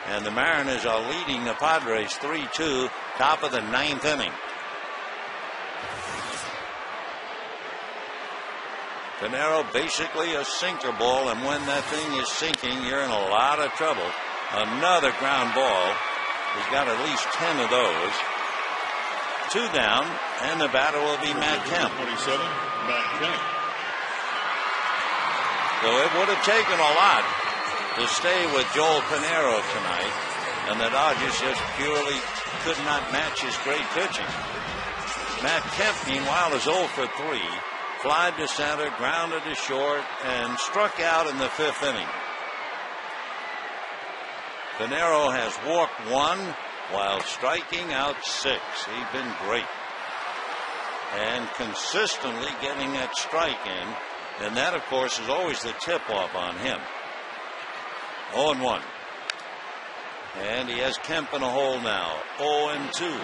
And the Mariners are leading the Padres 3-2, top of the 9th inning. Pinero basically a sinker ball, and when that thing is sinking, you're in a lot of trouble. Another ground ball. He's got at least 10 of those. 2 down, and the batter will be Matt Kemp. 27, Matt Kemp. So it would have taken a lot to stay with Joel Pinheiro tonight, and the Dodgers just purely could not match his great pitching. Matt Kemp, meanwhile, is 0 for 3. Flied to center, grounded to short, and struck out in the 5th inning. Pinheiro has walked 1 while striking out 6. He's been great. And consistently getting that strike in. And that, of course, is always the tip-off on him. 0-1. And he has Kemp in a hole now. 0-2.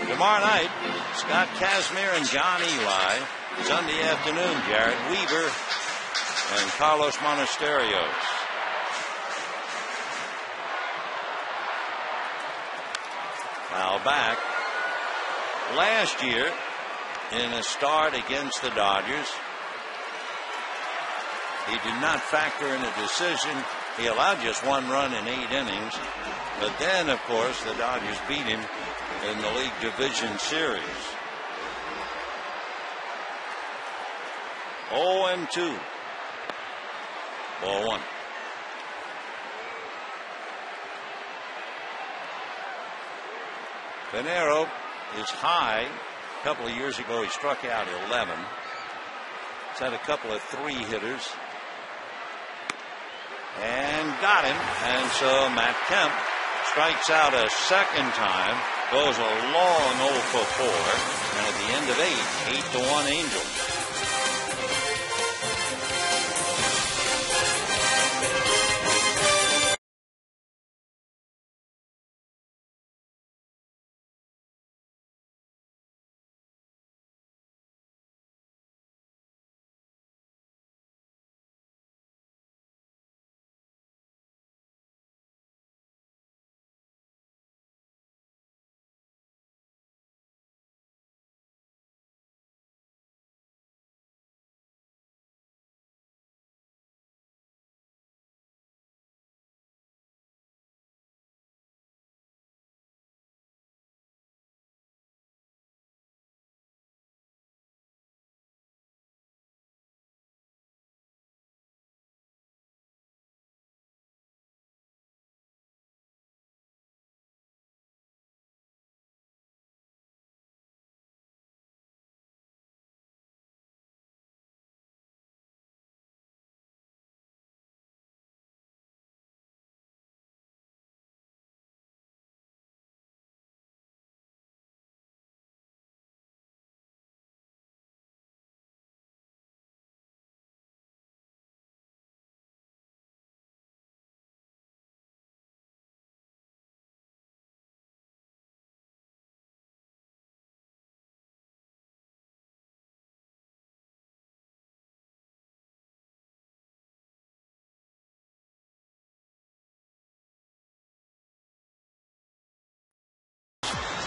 Tomorrow night, Scott Kazmir and John Eli. Sunday afternoon, Jared Weaver and Carlos Monasterios. Foul back. Last year, in a start against the Dodgers, he did not factor in a decision. He allowed just 1 run in 8 innings. But then, of course, the Dodgers beat him in the League Division Series. 0-2. Ball 1. Pinheiro is high. A couple of years ago, he struck out 11. He's had a couple of 3-hitters. And got him. And so Matt Kemp strikes out a second time. Goes a long 0 for 4. And at the end of 8-1 Angels.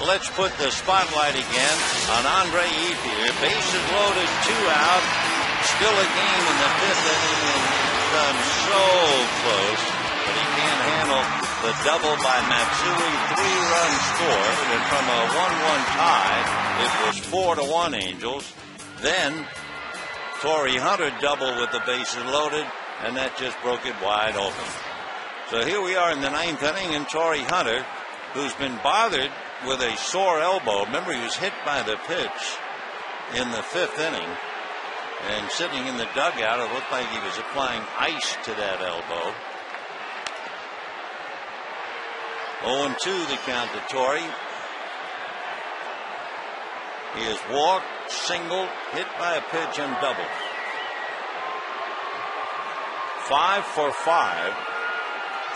Let's put the spotlight again on Andre Ethier. Bases loaded, 2 out. Still a game in the 5th inning, and he's done so close, but he can't handle the double by Matsui. 3-run score, and from a 1-1 tie, it was 4-1 Angels. Then Torrey Hunter doubled with the bases loaded, and that just broke it wide open. So here we are in the 9th inning, and Torrey Hunter, who's been bothered with a sore elbow. Remember, he was hit by the pitch in the 5th inning, and sitting in the dugout, it looked like he was applying ice to that elbow. 0-2 the count to Torrey. He has walked, singled, hit by a pitch, and doubled. 5 for 5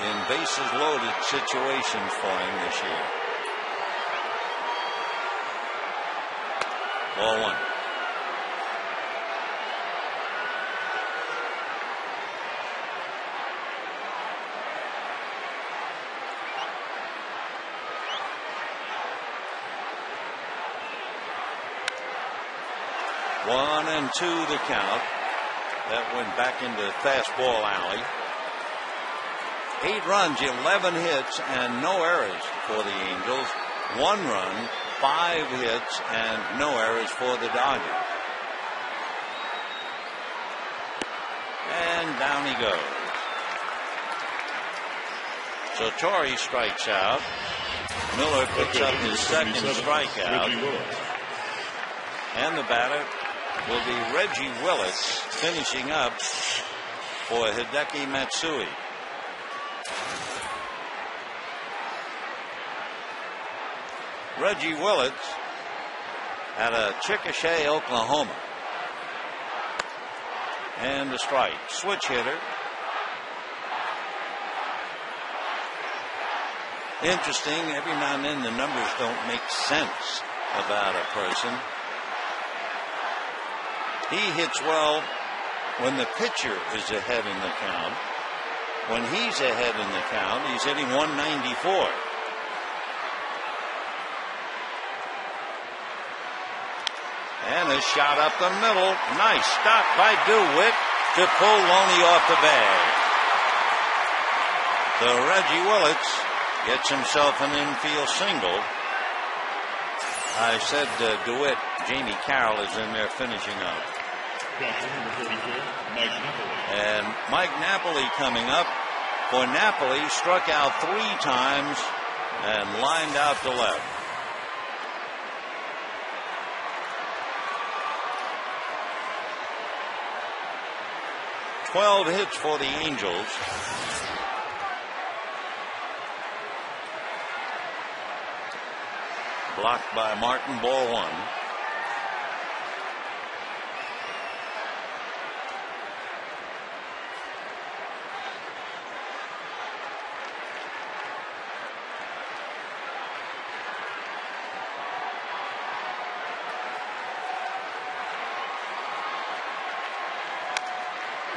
in bases loaded situations for him this year. Ball 1. One and 2 the count. That went back into fastball alley. 8 runs, 11 hits, and no errors for the Angels. 1 run, 5 hits, and no errors for the Dodgers. and down he goes. So Torrey strikes out. Miller picks up his second strikeout. And the batter will be Reggie Willits, finishing up for Hideki Matsui. Reggie Willits out of Chickasha, Oklahoma. And a strike. Switch hitter. Interesting, every now and then the numbers don't make sense about a person. He hits well when the pitcher is ahead in the count. When he's ahead in the count, he's hitting 194. And a shot up the middle. Nice stop by DeWitt to pull Loney off the bag. So Reggie Willits gets himself an infield single. I said DeWitt, Jamie Carroll is in there finishing up. And Mike Napoli coming up. For Napoli, struck out 3 times and lined out to left. Twelve hits for the Angels. Blocked by Martin, ball 1.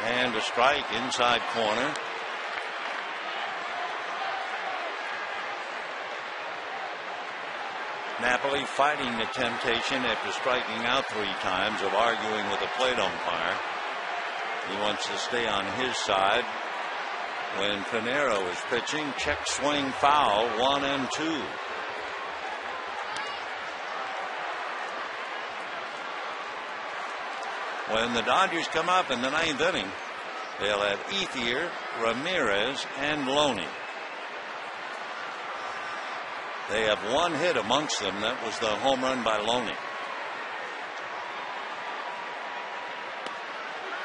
And a strike inside corner. Napoli fighting the temptation after striking out 3 times of arguing with the plate umpire. He wants to stay on his side. When Pinero is pitching, check swing foul, 1-2. When the Dodgers come up in the 9th inning, they'll have Ethier, Ramirez, and Loney. They have 1 hit amongst them. That was the home run by Loney.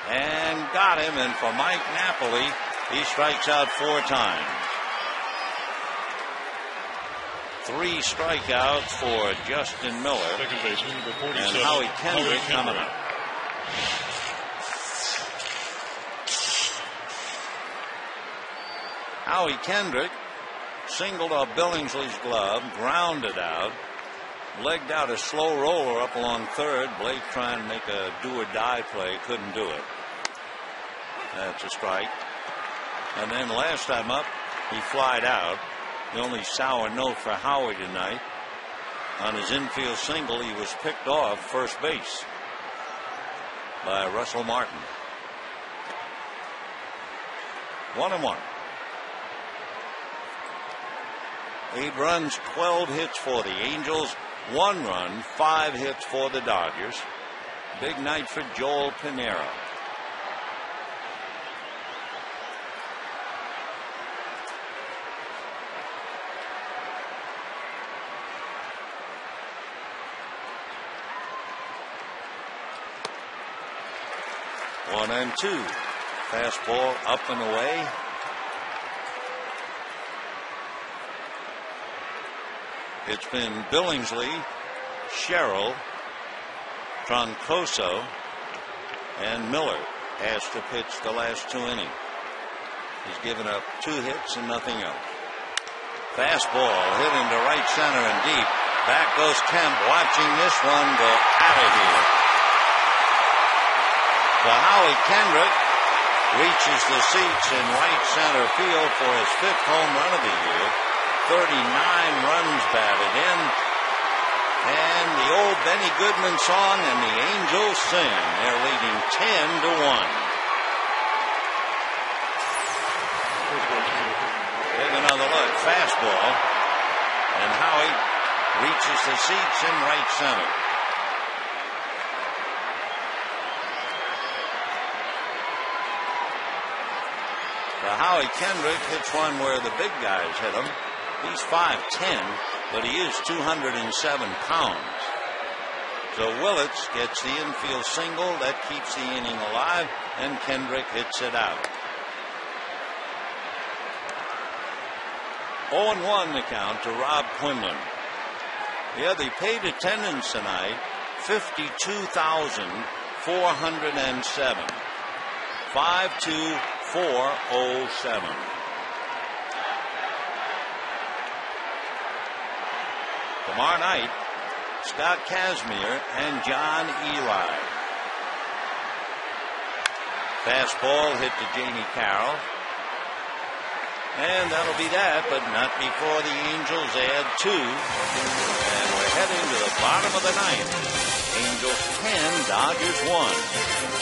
And got him. And for Mike Napoli, he strikes out 4 times. 3 strikeouts for Justin Miller. Second baseman, number 47, and Howie Kendrick coming up. Howie Kendrick singled off Billingsley's glove, grounded out, legged out a slow roller up along third. Blake trying to make a do-or-die play, couldn't do it. That's a strike. And then last time up, he flied out. The only sour note for Howie tonight. On his infield single, he was picked off first base by Russell Martin. 1-1. 8 runs, 12 hits for the Angels. 1 run, 5 hits for the Dodgers. Big night for Joel Pinero. One and 2. Fastball up and away. It's been Billingsley, Sherrill, Troncoso, and Miller asked to pitch the last 2 innings. He's given up 2 hits and nothing else. Fastball hit into right center and deep. Back goes Kemp, watching this one go out of here. So Howie Kendrick reaches the seats in right center field for his 5th home run of the year. 39 runs batted in. And the old Benny Goodman song, and the Angels sing. They're leading 10-1. Take another look. Fastball. And Howie reaches the seats in right center. Howie Kendrick hits one where the big guys hit him. He's 5'10", but he is 207 pounds. So Willits gets the infield single. That keeps the inning alive, and Kendrick hits it out. 0-1 the count to Rob Quinlan. Yeah, they paid attendance tonight, 52,407. 52407. Tomorrow night, Scott Kazmir and John Eli. Fastball hit to Jamie Carroll. And that'll be that, but not before the Angels add 2. And we're heading to the bottom of the ninth. Angels 10, Dodgers 1.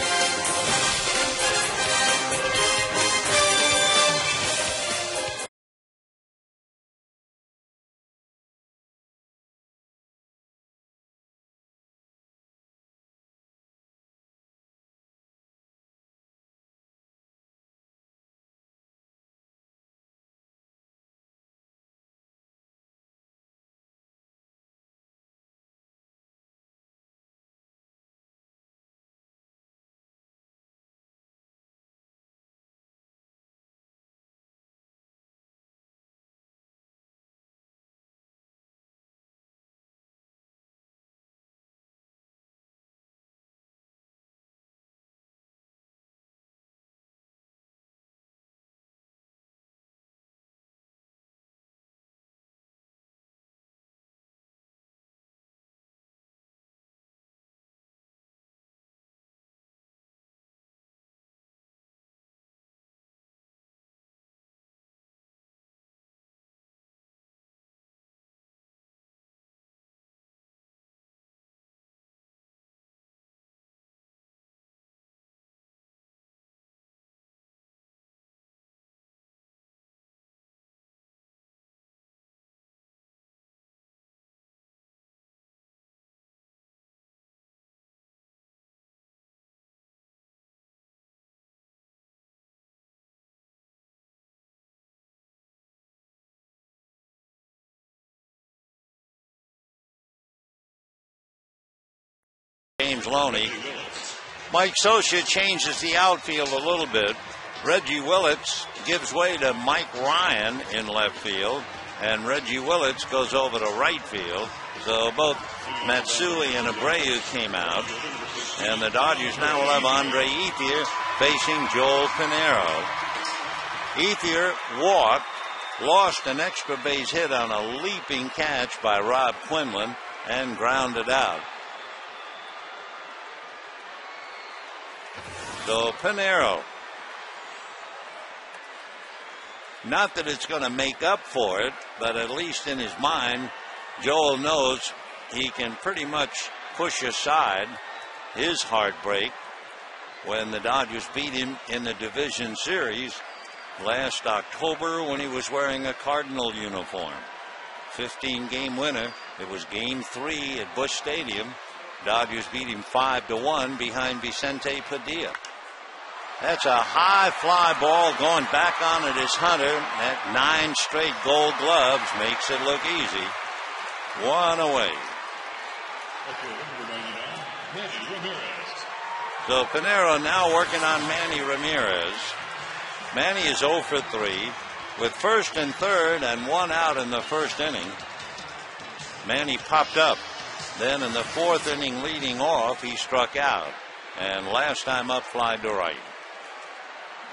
James Loney. Mike Socia changes the outfield a little bit. Reggie Willits gives way to Mike Ryan in left field, and Reggie Willits goes over to right field. So both Matsui and Abreu came out, and the Dodgers now will have Andre Ethier facing Joel Pinheiro. Ethier walked, lost an extra base hit on a leaping catch by Rob Quinlan, and grounded out. So Pinheiro, not that it's going to make up for it, but at least in his mind, Joel knows he can pretty much push aside his heartbreak when the Dodgers beat him in the division series last October when he was wearing a Cardinal uniform. 15-game winner. It was Game 3 at Busch Stadium. Dodgers beat him 5-1 behind Vicente Padilla. That's a high fly ball going back on it is Hunter. That 9 straight Gold Gloves makes it look easy. 1 away. So Pinheiro now working on Manny Ramirez. Manny is 0 for 3 with first and third and 1 out in the first inning. Manny popped up. Then in the 4th inning leading off, he struck out. And last time up, fly to right.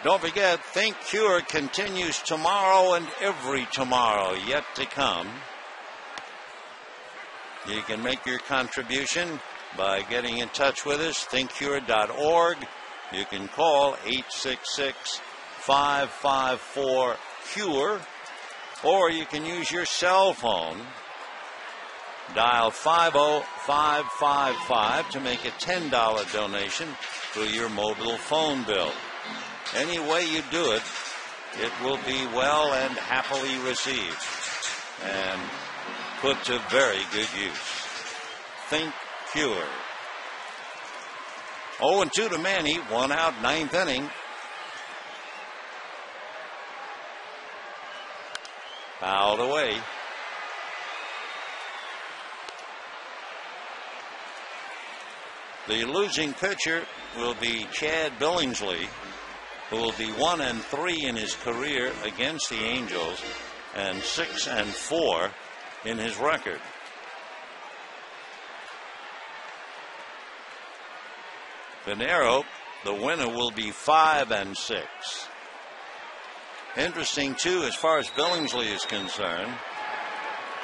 Don't forget, Think Cure continues tomorrow and every tomorrow yet to come. You can make your contribution by getting in touch with us, thinkcure.org. You can call 866-554-CURE, or you can use your cell phone. Dial 50555 to make a $10 donation to your mobile phone bill. Any way you do it, it will be well and happily received and put to very good use. Think Cure. 0-2 to Manny, 1 out, 9th inning. Fouled away. The losing pitcher will be Chad Billingsley, who will be 1-3 in his career against the Angels and 6-4 in his record. Pinero, the winner, will be 5-6. Interesting, too, as far as Billingsley is concerned,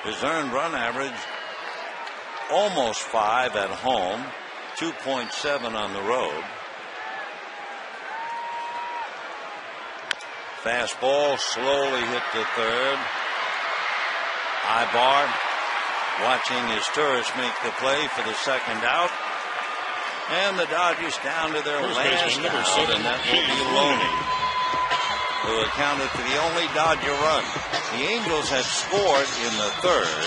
his earned run average almost 5 at home, 2.7 on the road. Fastball slowly hit to third. Ibar watching his tourist make the play for the second out. And the Dodgers down to their last out, and that will be Loney, who accounted for the only Dodger run. The Angels had scored in the third.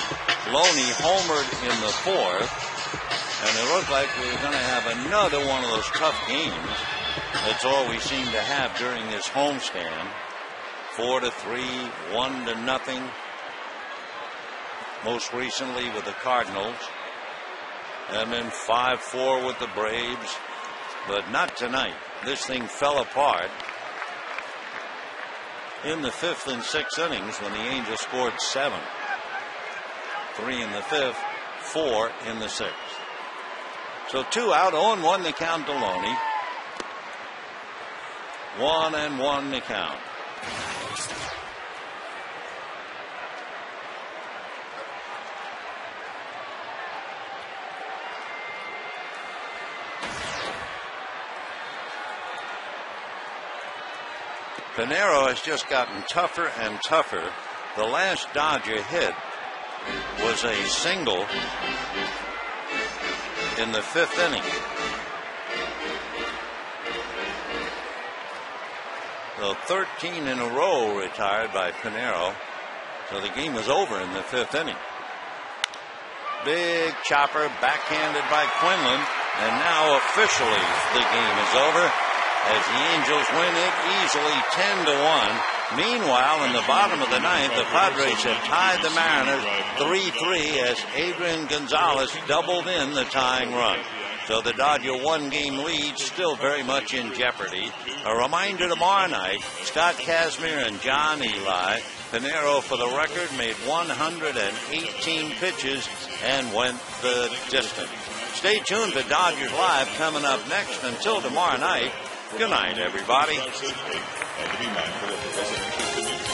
Loney homered in the fourth. And it looked like we were going to have another one of those tough games. That's all we seem to have during this homestand. 4-3, 1-0. Most recently with the Cardinals. And then 5-4 with the Braves. But not tonight. This thing fell apart in the fifth and sixth innings when the Angels scored 7. 3 in the fifth, 4 in the sixth. So 2 out, 0-1 the count to Loney. 1-1 the count. Pinero has just gotten tougher and tougher. The last Dodger hit was a single in the fifth inning. So 13 in a row retired by Pinero. So the game was over in the fifth inning. Big chopper backhanded by Quinlan. And now officially the game is over as the Angels win it easily 10-1. Meanwhile, in the bottom of the ninth, the Padres have tied the Mariners 3-3 as Adrian Gonzalez doubled in the tying run. So the Dodger one-game lead still very much in jeopardy. A reminder tomorrow night, Scott Kazmir and John Eli. Pinero, for the record, made 118 pitches and went the distance. Stay tuned to Dodgers Live coming up next. Until tomorrow night, good night, everybody. And to be mindful of the residential community.